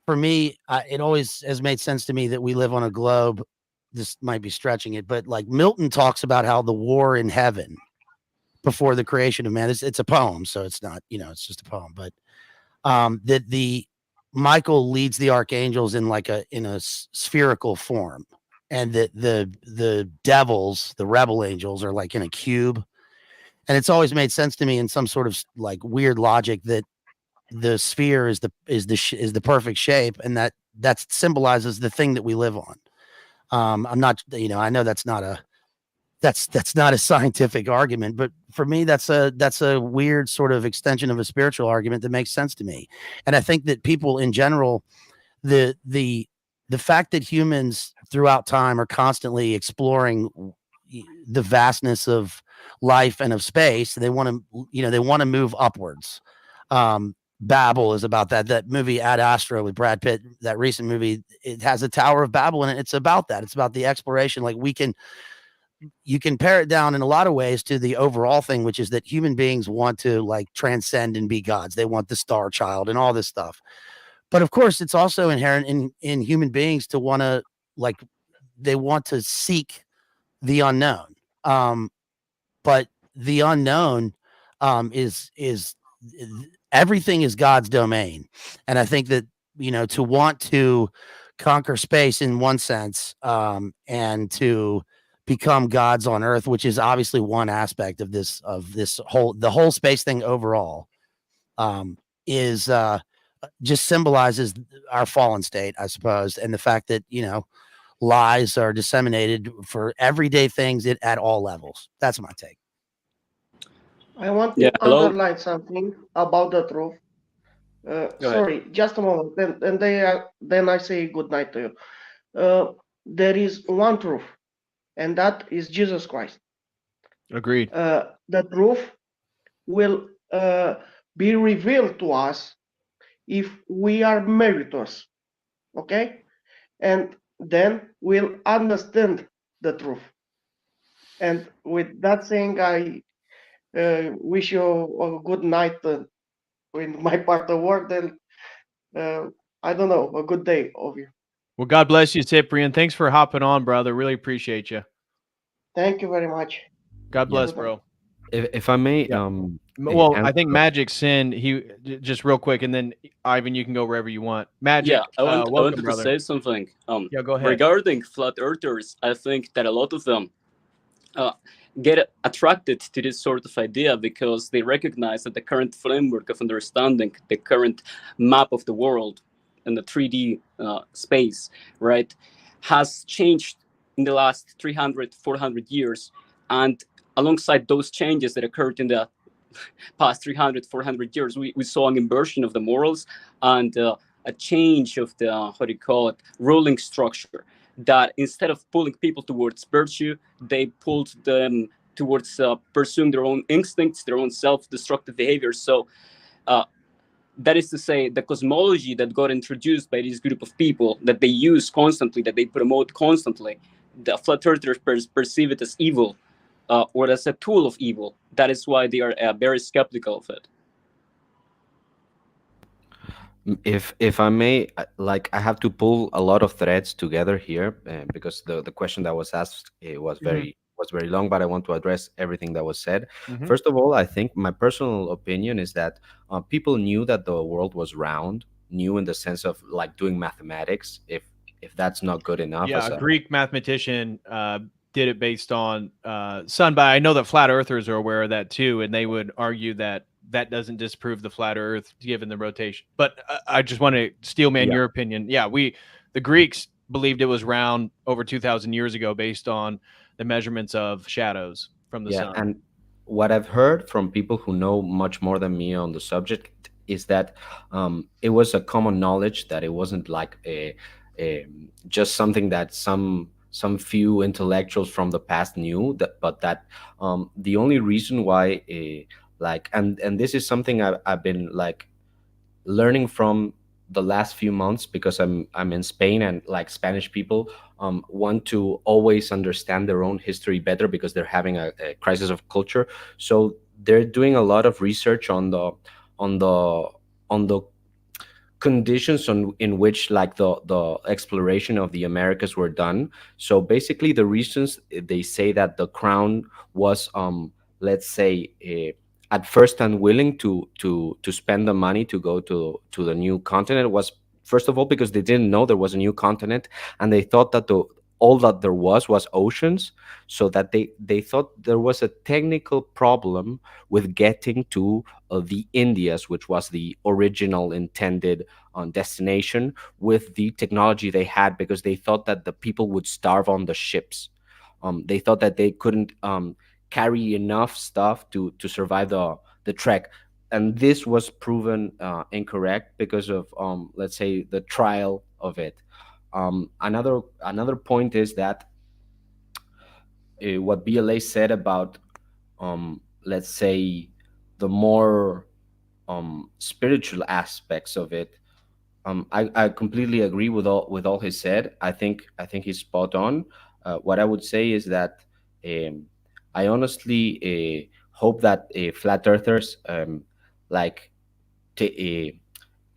for me, it always has made sense to me that we live on a globe. This might be stretching it, but like Milton talks about how the war in heaven before the creation of man, it's a poem. So it's not, it's just a poem, but that the Michael leads the archangels in a spherical form, and that the devils, the rebel angels, are like in a cube. And it's always made sense to me in some sort of like weird logic that the sphere is the perfect shape, and that symbolizes the thing that we live on. I'm not, I know that's not a scientific argument, but for me, that's a weird sort of extension of a spiritual argument that makes sense to me. And I think that people in general, the fact that humans throughout time are constantly exploring the vastness of life and of space, they want to move upwards. Babel is about that. That movie Ad Astra with Brad Pitt, that recent movie, it has a Tower of Babel in it. It's about that. It's about the exploration. Like you can pare it down in a lot of ways to the overall thing, which is that human beings want to like transcend and be gods. They want the star child and all this stuff. But of course, it's also inherent in human beings to want to they want to seek the unknown. But the unknown is everything is God's domain, and I think that to want to conquer space in one sense, and to become gods on Earth, which is obviously one aspect of this whole space thing overall, is just symbolizes our fallen state, I suppose, and the fact that lies are disseminated for everyday things at all levels. That's my take. I want Yeah, to hello. underline something about the truth. Go ahead. Sorry, just a moment, and then I say good night to you. There is one truth, and that is Jesus Christ. Agreed. The truth will be revealed to us if we are meritors, okay? And then we'll understand the truth. And with that saying, I wish you a good night in my part of work. Then I don't know, a good day of you. Well, God bless you, Cyprian. Thanks for hopping on, brother. Really appreciate you. Thank you very much. God bless, bro. If I may, Yeah. Well, I answer- think Magic Sin, just real quick, and then Ivan, you can go wherever you want. Magic, Yeah, I welcome, wanted brother. to say something. Yeah, go ahead. Regarding flat earthers, I think that a lot of them get attracted to this sort of idea because they recognize that the current framework of understanding the current map of the world in the 3D space, right, has changed in the last 300, 400 years. And alongside those changes that occurred in the past 300, 400 years, we saw an inversion of the morals and a change of the, ruling structure, that instead of pulling people towards virtue, they pulled them towards pursuing their own instincts, their own self-destructive behavior. So that is to say, the cosmology that got introduced by this group of people, that they use constantly, that they promote constantly, the flat earthers perceive it as evil, or as a tool of evil. That is why they are very skeptical of it. If I may, I have to pull a lot of threads together here, because the question that was asked was very long, but I want to address everything that was said. First of all, I think my personal opinion is that people knew that the world was round, knew in the sense of doing mathematics. If that's not good enough, Yeah, a Greek mathematician did it based on sun. But I know that flat earthers are aware of that too, and they would argue that that doesn't disprove the flat Earth given the rotation. But I just want to steelman your opinion. Yeah, the Greeks believed it was round over 2,000 years ago based on the measurements of shadows from the sun. And what I've heard from people who know much more than me on the subject is that it was a common knowledge that it wasn't just something that some few intellectuals from the past knew, but that the only reason why and this is something I've been learning from the last few months, because I'm in Spain, and Spanish people want to always understand their own history better because they're having a crisis of culture. So they're doing a lot of research on the conditions in which the exploration of the Americas were done. So basically the reasons they say that the crown was let's say at first unwilling to spend the money to go to the new continent was, first of all, because they didn't know there was a new continent, and they thought that all that there was oceans, so that they thought there was a technical problem with getting to the Indias, which was the original intended destination, with the technology they had, because they thought that the people would starve on the ships. They thought that they couldn't carry enough stuff to survive the trek, and this was proven incorrect because of let's say the trial of it. Another point is that what BLA said about let's say the more spiritual aspects of it. I completely agree with all he said. I think he's spot on. What I would say is that I honestly hope that flat earthers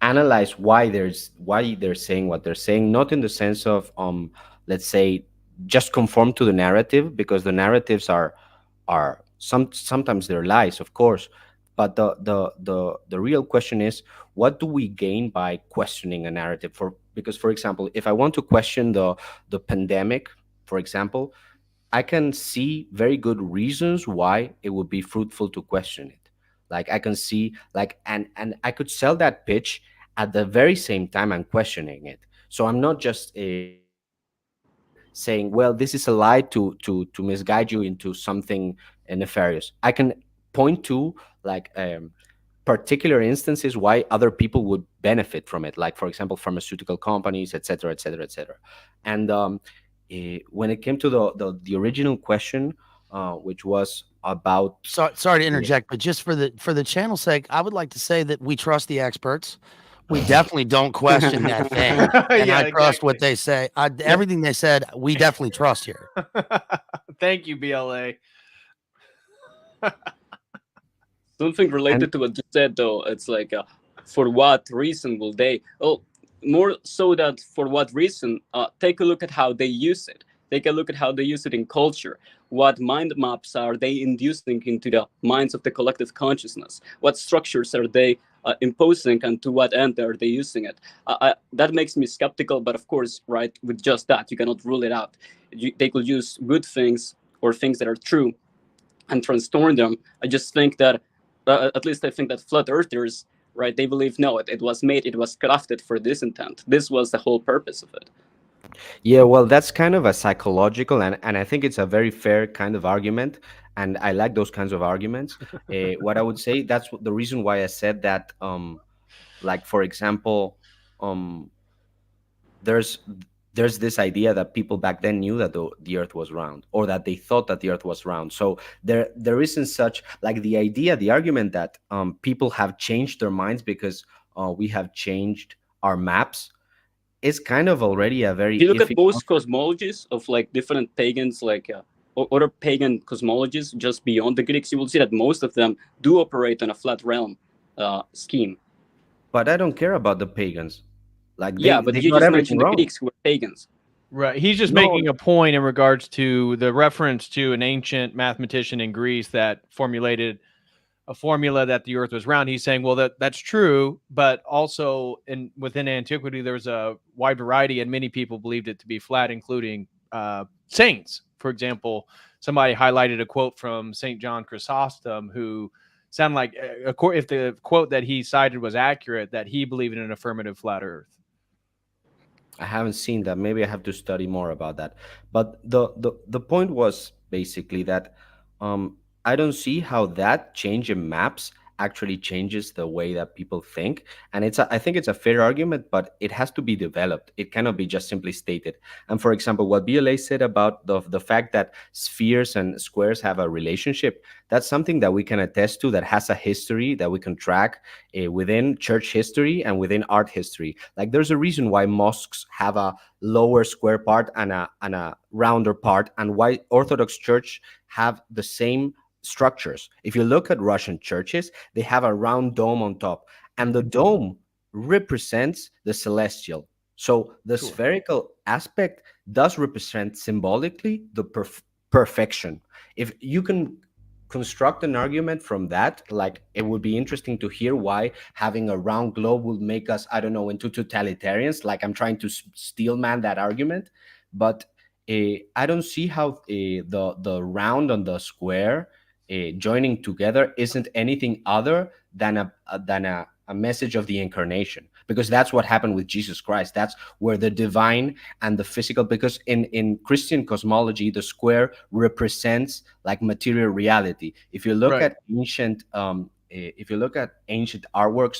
analyze why they're saying what they're saying, not in the sense of let's say just conform to the narrative, because the narratives are Sometimes they're lies, of course, but the real question is, what do we gain by questioning a narrative? Because, for example, if I want to question the pandemic, for example, I can see very good reasons why it would be fruitful to question it. Like I can see, like, and I could sell that pitch at the very same time I'm questioning it. So I'm not just saying, well, this is a lie to misguide you into something nefarious. I can point to, like, particular instances why other people would benefit from it, like, for example, pharmaceutical companies, etc., etc., etc. And when it came to the original question, which was about Sorry to interject, but just for the channel's sake, I would like to say that we trust the experts. We definitely don't question that thing, and Yeah, I trust what exactly. they say. Everything they said, we definitely trust here. Thank you, BLA. Something related to what you said, though, it's like, for what reason will they? Oh, more so that for what reason? Take a look at how they use it. Take a look at how they use it in culture. What mind maps are they inducing into the minds of the collective consciousness? What structures are they imposing, and to what end are they using it? That makes me skeptical, but of course, right, with just that, you cannot rule it out. They could use good things or things that are true and transform them. I just think that, at least I think that flat earthers, right, they believe, no, it was made, it was crafted for this intent. This was the whole purpose of it. Yeah, well, that's kind of a psychological, and I think it's a very fair kind of argument, and I like those kinds of arguments. What I would say, that's the reason why I said that, like, for example, um, there's there's this idea that people back then knew that the earth was round, or that they thought that the earth was round. So there isn't such, like, the argument that people have changed their minds because we have changed our maps is kind of already a very If you look at iffy most concept. cosmologies of like different pagans, like other pagan cosmologies just beyond the Greeks, you will see that most of them do operate on a flat realm scheme. But I don't care about the pagans. Like, Yeah, but they you got just everything mentioned the wrong. Greeks who were pagans. Right. He's just No, making a point in regards to the reference to an ancient mathematician in Greece that formulated a formula that the earth was round. He's saying, well, that's true, but also within antiquity, there's a wide variety, and many people believed it to be flat, including saints. For example, somebody highlighted a quote from St. John Chrysostom, who sounded like, if the quote that he cited was accurate, that he believed in an affirmative flat earth. I haven't seen that. Maybe I have to study more about that. But the point was basically that I don't see how that change in maps actually changes the way that people think. And I think it's a fair argument, but it has to be developed. It cannot be just simply stated. And for example, what BLA said about the fact that spheres and squares have a relationship, that's something that we can attest to, that has a history that we can track within church history and within art history. Like, there's a reason why mosques have a lower square part and a rounder part, and why Orthodox Church have the same structures. If you look at Russian churches, they have a round dome on top, and the dome represents the celestial. So the spherical aspect does represent symbolically the perfection. If you can construct an argument from that, like, it would be interesting to hear why having a round globe would make us, I don't know, into totalitarians. Like, I'm trying to steel man that argument, but I don't see how the round and the square joining together isn't anything other than a message of the incarnation, because that's what happened with Jesus Christ. That's where the divine and the physical, because in Christian cosmology, the square represents, like, material reality. If you look at ancient artworks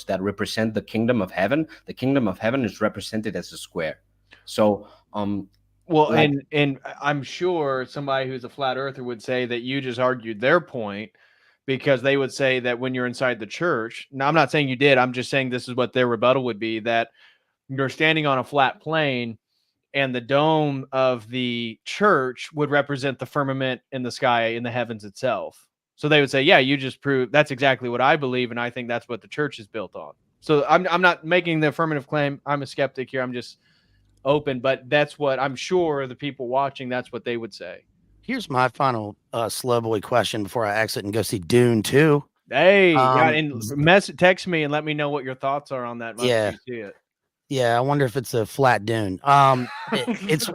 that represent the kingdom of heaven, the kingdom of heaven is represented as a square. So well, like, and I'm sure somebody who's a flat earther would say that you just argued their point, because they would say that when you're inside the church, now I'm not saying you did, I'm just saying this is what their rebuttal would be, that you're standing on a flat plane and the dome of the church would represent the firmament in the sky, in the heavens itself. So they would say, yeah, you just proved that's exactly what I believe, and I think that's what the church is built on. So I'm not making the affirmative claim. I'm a skeptic here. I'm just open, but that's what I'm sure the people watching, that's what they would say. Here's my final slow boy question before I exit and go see Dune 2. Hey, yeah, and text me and let me know what your thoughts are on that. Yeah. You see it. Yeah, I wonder if it's a flat dune. It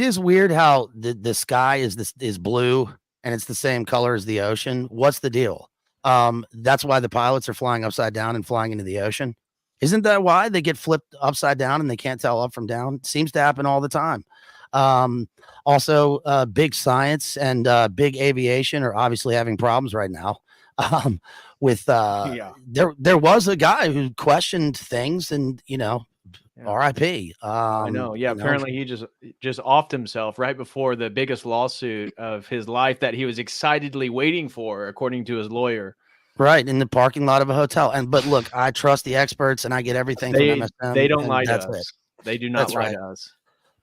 is weird how the sky is blue and it's the same color as the ocean. What's the deal? That's why the pilots are flying upside down and flying into the ocean. Isn't that why they get flipped upside down and they can't tell up from down? It seems to happen all the time. Also, big science and big aviation are obviously having problems right now. With there was a guy who questioned things, and RIP. I know. Yeah, apparently he just offed himself right before the biggest lawsuit of his life that he was excitedly waiting for, according to his lawyer. Right, in the parking lot of a hotel. But look, I trust the experts and I get everything from MSM. They don't lie to us. They do not lie to us.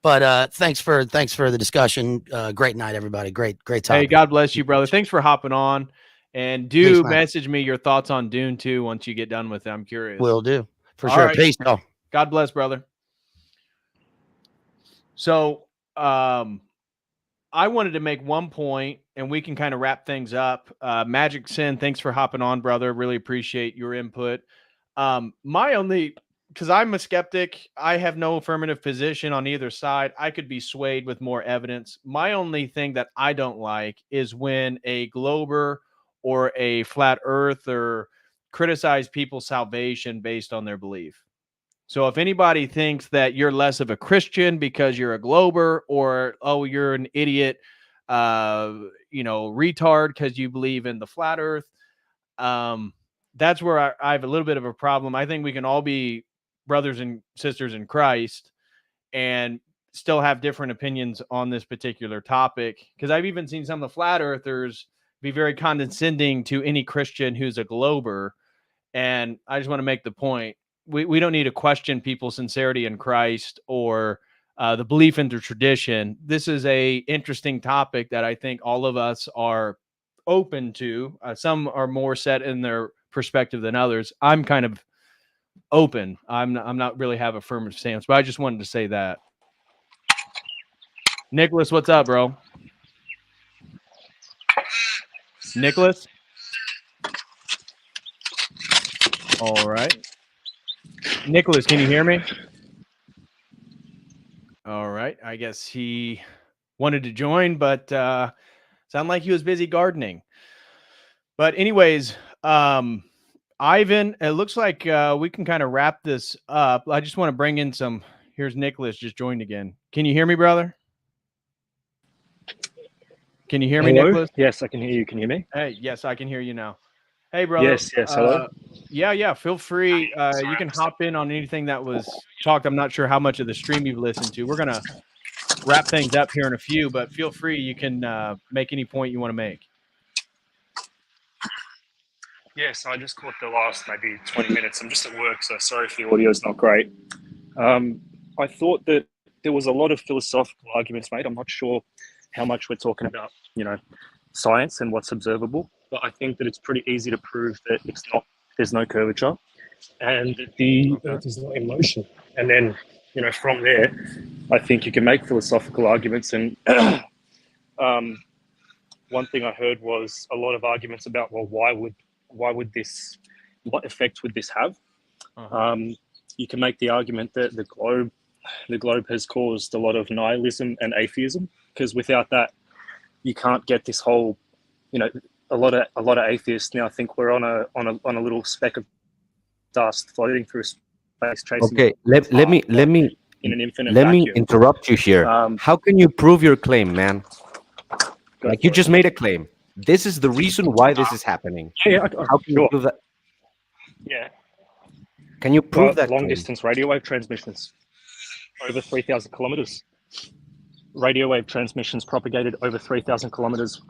But thanks for the discussion. Great night, everybody. Great time. Hey, God bless you, brother. Thanks for hopping on. And message me your thoughts on Dune 2 once you get done with it. I'm curious. Will do. For sure. Right. Peace, y'all. God bless, brother. So I wanted to make one point, and we can kind of wrap things up. Magic Sin, thanks for hopping on, brother. Really appreciate your input. Because I'm a skeptic, I have no affirmative position on either side. I could be swayed with more evidence. My only thing that I don't like is when a glober or a flat earther criticize people's salvation based on their belief. So if anybody thinks that you're less of a Christian because you're a glober, or, oh, you're an idiot, retard because you believe in the flat earth, that's where I have a little bit of a problem. I think we can all be brothers and sisters in Christ and still have different opinions on this particular topic. Because I've even seen some of the flat earthers be very condescending to any Christian who's a glober. And I just want to make the point. We don't need to question people's sincerity in Christ or the belief in the tradition. This is a interesting topic that I think all of us are open to. Some are more set in their perspective than others. I'm kind of open. I'm not really have a firm stance, but I just wanted to say that. Nicholas, what's up, bro? Nicholas? All right. Nicholas, can you hear me? All right. I guess he wanted to join, but sound like he was busy gardening. But anyways, Ivan, it looks like we can kind of wrap this up. I just want to bring in some. Here's Nicholas just joined again. Can you hear me, brother? Can you hear me, Nicholas? Yes, I can hear you. Can you hear me? Hey, yes, I can hear you now. Hey, brother. Yes, hello. Yeah. Feel free. You can hop in on anything that was talked. I'm not sure how much of the stream you've listened to. We're going to wrap things up here in a few, but feel free. You can make any point you want to make. Yes, I just caught the last maybe 20 minutes. I'm just at work, so sorry if the audio is not great. I thought that there was a lot of philosophical arguments made. I'm not sure how much we're talking about, science and what's observable, but I think that it's pretty easy to prove that there's no curvature and that the Earth is not in motion. And then, from there, I think you can make philosophical arguments. And one thing I heard was a lot of arguments about, well, what effect would this have? You can make the argument that the globe has caused a lot of nihilism and atheism, because without that, you can't get this whole, a lot of atheists now think we're on a little speck of dust floating through space chasing. Okay, let me in an infinite let vacuum. me interrupt you here. How can you prove your claim, man? Like you just made a claim. This is the reason why this is happening. Yeah, how can you prove that? Yeah. Can you prove that? Long distance radio wave transmissions over 3,000 kilometers. Radio wave transmissions propagated over 3,000 kilometers.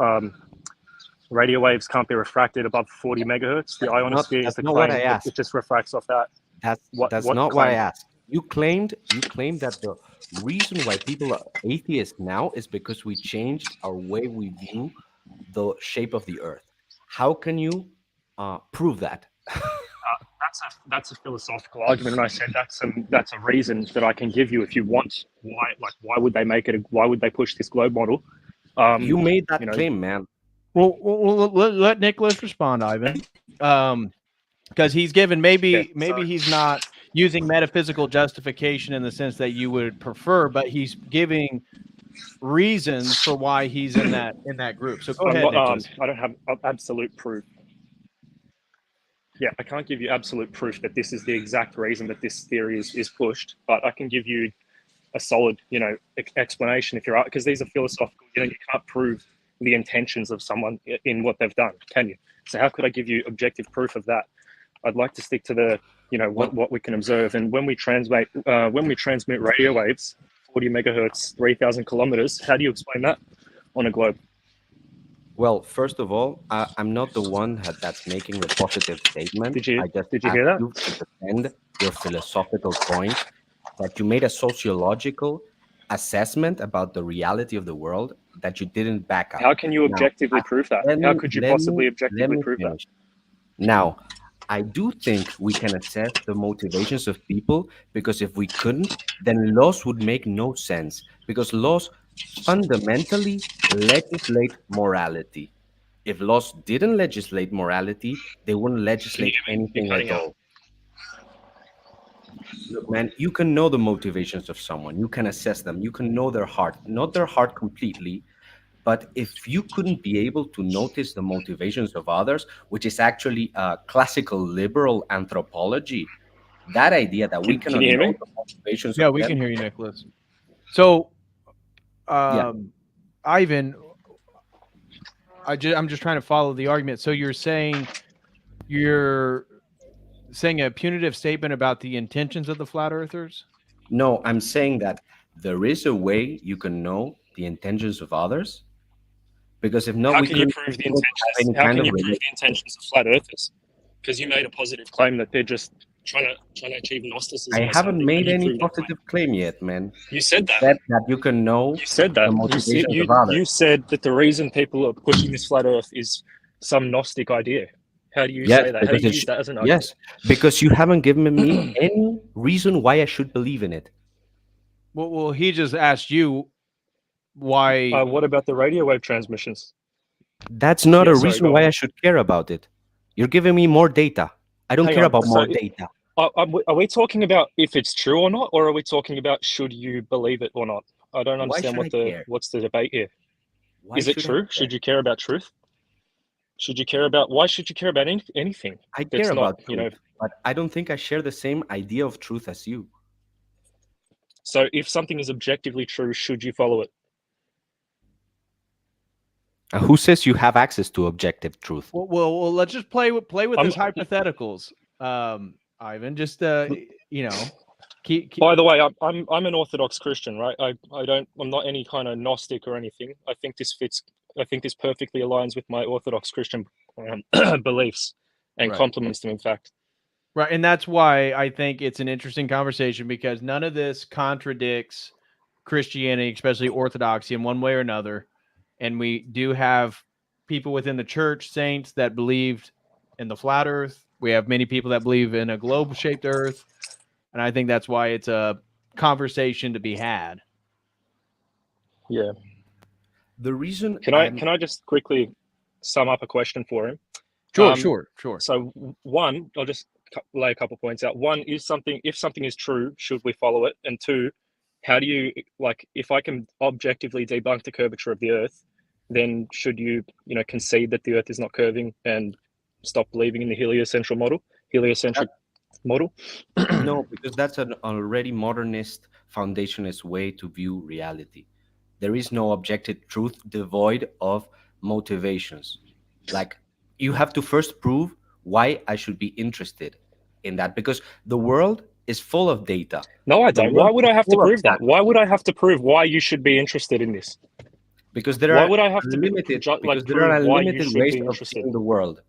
Radio waves can't be refracted above 40 megahertz. The ionosphere is the claim. It just refracts off that. That's not what I asked. You claimed that the reason why people are atheists now is because we changed our way we view the shape of the Earth. How can you prove that? That's a philosophical argument, and I said that's a reason that I can give you if you want. Why would they make it? Why would they push this globe model You made that you know, claim, man. Well, let Nicholas respond, Ivan, because he's given maybe he's not using metaphysical justification in the sense that you would prefer, but he's giving reasons for why he's in that group. So go ahead, Nicholas. I don't have absolute proof. Yeah, I can't give you absolute proof that this is the exact reason that this theory is pushed, but I can give you a solid, explanation if you're, because these are philosophical. You can't prove the intentions of someone in what they've done, can you? So how could I give you objective proof of that? I'd like to stick to the, what we can observe. And when we transmit radio waves, 40 megahertz, 3,000 kilometers, how do you explain that on a globe? Well, first of all, I'm not the one that's making the positive statement. Did you hear that? You to defend your philosophical point that you made a sociological assessment about the reality of the world that you didn't back up. How can you objectively prove that? How could you possibly objectively prove that? Now, I do think we can assess the motivations of people, because if we couldn't, then laws would make no sense, because laws fundamentally legislate morality. If laws didn't legislate morality, they wouldn't legislate anything at all. Look, man, you can know the motivations of someone. You can assess them. You can know their heart, not their heart completely. But if you couldn't be able to notice the motivations of others, which is actually classical liberal anthropology, that idea that we cannot know the motivations of we them, can hear you, Nicholas. So, Ivan, I'm just trying to follow the argument. So you're saying a punitive statement about the intentions of the flat earthers? No, I'm saying that there is a way you can know the intentions of others, because if not, how can you prove the intentions? How can you prove the intentions of flat earthers? Because you made a positive claim that they're just trying to achieve Gnosticism. I haven't made any positive claim yet, man. You said that. That you can know. You said that. The motivations of others. You said that the reason people are pushing this flat Earth is some Gnostic idea. How do you say that? How do you use that as an argument? Yes, because you haven't given me any reason why I should believe in it. Well, he just asked you why. What about the radio wave transmissions? That's not a reason why I should care about it. You're giving me more data. I don't care about more data. Are we talking about if it's true or not, or are we talking about should you believe it or not? I don't understand what's the debate here. Is it true? Should you care about truth? Why should you care about anything? I care about truth, but I don't think I share the same idea of truth as you. So if something is objectively true, should you follow it? Who says you have access to objective truth? Well, let's just play with these hypotheticals, Ivan. Just keep. By the way, I'm an Orthodox Christian, right? I'm not any kind of Gnostic or anything. I think this perfectly aligns with my Orthodox Christian beliefs and complements them, in fact. Right, and that's why I think it's an interesting conversation, because none of this contradicts Christianity, especially Orthodoxy, in one way or another. And we do have people within the church, saints, that believed in the flat earth. We have many people that believe in a globe-shaped earth. And I think that's why it's a conversation to be had. Yeah. The reason... Can I just quickly sum up a question for him? Sure. So one, I'll just lay a couple points out. One is if something is true, should we follow it? And two, how do you, if I can objectively debunk the curvature of the earth, then should you, concede that the earth is not curving and stop believing in the heliocentric model? No, because that's an already modernist, foundationist way to view reality. There is no objective truth devoid of motivations. You have to first prove why I should be interested in that, because the world is full of data. No, I don't. Why would I have to prove that? Why would I have to prove why you should be interested in this? Because there are unlimited ways of seeing the world.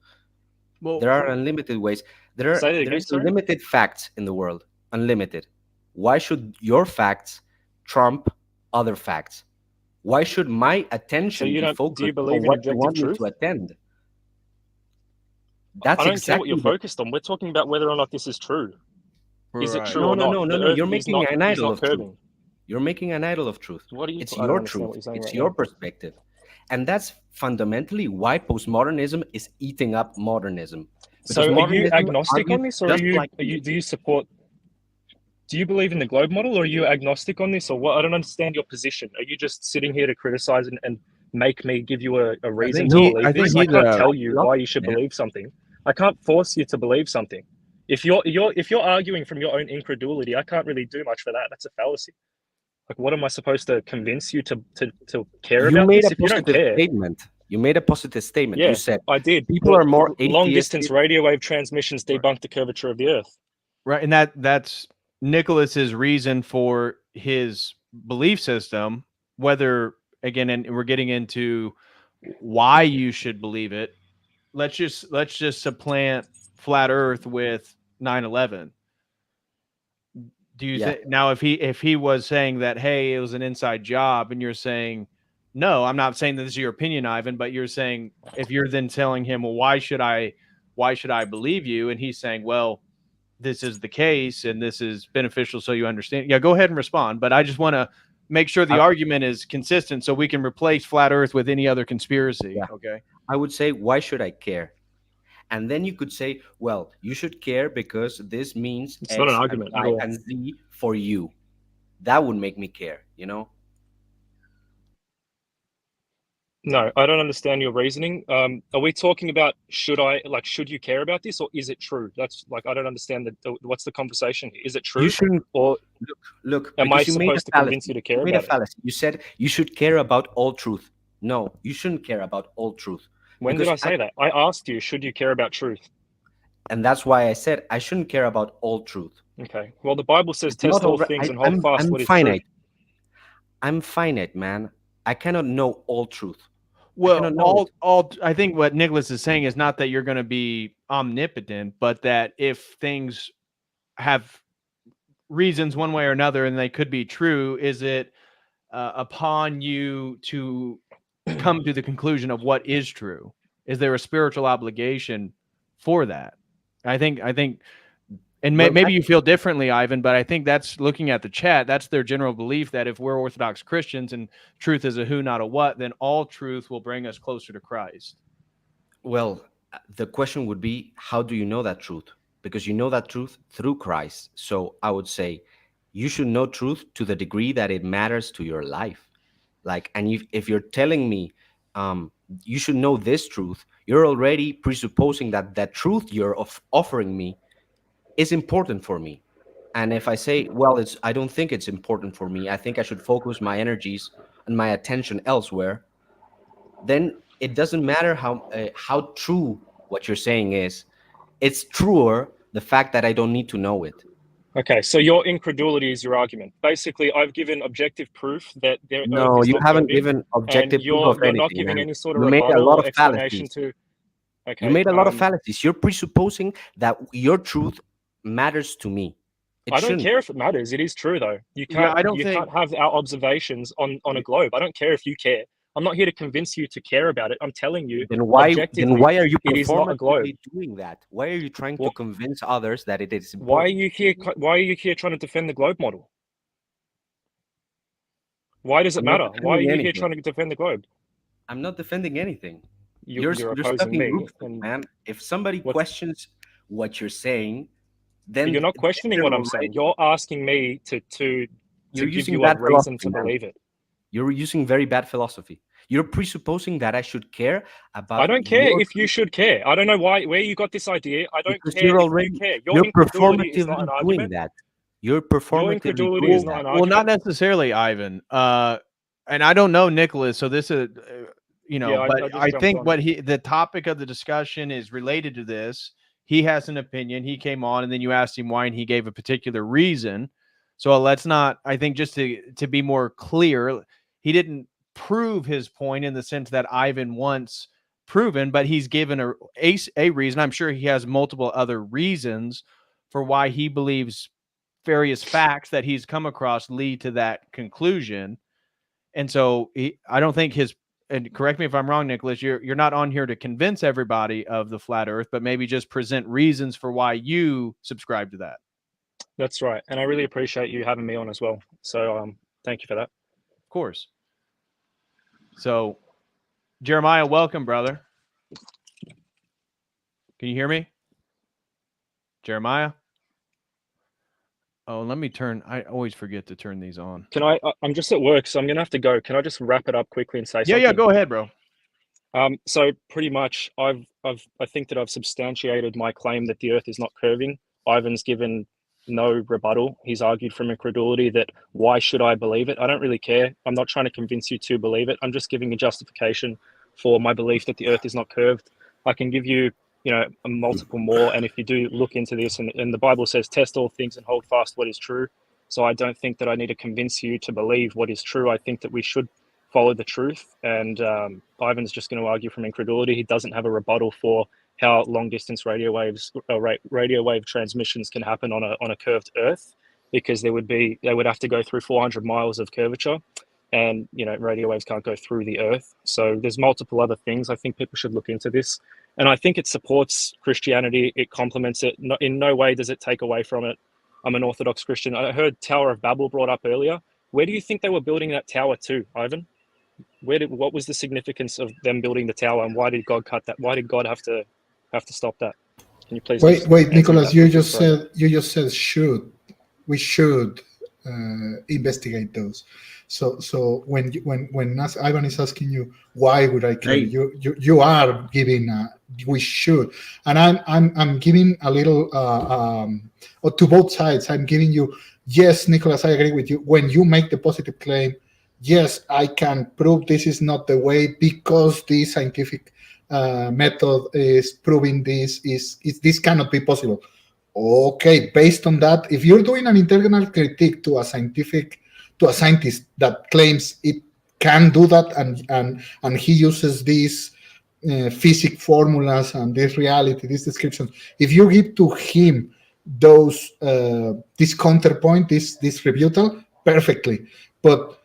Well, there are unlimited ways. There is unlimited facts in the world. Unlimited. Why should your facts trump other facts? Why should my attention be focused on what you want me to attend? That's exactly what you're focused on. We're talking about whether or not this is true. Is it true or not? No. You're making an idol of truth. You're making an idol of truth. It's your truth. It's your perspective. And that's fundamentally why postmodernism is eating up modernism. So are you agnostic on this, or just do like you support? Do you believe in the globe model, or are you agnostic on this, or what? I don't understand your position. Are you just sitting here to criticize and make me give you a reason to believe this? I can't tell you why you should believe something. I can't force you to believe something. If you're arguing from your own incredulity, I can't really do much for that. That's a fallacy. Like, what am I supposed to convince you to care you about made this? a If you don't positive care, statement. You made a positive statement. yeah, You said I did. people are more long atheistic. distance radio wave transmissions debunk the curvature of the Earth. Right, and that's Nicholas's reason for his belief system. Whether, again, and we're getting into why you should believe it. Let's just supplant flat Earth with 9/11. Do you think now if he was saying that, hey, it was an inside job, and you're saying, no, I'm not saying that this is your opinion, Ivan, but you're saying, if you're then telling him, well, why should I believe you? And he's saying, well, this is the case and this is beneficial, so you understand. Yeah, go ahead and respond. But I just want to make sure the argument is consistent so we can replace flat Earth with any other conspiracy. Yeah. Okay. I would say, why should I care? And then you could say, well, you should care because this means it's X not an argument and at all. Y and Z for you. That would make me care, you know? No, I don't understand your reasoning. Are we talking about should you care about this, or is it true? That's like, I don't understand what's the conversation here. Is it true? You shouldn't. Or look. Am I you made supposed to convince you to care about it? You said you should care about all truth. No, you shouldn't care about all truth. When did I say that? I asked you, should you care about truth? And that's why I said I shouldn't care about all truth. Okay. Well, the Bible says, test all things and hold fast what is finite. true. I'm finite, man. I cannot know all truth. Well, I think what Nicholas is saying is not that you're going to be omnipotent, but that if things have reasons one way or another and they could be true, is it upon you to come to the conclusion of what is true? Is there a spiritual obligation for that? I think, and maybe you feel differently, Ivan, but I think that's, looking at the chat, that's their general belief, that if we're Orthodox Christians and truth is a who, not a what, then all truth will bring us closer to Christ. Well, the question would be, how do you know that truth? Because you know that truth through Christ. So I would say you should know truth to the degree that it matters to your life. Like, and if you're telling me you should know this truth, you're already presupposing that that truth you're offering me is important for me. And if I say, well, I don't think it's important for me, I think I should focus my energies and my attention elsewhere, then it doesn't matter how true what you're saying is. It's truer the fact that I don't need to know it. Okay, so your incredulity is your argument. Basically, I've given objective proof that there. No, you haven't given objective proof of anything. You're not giving any sort of rebuttal rebuttal or explanation to. Okay, you made a lot of fallacies. You're presupposing that your truth matters to me. I don't care if it matters. It is true, though. You can't. Can't have our observations on a globe. I don't care if you care. I'm not here to convince you to care about it. I'm telling you. Then why are you it is not a globe. doing that? Why are you trying to convince others that it is important? Why are you here trying to defend the globe model? Why does it matter? Why are you here trying to defend the globe? I'm not defending anything. You're opposing me, man. If somebody questions what you're saying, then you're not questioning what I'm saying. You're asking me to give you a reason to believe it. You're using very bad philosophy. You're presupposing that I should care about. I don't care if you should care. I don't know where you got this idea. I don't care if you care. Your incredulity is not an argument. You're performatively doing is not an argument. Well, not necessarily, Ivan. And I don't know Nicholas, so this is, but I think the topic of the discussion is related to this. He has an opinion. He came on, and then you asked him why, and he gave a particular reason. So let's not. I think just to be more clear, he didn't prove his point in the sense that Ivan wants proven, but he's given a reason. I'm sure he has multiple other reasons for why he believes various facts that he's come across lead to that conclusion. And so I don't think and correct me if I'm wrong, Nicholas, you're not on here to convince everybody of the flat earth, but maybe just present reasons for why you subscribe to that. That's right. And I really appreciate you having me on as well. So thank you for that. Of course. So Jeremiah, welcome, brother. Can you hear me? Jeremiah? Oh, let me turn. I always forget to turn these on. Can I? I'm just at work, so I'm gonna have to go. Can I just wrap it up quickly and say something? Yeah, go ahead, bro. So pretty much, I think that I've substantiated my claim that the Earth is not curving. Ivan's given no rebuttal. He's argued from incredulity that why should I believe it? I don't really care. I'm not trying to convince you to believe it. I'm just giving a justification for my belief that the Earth is not curved. I can give you, a multiple more. And if you do look into this, and the Bible says, test all things and hold fast what is true. So I don't think that I need to convince you to believe what is true. I think that we should follow the truth. And Ivan's just going to argue from incredulity. He doesn't have a rebuttal for how long distance radio wave transmissions can happen on a curved Earth, because they would have to go through 400 miles of curvature, and radio waves can't go through the Earth. So there's multiple other things. I think people should look into this, and I think it supports Christianity. It complements it. In no way does it take away from it. I'm an Orthodox Christian. I heard Tower of Babel brought up earlier. Where do you think they were building that tower to, Ivan? What was the significance of them building the tower, and why did God cut that? Why did God have to stop that? Can you please wait, Nicholas? You just said we should investigate those. So when Ivan is asking you why would I care, you are giving we should, and I'm giving a little to both sides. I'm giving you, yes, Nicholas, I agree with you. When you make the positive claim, yes, I can prove this is not the way because the scientific method is proving this cannot be possible. Okay, based on that, if you're doing an internal critique to a scientist that claims it can do that, and he uses these physics formulas and this reality, these descriptions, if you give to him those this counterpoint, this rebuttal, perfectly. But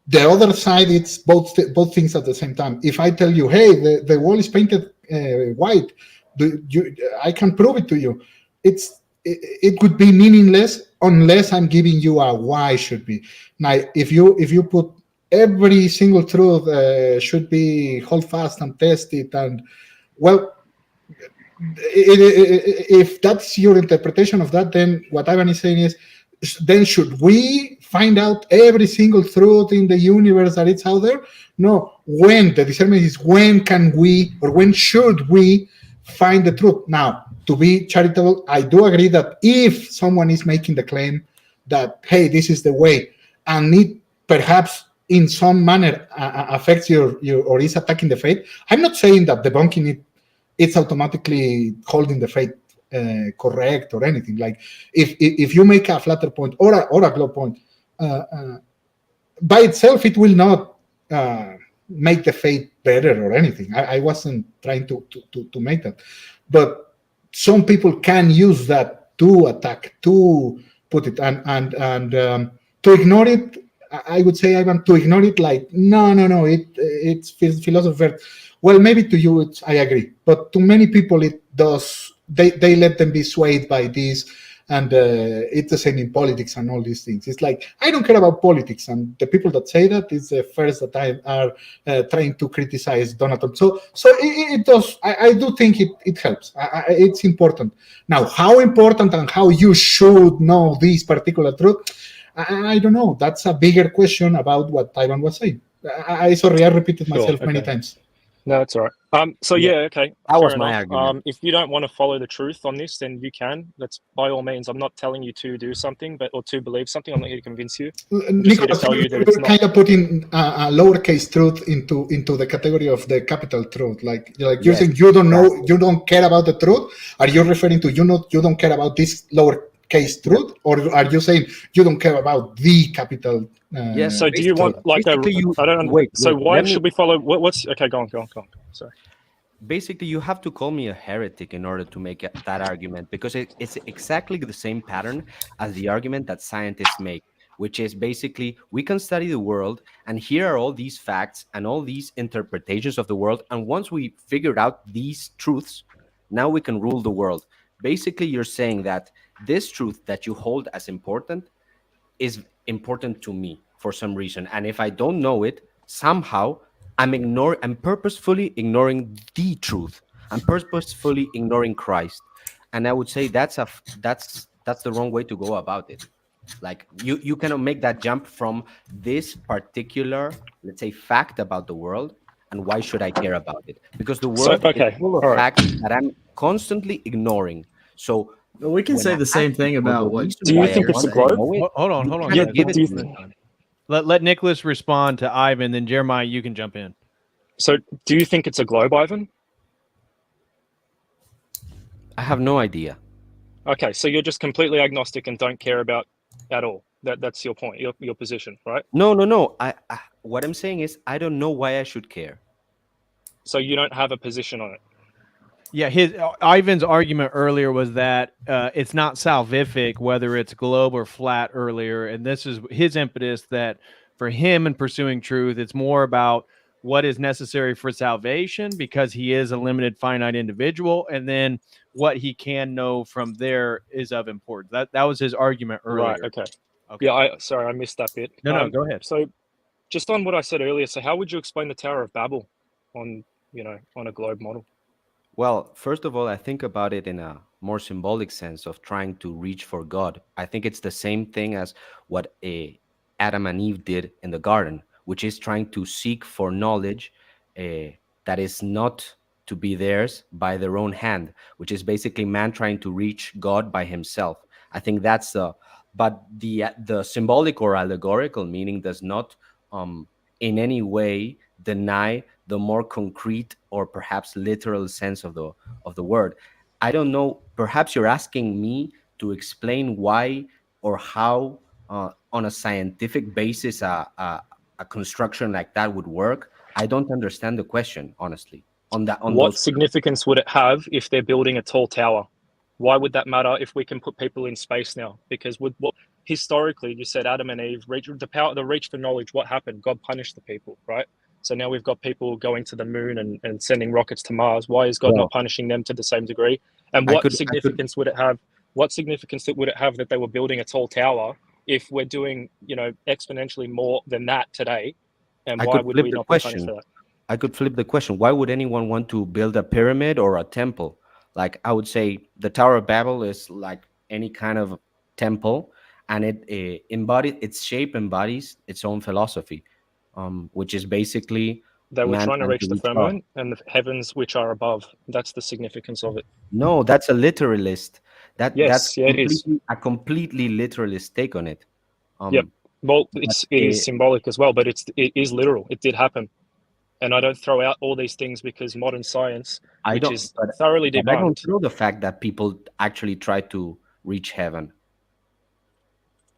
the other side, it's both things at the same time. If I tell you, hey, the wall is painted white, I can prove it to you. It could be meaningless unless I'm giving you a why should be. Now, if you put every single truth should be hold fast and test it, and well, if that's your interpretation of that, then what Ivan is saying is, then should we find out every single truth in the universe that it's out there? No. When the discernment is, when can we, or when should we find the truth? Now, to be charitable, I do agree that if someone is making the claim that, hey, this is the way, and it perhaps in some manner affects your or is attacking the faith, I'm not saying that debunking it, it's automatically holding the faith correct or anything. Like if you make a flatter point or a globe point, by itself it will not make the faith better or anything. I wasn't trying to make that, but some people can use that to attack, to put it, and to ignore it. I would say, Ivan, to ignore it, like no, it's philosopher. Well, maybe to you, I agree, but to many people it does. They let them be swayed by this, and it's the same in politics and all these things. It's like, I don't care about politics, and the people that say that is the first that are trying to criticize Donald Trump. So it does. I do think it helps. It's important. Now, how important and how you should know this particular truth, I don't know. That's a bigger question about what Ivan was saying. Sorry, I repeated myself many times. No, that's all right. So okay. That was fair my enough. argument. If you don't want to follow the truth on this, then you can. That's by all means. I'm not telling you to do something, or to believe something. I'm not here to convince you. Nicholas, you're kind of putting a lowercase truth into the category of the capital truth. Like you're saying you don't know, you don't care about the truth. Are you referring to you don't care about this lowercase truth, or are you saying you don't care about the capital? Yes. So do you want like I don't wait. So why should we follow? What's okay? Go on. Sorry. Basically, you have to call me a heretic in order to make that argument, because it's exactly the same pattern as the argument that scientists make, which is basically we can study the world and here are all these facts and all these interpretations of the world, and once we figured out these truths, now we can rule the world. Basically, you're saying that this truth that you hold as important is important to me for some reason, and if I don't know it, somehow I'm purposefully ignoring the truth. I'm purposefully ignoring Christ. And I would say that's the wrong way to go about it. Like you cannot make that jump from this particular, let's say, fact about the world, and why should I care about it? Because the So world is okay, full of all right. facts that I'm constantly ignoring. So Well, we can when say I the ask same thing people the about what reason Do you why I think you're it's a want to globe? know it, Hold on, you hold on. Yeah, cannot give it do you to me. Let Nicholas respond to Ivan, then Jeremiah, you can jump in. So do you think it's a globe, Ivan? I have no idea. Okay, so you're just completely agnostic and don't care about at all. That's your point, your position, right? No. What I'm saying is I don't know why I should care. So you don't have a position on it. Yeah, his Ivan's argument earlier was that it's not salvific whether it's globe or flat earlier, and this is his impetus that for him in pursuing truth, it's more about what is necessary for salvation because he is a limited finite individual, and then what he can know from there is of importance. That was his argument earlier. Right. Okay. Okay. Yeah. Sorry, I missed that bit. No, go ahead. So, just on what I said earlier. So, how would you explain the Tower of Babel on a globe model? Well, first of all, I think about it in a more symbolic sense of trying to reach for God. I think it's the same thing as what Adam and Eve did in the garden, which is trying to seek for knowledge that is not to be theirs by their own hand, which is basically man trying to reach God by himself. I think that's but the symbolic or allegorical meaning does not in any way deny the more concrete or perhaps literal sense of the word. I don't know. Perhaps you're asking me to explain why or how, on a scientific basis, a construction like that would work. I don't understand the question, honestly. What significance would it have if they're building a tall tower? Why would that matter if we can put people in space now? Because historically, you said Adam and Eve reached the reach for knowledge. What happened? God punished the people, right? So now we've got people going to the moon and sending rockets to Mars. Why is God not punishing them to the same degree? And what significance would it have? What significance would it have that they were building a tall tower if we're doing, exponentially more than that today? And why would we not be punished for that? I could flip the question. Why would anyone want to build a pyramid or a temple? Like, I would say the Tower of Babel is like any kind of temple, and its shape embodies its own philosophy, which is basically they were trying to reach the firmament and the heavens which are above. That's the significance of it. No, that's a literalist. That's it is a completely literalist take on it. Yep. Well, it is symbolic as well, but it is literal. It did happen. And I don't throw out all these things because modern science, which is thoroughly debunked. I don't throw the fact that people actually try to reach heaven.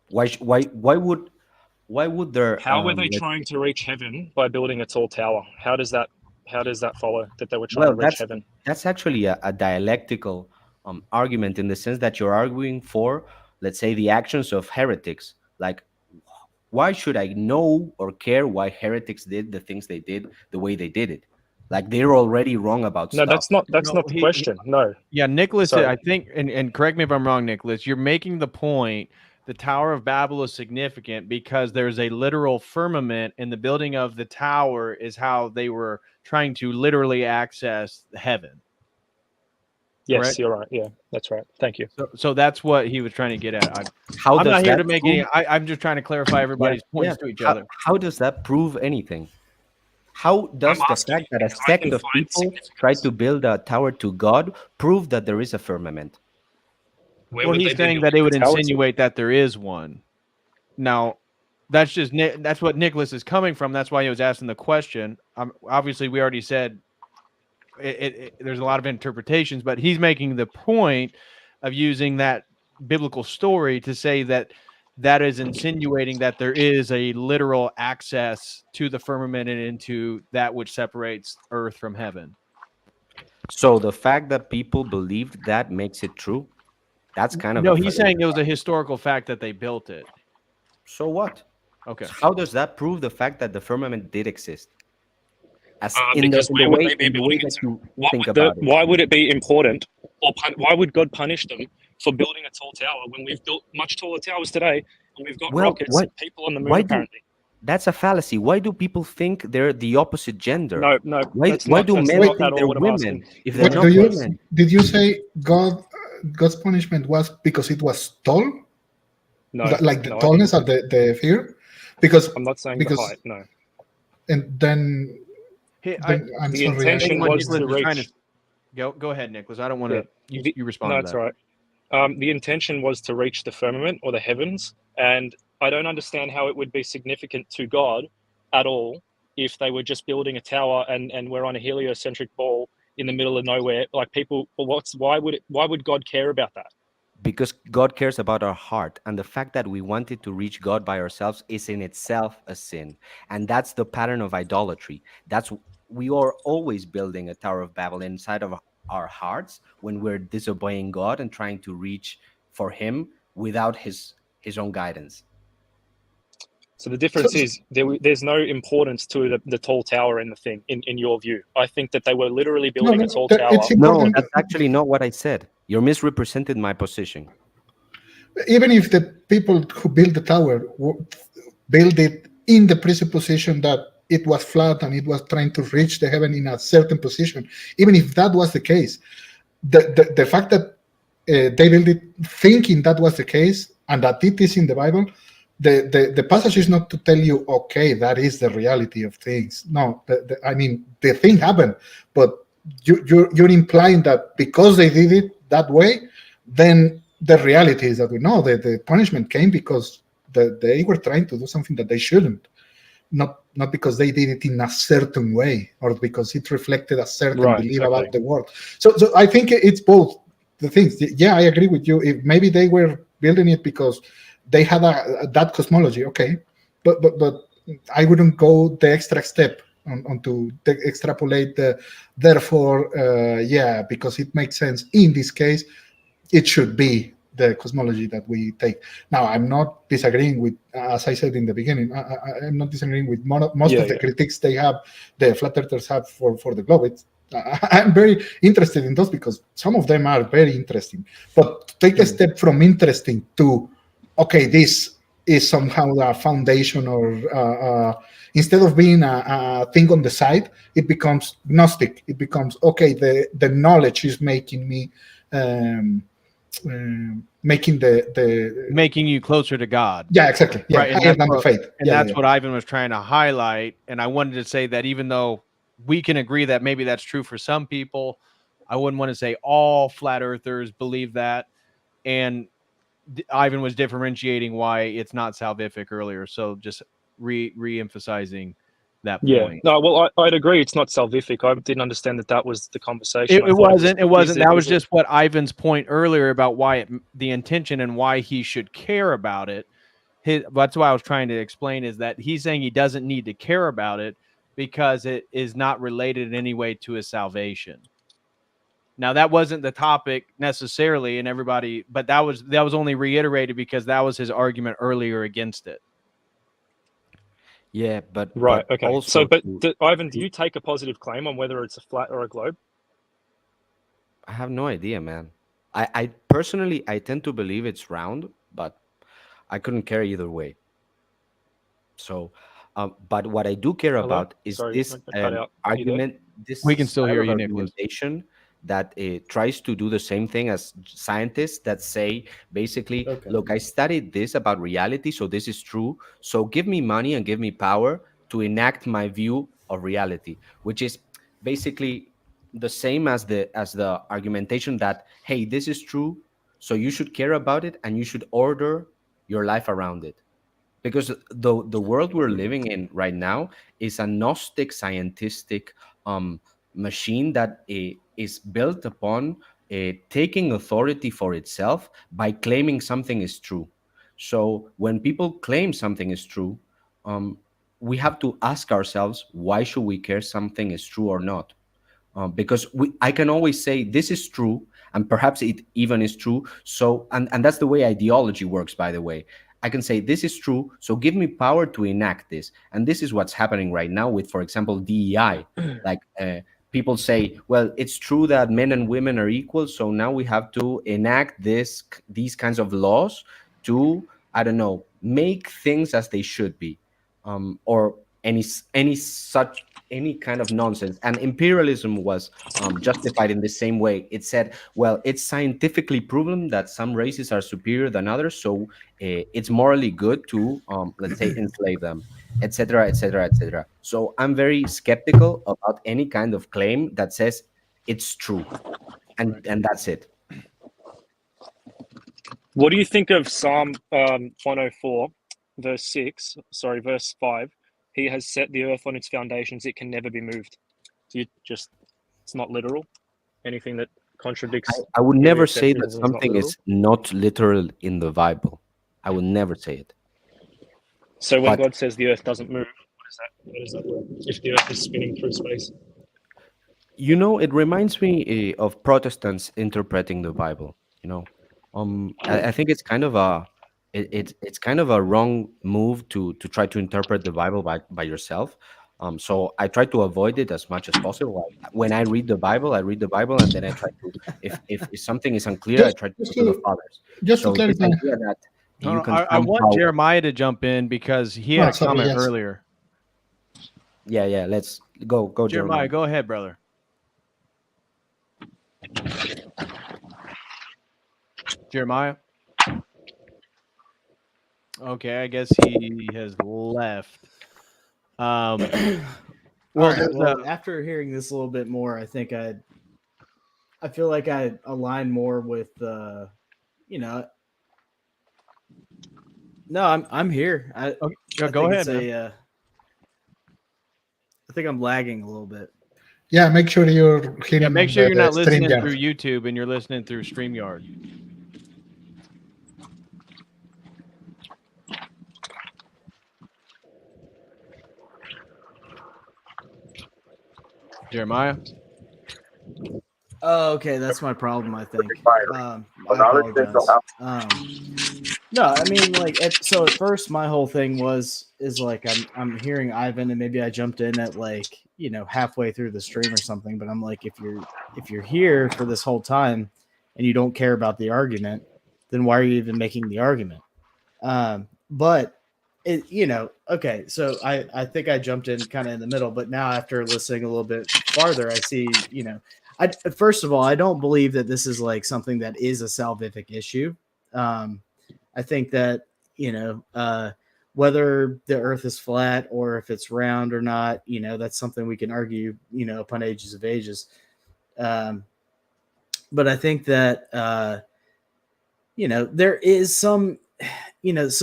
Why would there? How were they trying to reach heaven by building a tall tower? How does that follow that they were trying to reach heaven? That's actually a dialectical argument in the sense that you're arguing for, let's say, the actions of heretics. Like, why should I know or care why heretics did the things they did the way they did it? Like, they're already wrong about stuff. No, that's not the question. No. Yeah, Nicholas, I think, and correct me if I'm wrong, Nicholas, you're making the point the Tower of Babel is significant because there's a literal firmament, and the building of the tower is how they were trying to literally access heaven. Yes, correct? You're right. Yeah, that's right. Thank you. So that's what he was trying to get at. I'm not here to make any. I'm just trying to clarify everybody's points to each other. How does that prove anything? How does the fact that a sect of people try to build a tower to God prove that there is a firmament? Well, he's saying that it would insinuate that there is one. Now, that's what Nicholas is coming from. That's why he was asking the question. Obviously, we already said there's a lot of interpretations, but he's making the point of using that biblical story to say that is insinuating that there is a literal access to the firmament and into that which separates earth from heaven. So the fact that people believed that makes it true? That's kind of he's saying it was a historical fact that they built it. So what? Okay. How does that prove the fact that the firmament did exist? Why would it be important, or why would God punish them for building a tall tower when we've built much taller towers today and we've got rockets and people on the moon apparently? That's a fallacy. Why do people think they're the opposite gender? No, Why do men not think at they're all what I'm asking. women if they're Wait, not women? did you say God's punishment was because it was tall? No, Like the no, tallness of the figure? Because I'm not saying the height. No. And then, I'm the sorry. intention was Nicholas to is trying reach. go ahead, Nicholas. I don't want to. Yeah. You respond No, to it's that. all right. The intention was to reach the firmament or the heavens, and I don't understand how it would be significant to God at all if they were just building a tower and we're on a heliocentric ball in the middle of nowhere. Like people, why would God care about that? Because God cares about our heart, and the fact that we wanted to reach God by ourselves is in itself a sin, and that's the pattern of idolatry. We are always building a Tower of Babel inside of our hearts when we're disobeying God and trying to reach for Him without His own guidance. So the difference is there's no importance to the tall tower in the thing, in your view. I think that they were literally building a tall tower. No, that's actually not what I said. You're misrepresented my position. Even if the people who built the tower built it in the presupposition that it was flat and it was trying to reach the heaven in a certain position, even if that was the case, the fact that they built it thinking that was the case and that it is in the Bible, the passage is not to tell you, okay, that is the reality of things. No, I mean, the thing happened, but you're implying that because they did it that way, then the reality is that we know that the punishment came because they were trying to do something that they shouldn't, not because they did it in a certain way or because it reflected a certain belief about the world. So I think it's both the things. Yeah, I agree with you. If maybe they were building it because they had that cosmology, okay, but I wouldn't go the extra step on to extrapolate therefore, because it makes sense in this case, it should be the cosmology that we take. Now, I'm not disagreeing with, as I said in the beginning, I'm not disagreeing with most of the critiques the flat earthers have for the globe. I'm very interested in those because some of them are very interesting. But to take a step from interesting to, okay, this is somehow a foundation or instead of being a thing on the side, it becomes gnostic. It becomes, okay, the knowledge is making me making making you closer to God. Yeah, exactly. Yeah, right. And higher than the faith. And that's what Ivan was trying to highlight. And I wanted to say that even though we can agree that maybe that's true for some people, I wouldn't want to say all flat earthers believe that. And Ivan was differentiating why it's not salvific earlier. So just re-emphasizing that point. Yeah, no, well, I'd agree it's not salvific. I didn't understand that was the conversation. It wasn't. That was just what Ivan's point earlier about why the intention and why he should care about it. That's why I was trying to explain is that he's saying he doesn't need to care about it because it is not related in any way to his salvation. Now, that wasn't the topic necessarily, and everybody, but that was only reiterated because that was his argument earlier against it. Yeah, but right. But okay. also, Ivan, do you take a positive claim on whether it's a flat or a globe? I have no idea, man. I personally, I tend to believe it's round, but I couldn't care either way. So, but what I do care about is this argument. We can still hear you, Nicholas. That tries to do the same thing as scientists that say, basically, look, I studied this about reality, so this is true. So give me money and give me power to enact my view of reality, which is basically the same as the argumentation that, hey, this is true, so you should care about it and you should order your life around it. Because the world we're living in right now is a Gnostic scientistic machine that is built upon taking authority for itself by claiming something is true. So when people claim something is true, we have to ask ourselves, why should we care something is true or not? Because I can always say this is true, and perhaps it even is true. So, and that's the way ideology works, by the way. I can say this is true, so give me power to enact this. And this is what's happening right now with, for example, DEI. Like people say, well, it's true that men and women are equal, so now we have to enact these kinds of laws to, I don't know, make things as they should be. or any kind of nonsense. And imperialism was justified in the same way. It said, well, it's scientifically proven that some races are superior than others, so it's morally good to, let's say, enslave them, etc., etc., etc. So I'm very skeptical about any kind of claim that says it's true, and that's it. What do you think of Psalm 104, verse 5? He has set the earth on its foundations; it can never be moved. Do you just, it's not literal? Anything that contradicts? I would never say that heliocentrism something is not literal in the Bible. I would never say it. So when But God says the earth doesn't move, what does that work? If the earth is spinning through space? you know, it reminds me of Protestants interpreting the Bible. You know, I think it's kind of it's kind of a wrong move to try to interpret the Bible by yourself. So I try to avoid it as much as possible. When I read the Bible, and then I try to, if something is unclear, I try to go to the fathers. Just to So this clarify. idea that you can I want somehow, Jeremiah to jump in because he had a comment earlier. yeah, let's go Jeremiah, go ahead, brother. Jeremiah. Okay, I guess he has left. Well, after hearing this a little bit more, I think I feel like I align more with you know. No, I'm here. I go ahead, I think I'm lagging a little bit. Yeah, make sure you're hitting. Yeah, make sure you're not listening StreamYard. through YouTube and you're listening through StreamYard. Jeremiah. Oh, okay, that's my problem. I think. I apologize. No, I mean, like, so at first, my whole thing is like I'm hearing Ivan, and maybe I jumped in at like halfway through the stream or something. But I'm like, if you're here for this whole time and you don't care about the argument, then why are you even making the argument? But it, okay, so I think I jumped in kind of in the middle, but now after listening a little bit farther, I see, first of all, I don't believe that this is like something that is a salvific issue. I think that, whether the earth is flat or if it's round or not, that's something we can argue, upon ages of ages. But I think that, there is some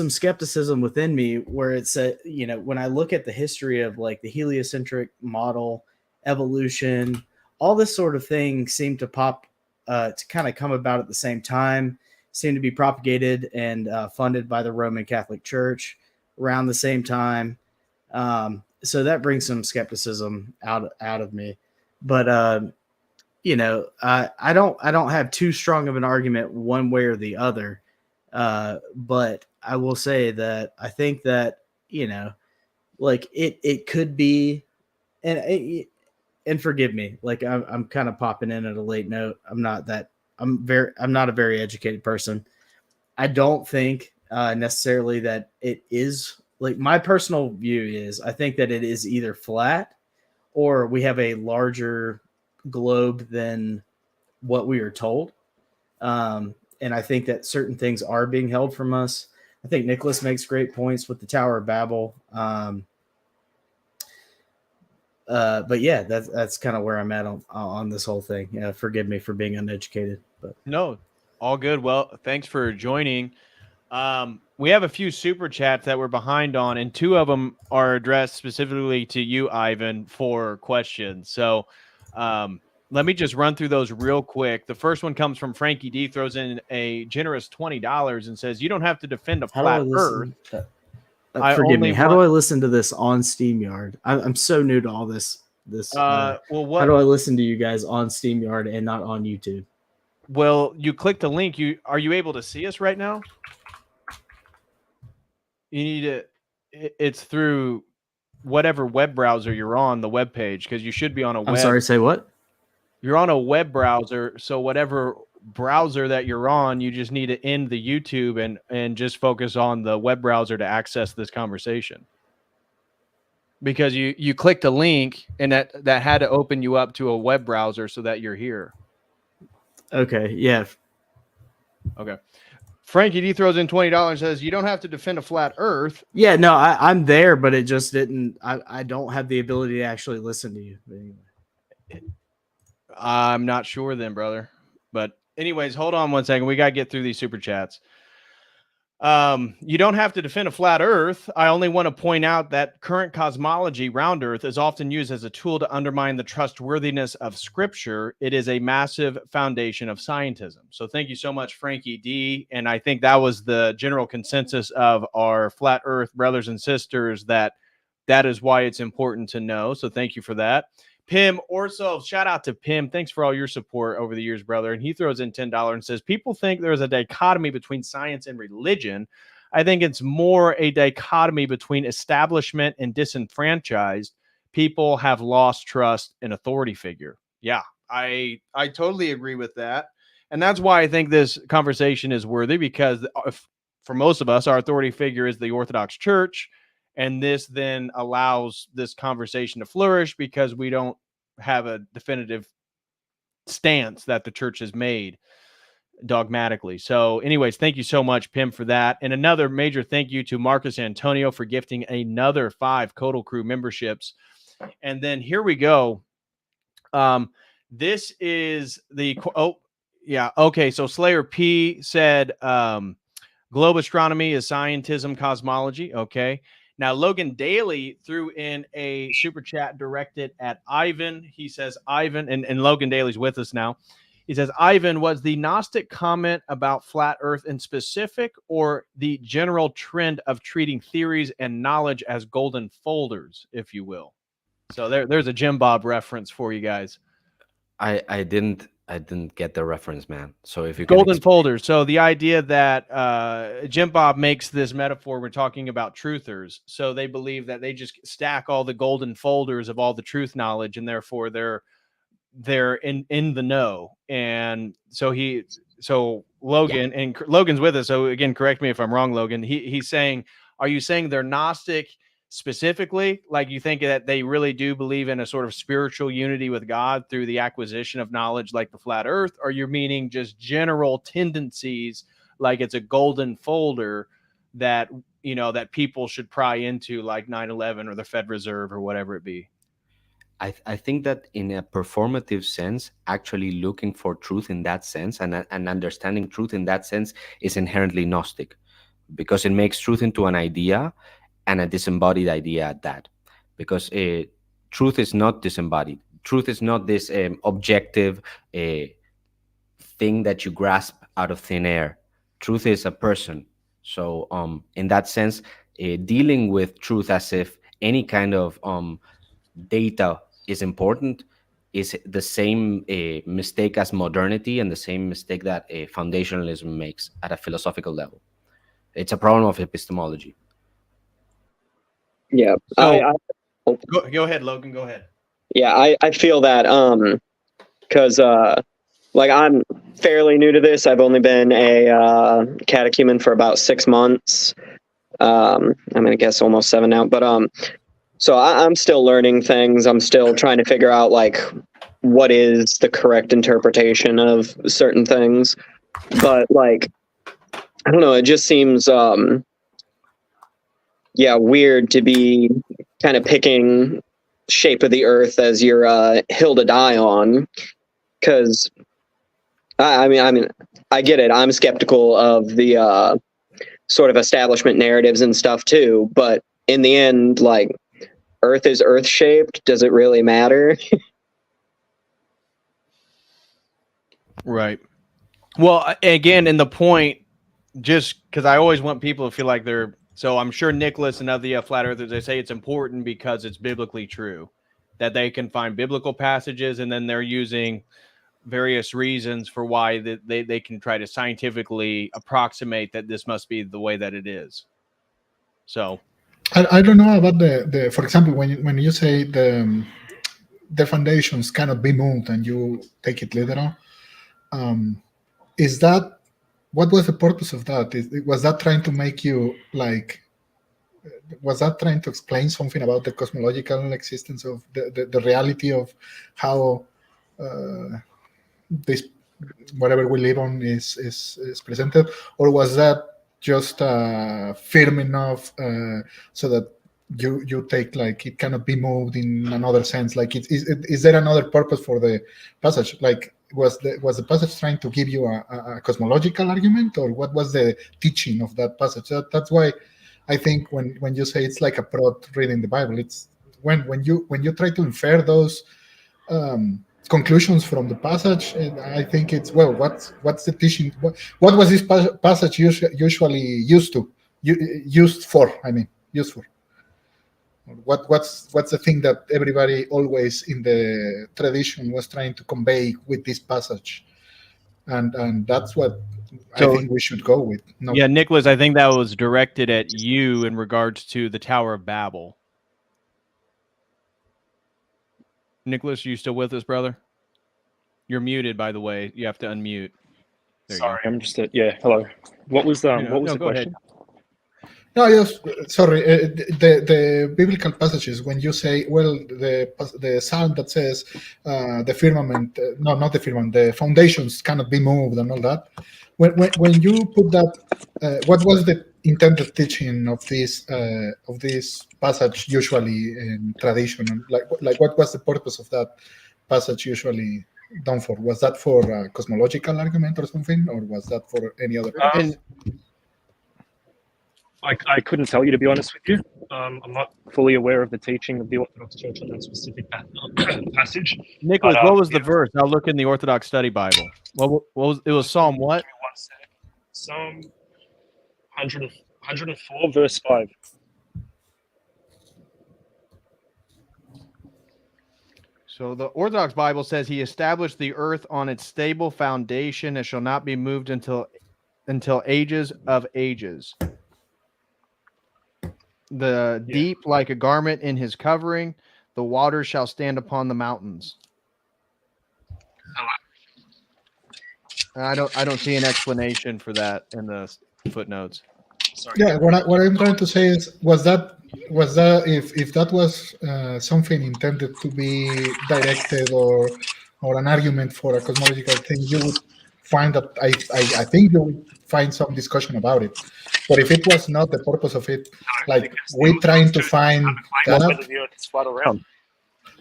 skepticism within me where it's when I look at the history of like the heliocentric model, evolution, all this sort of thing seem to pop to kind of come about at the same time, seem to be propagated and funded by the Roman Catholic Church around the same time. So that brings some skepticism out of me. But I don't have too strong of an argument one way or the other. But I will say that I think that, like it could be, and forgive me, like I'm kind of popping in at a late note. I'm not a very educated person. I don't think necessarily that it is, like, my personal view is I think that it is either flat or we have a larger globe than what we are told. And I think that certain things are being held from us. I think Nicholas makes great points with the Tower of Babel. But yeah, that's kind of where I'm at on this whole thing. Yeah, forgive me for being uneducated, but no, all good. Well, thanks for joining. We have a few super chats that we're behind on, and two of them are addressed specifically to you, Ivan, for questions. So let me just run through those real quick. The first one comes from Frankie D, throws in a generous $20 and says, "You don't have to defend a flat Earth." Forgive me. How do I listen to this on StreamYard? I'm so new to all this. Well, how do I listen to you guys on StreamYard and not on YouTube? Well, you click the link. Are you able to see us right now? You need to. It's through whatever web browser you're on, the web page, because you should be on a web. I'm sorry. Say what? You're on a web browser, so whatever browser that you're on, you just need to end the YouTube and just focus on the web browser to access this conversation. because you clicked a link and that had to open you up to a web browser so that you're here. Okay. Yeah. Okay. Frankie D throws in $20 and says, you don't have to defend a flat earth. Yeah. No, I'm there, but it just didn't. I don't have the ability to actually listen to you. But anyway. I'm not sure then, brother. But anyways, hold on one second. We got to get through these super chats. You don't have to defend a flat earth. I only want to point out that current cosmology, round earth, is often used as a tool to undermine the trustworthiness of scripture. It is a massive foundation of scientism. So thank you so much, Frankie D. And I think that was the general consensus of our flat earth brothers and sisters, that is why it's important to know. So thank you for that. Pim Orso, shout out to Pim. Thanks for all your support over the years, brother. And he throws in $10 and says, people think there's a dichotomy between science and religion. I think it's more a dichotomy between establishment and disenfranchised. People have lost trust in authority figure. Yeah, I totally agree with that. And that's why I think this conversation is worthy, because for most of us, our authority figure is the Orthodox Church. And this then allows this conversation to flourish because we don't have a definitive stance that the church has made dogmatically. So anyways, thank you so much, Pim, for that. And another major thank you to Marcus Antonio for gifting another 5 COTEL Crew memberships. And then here we go. This is the, okay. So Slayer P said, globe astronomy is scientism, cosmology. Okay. Now, Logan Daly threw in a super chat directed at Ivan. He says, Ivan, and Logan Daly's with us now. He says, Ivan, was the Gnostic comment about flat earth in specific, or the general trend of treating theories and knowledge as golden folders, if you will? So there's a Jim Bob reference for you guys. I didn't get the reference, man. So if you golden folders. So the idea that Jim Bob makes this metaphor, we're talking about truthers. So they believe that they just stack all the golden folders of all the truth knowledge, and therefore they're in the know. And so Logan, and Logan's with us. So again, correct me if I'm wrong, Logan. He's saying, are you saying they're Gnostic specifically, like you think that they really do believe in a sort of spiritual unity with God through the acquisition of knowledge like the flat earth? Or you're meaning just general tendencies, like it's a golden folder that, you know, that people should pry into, like 9/11 or the Fed Reserve or whatever it be? I think that in a performative sense, actually looking for truth in that sense and understanding truth in that sense is inherently Gnostic, because it makes truth into an idea, and a disembodied idea at that, because truth is not disembodied. Truth is not this objective thing that you grasp out of thin air. Truth is a person. So in that sense, dealing with truth as if any kind of data is important is the same mistake as modernity, and the same mistake that foundationalism makes at a philosophical level. It's a problem of epistemology. Yeah. So, go ahead, Logan. Go ahead. Yeah, I feel that because like I'm fairly new to this. I've only been a catechumen for about 6 months. I mean, I guess almost 7 now. But so I'm still learning things. I'm still trying to figure out like what is the correct interpretation of certain things. But like, I don't know. It just seems weird to be kind of picking shape of the earth as your hill to die on, because I mean I get it. I'm skeptical of the sort of establishment narratives and stuff too, but in the end, like, earth is earth shaped. Does it really matter? Right. Well, again, in the point, just because I always want people to feel like they're, so I'm sure Nicholas and other flat earthers, they say it's important because it's biblically true, that they can find biblical passages, and then they're using various reasons for why they can try to scientifically approximate that this must be the way that it is. So I don't know about the for example, when you say the foundations cannot be moved and you take it literal, is that, what was the purpose of that? Was that trying to make you like was that trying to explain something about the cosmological existence of the reality of how this whatever we live on is presented, or was that just firm enough so that you take like it cannot be moved in another sense? Like, is there another purpose for the passage? Like, was the passage trying to give you a cosmological argument, or what was the teaching of that passage? That's why I think when you say it's like a prod reading the Bible, it's when you try to infer those conclusions from the passage, and I think it's, well, what's the teaching? What was this passage usually used for? I mean, used for. What's the thing that everybody always in the tradition was trying to convey with this passage, and that's what I think we should go with. No. Yeah, Nicholas, I think that was directed at you in regards to the Tower of Babel. Nicholas, are you still with us, brother? You're muted, by the way. You have to unmute. There Sorry, you go. I'm just hello. What was the go question? ahead. No, yes, sorry. The biblical passages, when you say, well, the psalm that says the firmament, no, not the firmament, the foundations cannot be moved and all that. When you put that, what was the intended teaching of this passage usually in tradition? Like what was the purpose of that passage usually done for? Was that for a cosmological argument or something, or was that for any other purpose? I couldn't tell you, to be honest with you. I'm not fully aware of the teaching of the Orthodox Church on that specific passage. Nicholas, what was the verse? I'll look in the Orthodox Study Bible. What was it? Was Psalm what? Psalm 104, verse 5. So the Orthodox Bible says he established the earth on its stable foundation and shall not be moved until ages of ages. The deep like a garment in his covering, the waters shall stand upon the mountains. I don't see an explanation for that in the footnotes. Sorry. Yeah, what I'm trying to say is, was that if that was something intended to be directed or an argument for a cosmological thing, you would find that I think you would find some discussion about it. But if it was not the purpose of it, like we're trying to find that whether the Earth is flat or round.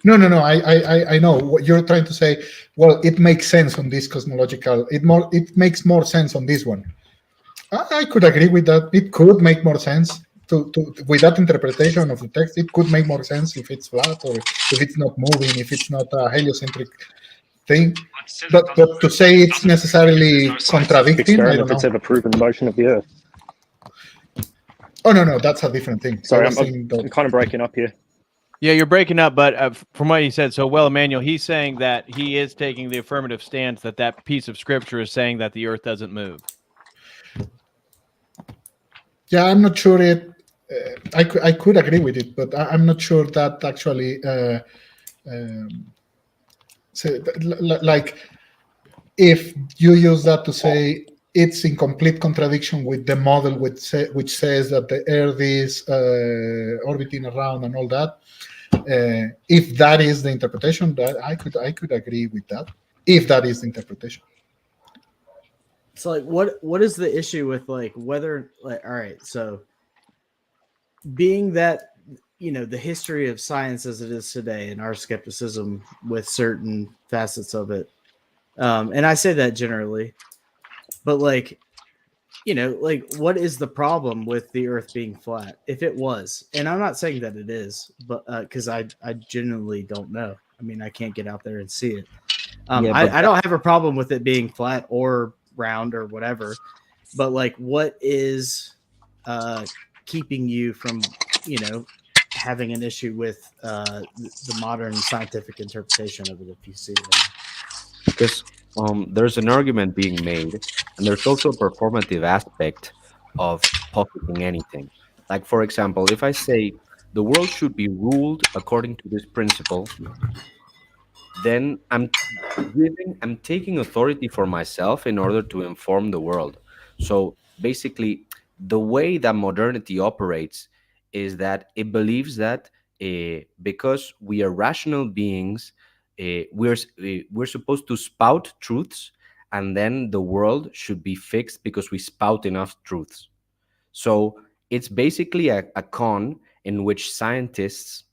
No. I know what you're trying to say. Well, it makes sense on this cosmological. It makes more sense on this one. I could agree with that. It could make more sense to with that interpretation of the text. It could make more sense if it's flat or if it's not moving, if it's not a heliocentric thing. But to say it's necessarily contradicting, I don't know. It's ever proven the motion of the Earth. Oh no, that's a different thing. Sorry, I'm kind of breaking up here. Yeah, you're breaking up, but from what he said, so well, Emmanuel, he's saying that he is taking the affirmative stance that piece of scripture is saying that the earth doesn't move. Yeah, I'm not sure it. I could agree with it, but I'm not sure that actually. Like, if you use that to say it's in complete contradiction with the model which says that the Earth is orbiting around and all that. If that is the interpretation, that I could agree with that. If that is the interpretation. It's like what is the issue with like whether like all right, so being that the history of science as it is today and our skepticism with certain facets of it, and I say that generally, but like what is the problem with the Earth being flat? If it was, and I'm not saying that it is, but because I genuinely don't know. I mean, I can't get out there and see it. I don't have a problem with it being flat or round or whatever, but like what is keeping you from having an issue with the modern scientific interpretation of it, if you see it? Because there's an argument being made, and there's also a performative aspect of positing anything. Like, for example, if I say the world should be ruled according to this principle, then I'm taking authority for myself in order to inform the world. So basically, the way that modernity operates is that it believes that because we are rational beings, we're supposed to spout truths, and then the world should be fixed because we spout enough truths. So it's basically a con in which scientists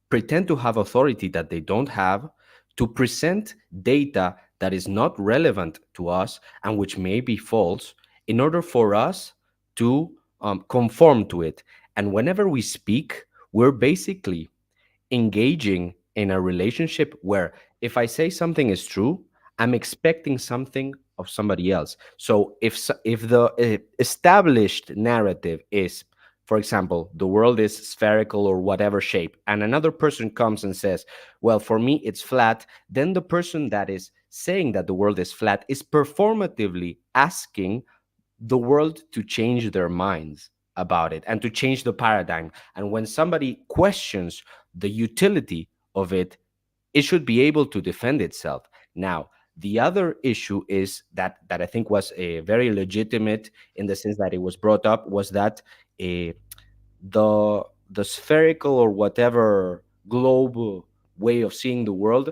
pretend to have authority that they don't have, to present data that is not relevant to us and which may be false, in order for us to conform to it. And whenever we speak, we're basically engaging in a relationship where if I say something is true, I'm expecting something of somebody else. So if the established narrative is, for example, the world is spherical or whatever shape, and another person comes and says, well, for me it's flat, then the person that is saying that the world is flat is performatively asking the world to change their minds about it and to change the paradigm. And when somebody questions the utility of it, it should be able to defend itself. Now, the other issue is that I think was a very legitimate in the sense that it was brought up, was that the spherical or whatever globe way of seeing the world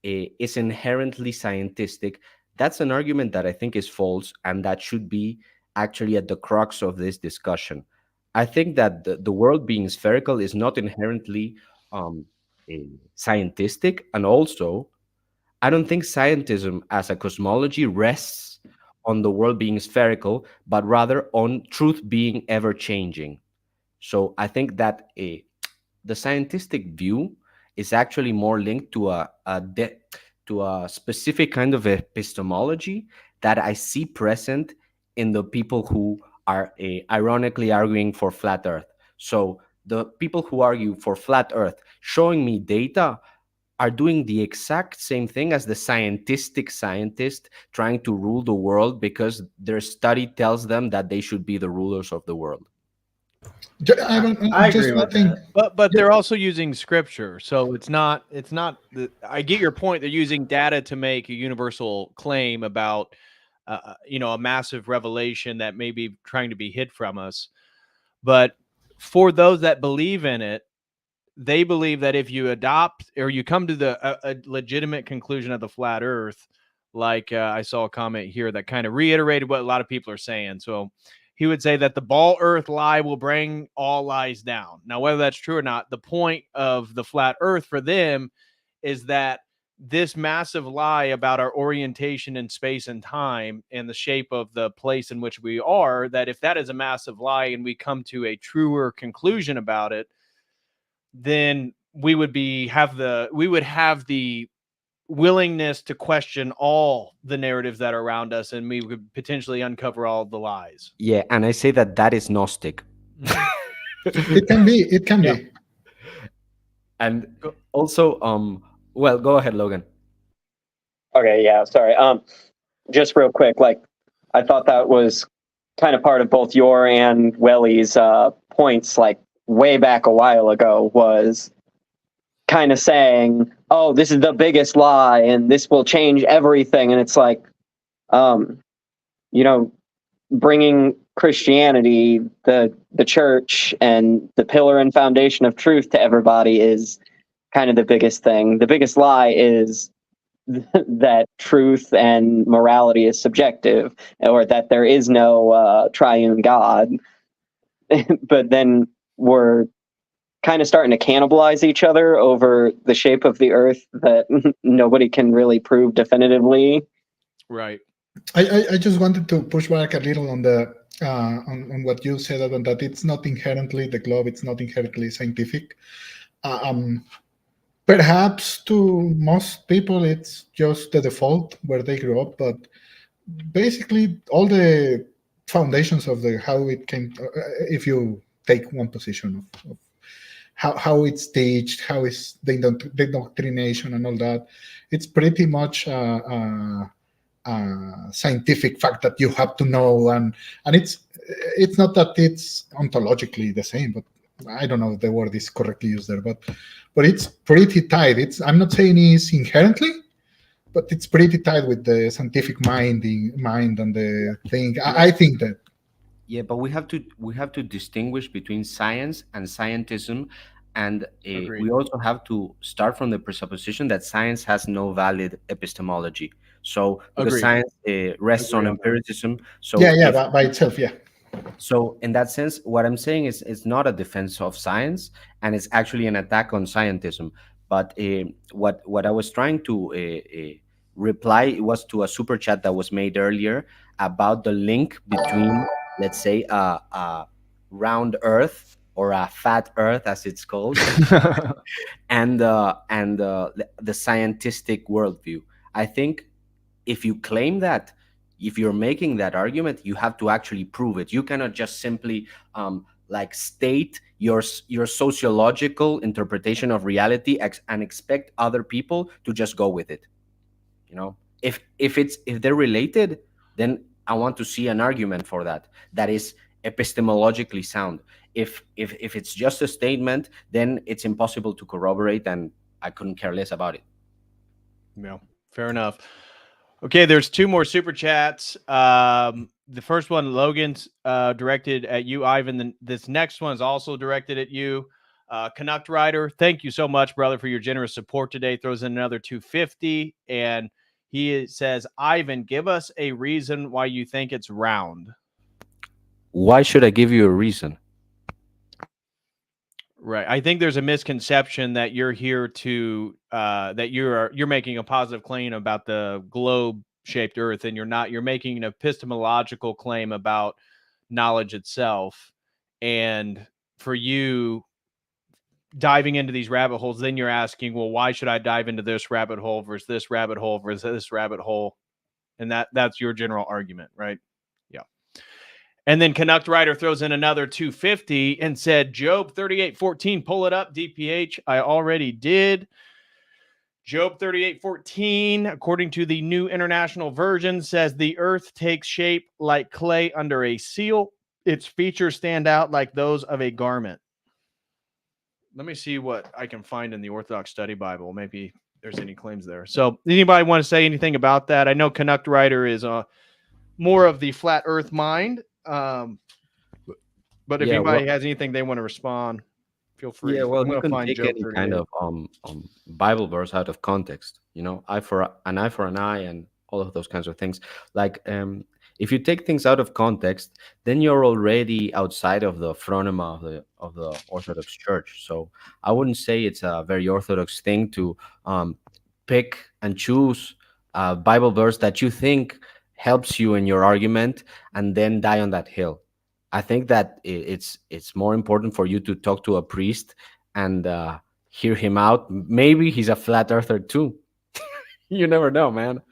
is inherently scientific. That's an argument that I think is false, and that should be actually at the crux of this discussion. I think that the world being spherical is not inherently scientific, and also I don't think scientism as a cosmology rests on the world being spherical, but rather on truth being ever changing. So I think that the scientific view is actually more linked to to a specific kind of epistemology that I see present in the people who are ironically arguing for flat Earth. So the people who argue for flat Earth, showing me data, are doing the exact same thing as the scientific scientist trying to rule the world because their study tells them that they should be the rulers of the world. I agree with that. But they're also using scripture, so it's not I get your point. They're using data to make a universal claim about a massive revelation that may be trying to be hid from us. But for those that believe in it, they believe that if you adopt or you come to a legitimate conclusion of the flat Earth, like I saw a comment here that kind of reiterated what a lot of people are saying. So he would say that the ball Earth lie will bring all lies down. Now, whether that's true or not, the point of the flat Earth for them is that this massive lie about our orientation in space and time and the shape of the place in which we are, that if that is a massive lie and we come to a truer conclusion about it, then we would have the willingness to question all the narratives that are around us, and we would potentially uncover all the lies. Yeah, and I say that is Gnostic. It can be. And also, well, go ahead, Logan. Okay, yeah, sorry. Just real quick, like, I thought that was kind of part of both your and Welly's points, like, way back a while ago, was kind of saying, oh, this is the biggest lie and this will change everything. And it's like, bringing Christianity, the church, and the pillar and foundation of truth to everybody is kind of the biggest thing. The biggest lie is that truth and morality is subjective, or that there is no triune God. But then we're kind of starting to cannibalize each other over the shape of the Earth that nobody can really prove definitively. Right. I just wanted to push back a little on the on what you said, on that it's not inherently the globe, it's not inherently scientific. Perhaps to most people it's just the default where they grew up, but basically all the foundations of how it came, if you take one position of how it's staged, how is the indoctrination and all that, it's pretty much a scientific fact that you have to know, and it's not that it's ontologically the same, but I don't know if the word is correctly used there, but it's pretty tied. I'm not saying it's inherently, but it's pretty tied with the scientific mind and the thing. I think that. Yeah, but we have to distinguish between science and scientism, and Agreed. we also have to start from the presupposition that science has no valid epistemology. So because Agreed. science rests on Agree on that. empiricism, so Yeah, if by itself, yeah. so in that sense, what I'm saying is it's not a defense of science, and it's actually an attack on scientism. But what I was trying to reply was to a super chat that was made earlier about the link between, let's say, a round Earth, or a fat Earth, as it's called, and the scientific worldview. I think if you claim that, if you're making that argument, you have to actually prove it. You cannot just simply like state your sociological interpretation of reality and expect other people to just go with it. You know, if they're related, then I want to see an argument for that is epistemologically sound. If it's just a statement, then it's impossible to corroborate, and I couldn't care less about it. Yeah, fair enough. Okay, there's two more super chats. The first one, Logan's directed at you, Ivan. This next one is also directed at you. Canuck Rider, thank you so much, brother, for your generous support today. Throws in another 250, and he says, Ivan, give us a reason why you think it's round. Why should I give you a reason? Right. I think there's a misconception that you're here to that you're making a positive claim about the globe-shaped Earth, and you're not. You're making an epistemological claim about knowledge itself. And for you diving into these rabbit holes, then you're asking, well, why should I dive into this rabbit hole versus this rabbit hole versus this rabbit hole? And that's your general argument, right? Yeah. And then Canuck Rider throws in another 250 and said, Job 38:14, pull it up, DPH. I already did. Job 38:14, according to the New International Version, says the earth takes shape like clay under a seal. Its features stand out like those of a garment. Let me see what I can find in the Orthodox Study Bible. Maybe there's any claims there. So anybody want to say anything about that? I know Canuck Rider is more of the flat earth mind. But if anybody has anything they want to respond, feel free. Yeah, well, I'm you going to can find take Job any 38. kind of Bible verse out of context. You know, eye for an eye, and all of those kinds of things. Like, if you take things out of context, then you're already outside of the phronema of the Orthodox Church. So I wouldn't say it's a very Orthodox thing to pick and choose a Bible verse that you think helps you in your argument and then die on that hill. I think that it's more important for you to talk to a priest and hear him out. Maybe he's a flat earther too. You never know, man.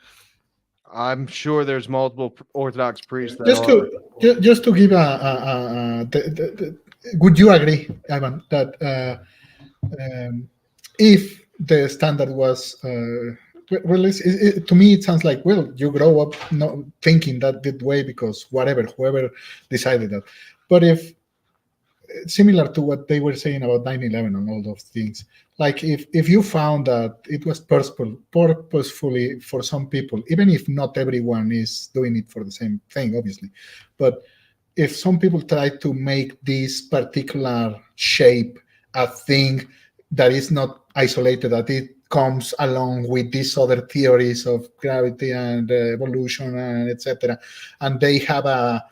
I'm sure there's multiple Orthodox priests that just to give would you agree, Ivan, that if the standard was well, to me it sounds like, well, you grow up not thinking that way because whoever decided that. But if similar to what they were saying about 9/11 and all those things, like if you found that it was purposefully for some people, even if not everyone is doing it for the same thing, obviously, but if some people try to make this particular shape a thing that is not isolated, that it comes along with these other theories of gravity and evolution and etc., and they have a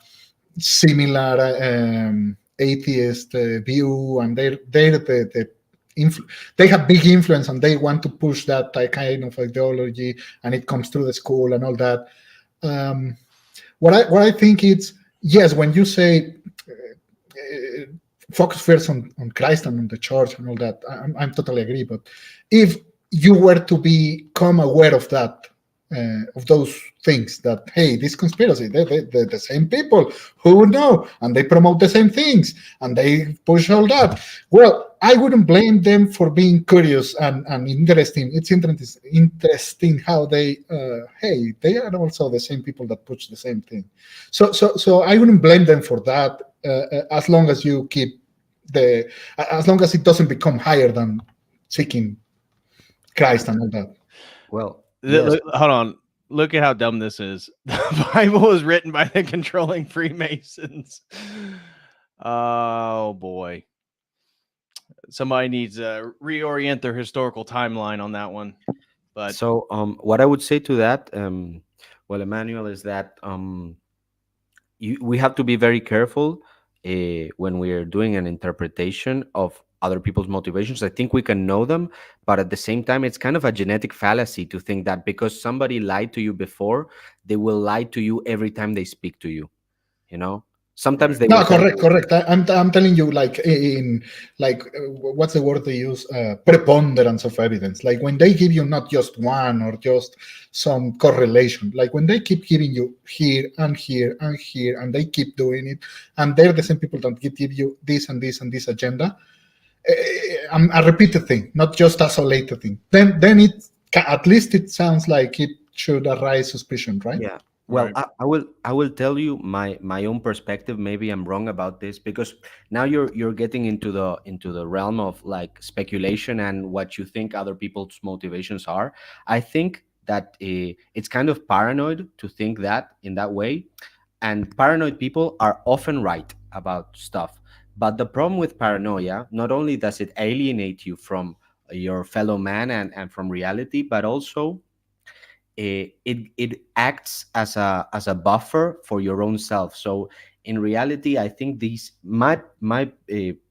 similar atheist view, and they have big influence, and they want to push that kind of ideology, and it comes through the school and all that. What I think it's, yes, when you say focus first on Christ and on the church and all that, I'm totally agree. But if you were to become aware of that, of those things, that hey, this conspiracy, they're the same people, who would know, and they promote the same things and they push all that, well, I wouldn't blame them for being curious and interesting. It's interesting how they hey, they are also the same people that push the same thing. So I wouldn't blame them for that, as long as you keep as long as it doesn't become higher than seeking Christ and all that. Well, yes. Hold on. Look at how dumb this is. The Bible was written by the controlling Freemasons. Oh boy. Somebody needs to reorient their historical timeline on that one. But so what I would say to that, well, Emmanuel, is that we have to be very careful when we're doing an interpretation of other people's motivations. I think we can know them, but at the same time, it's kind of a genetic fallacy to think that because somebody lied to you before, they will lie to you every time they speak to you. You know, sometimes they No, will tell you, correct. I'm telling you, like in like what's the word they use? Preponderance of evidence. Like when they give you not just one or just some correlation. Like when they keep giving you here and here and here, and they keep doing it, and they're the same people that give you this and this and this agenda. A repeated thing, not just isolated thing. Then at least it sounds like it should arise suspicion, right? yeah. Well, right. I will tell you my own perspective. Maybe I'm wrong about this because now you're getting into the realm of like speculation and what you think other people's motivations are. I think that it's kind of paranoid to think that in that way, and paranoid people are often right about stuff. But the problem with paranoia, not only does it alienate you from your fellow man and from reality, but also it acts as a buffer for your own self. So in reality, I think these my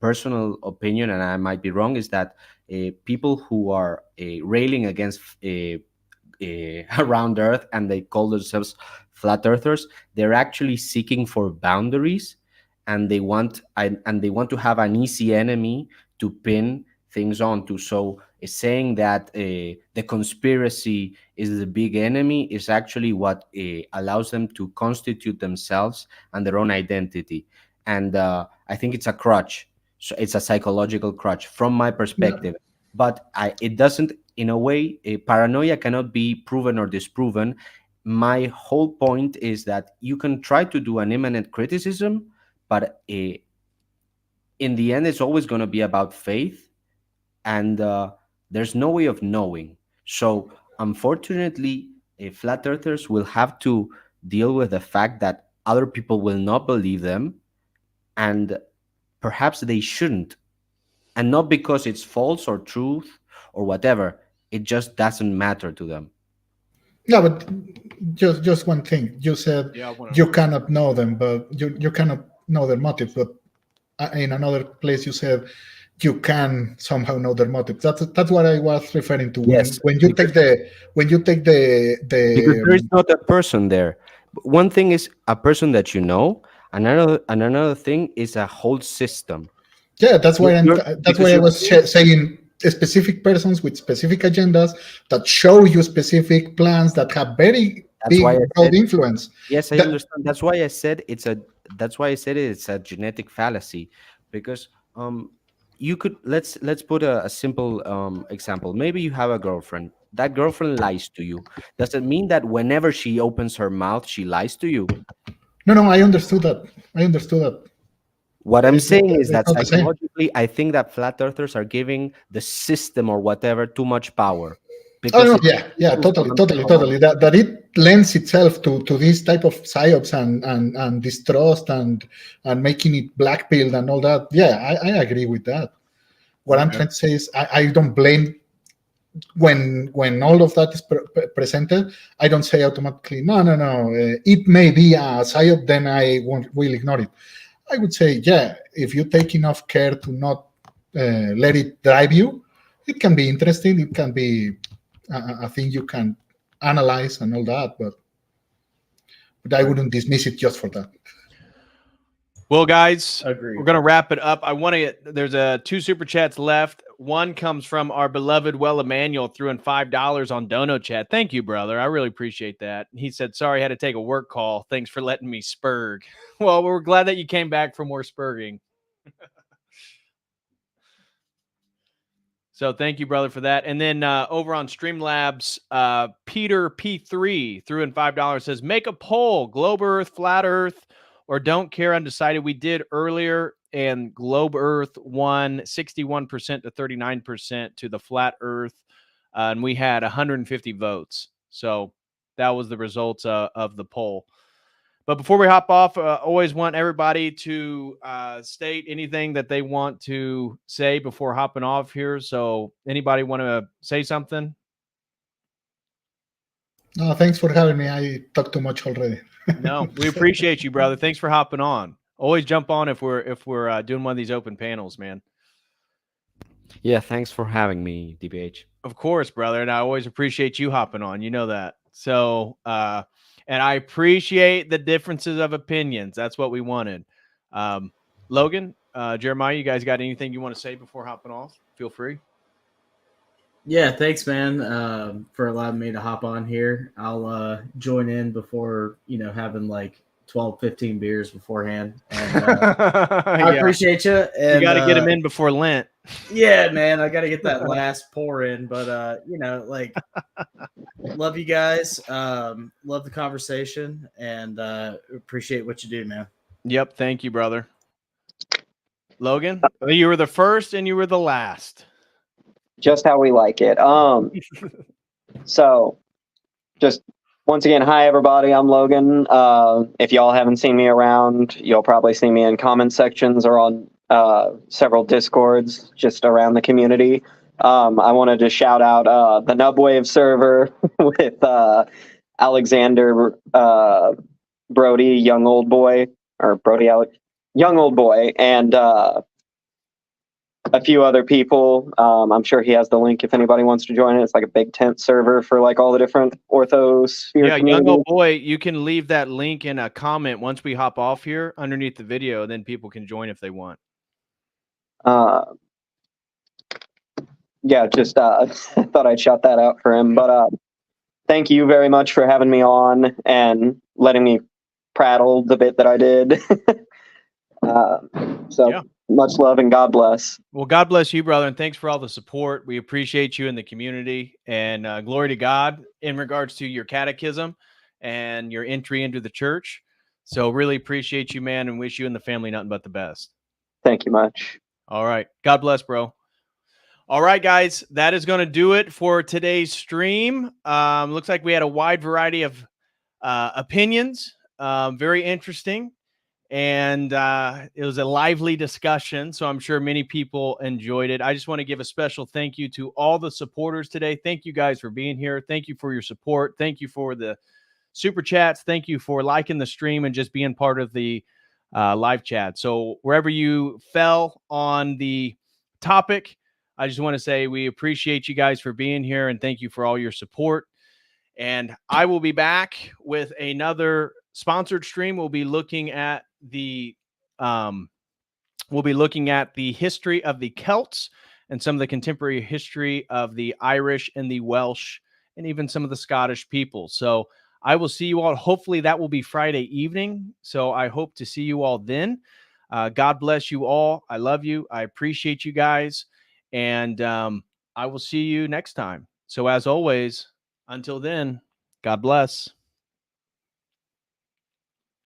personal opinion, and I might be wrong, is that people who are railing against around Earth and they call themselves flat earthers, they're actually seeking for boundaries, and they want to have an easy enemy to pin things onto. So saying that the conspiracy is the big enemy is actually what allows them to constitute themselves and their own identity. And I think it's a crutch. So it's a psychological crutch from my perspective. But it doesn't, in a way, paranoia cannot be proven or disproven. My whole point is that you can try to do an immanent criticism, but in the end, it's always going to be about faith, and there's no way of knowing. So, unfortunately, flat earthers will have to deal with the fact that other people will not believe them, and perhaps they shouldn't. And not because it's false or truth or whatever, it just doesn't matter to them. No, but just one thing. You said you cannot know them, but you cannot know their motives. But in another place, you said you can somehow know their motives. That's what I was referring to. Yes, When you take the because there is not a person there. One thing is a person that you know, another thing is a whole system. Yeah, that's why I was You're saying specific persons with specific agendas that show you specific plans that have very That's why I big broad said, influence. yes, I understand. That's why I said it's a genetic fallacy, because you could let's put a simple example. Maybe you have a girlfriend. That girlfriend lies to you. Does it mean that whenever she opens her mouth, she lies to you? No, I understood that. What I'm saying is It's that not the same. psychologically, I think that flat earthers are giving the system or whatever too much power. Oh no, It yeah, comes from totally. That it lends itself to this type of psyops and distrust and making it black pilled and all that. Yeah, I agree with that. What I'm trying to say is I don't blame when all of that is presented. I don't say automatically no. It may be a psyop, then I will ignore it. I would say, yeah, if you take enough care to not let it drive you, it can be interesting. It can be a thing you can analyze and all that, but I wouldn't dismiss it just for that. Well, guys, Agreed. we're going to wrap it up. I want to there's 2 super chats left. One comes from our beloved Emmanuel, threw in $5 on Dono Chat. Thank you, brother. I really appreciate that. He said, sorry, I had to take a work call. Thanks for letting me spurg. Well, we're glad that you came back for more spurging. So thank you, brother, for that. And then over on Streamlabs, Peter P3 threw in $5, says, make a poll, Globe Earth, Flat Earth, or don't care, undecided. We did earlier, and Globe Earth won 61% to 39% to the Flat Earth, and we had 150 votes. So that was the results of the poll. But before we hop off, always want everybody to state anything that they want to say before hopping off here. So anybody want to say something? No, thanks for having me. I talked too much already. No, we appreciate you, brother. Thanks for hopping on. Always jump on if we're doing one of these open panels, man. Yeah, thanks for having me, DBH. Of course, brother. And I always appreciate you hopping on. You know that. So, and I appreciate the differences of opinions. That's what we wanted. Logan, Jeremiah, you guys got anything you want to say before hopping off? Feel free. Yeah, thanks, man, for allowing me to hop on here. I'll join in before, having like 12, 15 beers beforehand. And I appreciate you. And, you got to get them in before Lent. Yeah, man, I got to get that last pour in. But, love you guys. Love the conversation and appreciate what you do, man. Yep. Thank you, brother. Logan, you were the first and you were the last. Just how we like it. So just once again, hi everybody, I'm Logan. If y'all haven't seen me around, you'll probably see me in comment sections or on several Discords just around the community. I wanted to shout out the Nubwave server with Alexander Brody, young old boy, and a few other people. I'm sure he has the link if anybody wants to join it. It's like a big tent server for like all the different Orthosphere communities. Young old boy, you can leave that link in a comment once we hop off here underneath the video, then people can join if they want. Yeah, just thought I'd shout that out for him. But thank you very much for having me on and letting me prattle the bit that I did. Much love and God bless. Well, God bless you, brother, and thanks for all the support. We appreciate you in the community, and glory to God in regards to your catechism and your entry into the church. So really appreciate you, man, and wish you and the family nothing but the best. Thank you much. All right. God bless, bro. All right, guys, that is going to do it for today's stream. Looks like we had a wide variety of opinions. Very interesting. And it was a lively discussion, so I'm sure many people enjoyed it. I just want to give a special thank you to all the supporters today. Thank you guys for being here. Thank you for your support. Thank you for the super chats. Thank you for liking the stream and just being part of the live chat. So wherever you fell on the topic, I just want to say we appreciate you guys for being here and thank you for all your support. And I will be back with another sponsored stream. We'll be looking at the history of the Celts and some of the contemporary history of the Irish and the Welsh and even some of the Scottish people. So I will see you all. Hopefully that will be Friday evening. So I hope to see you all then. God bless you all. I love you. I appreciate you guys. And I will see you next time. So as always, until then, God bless.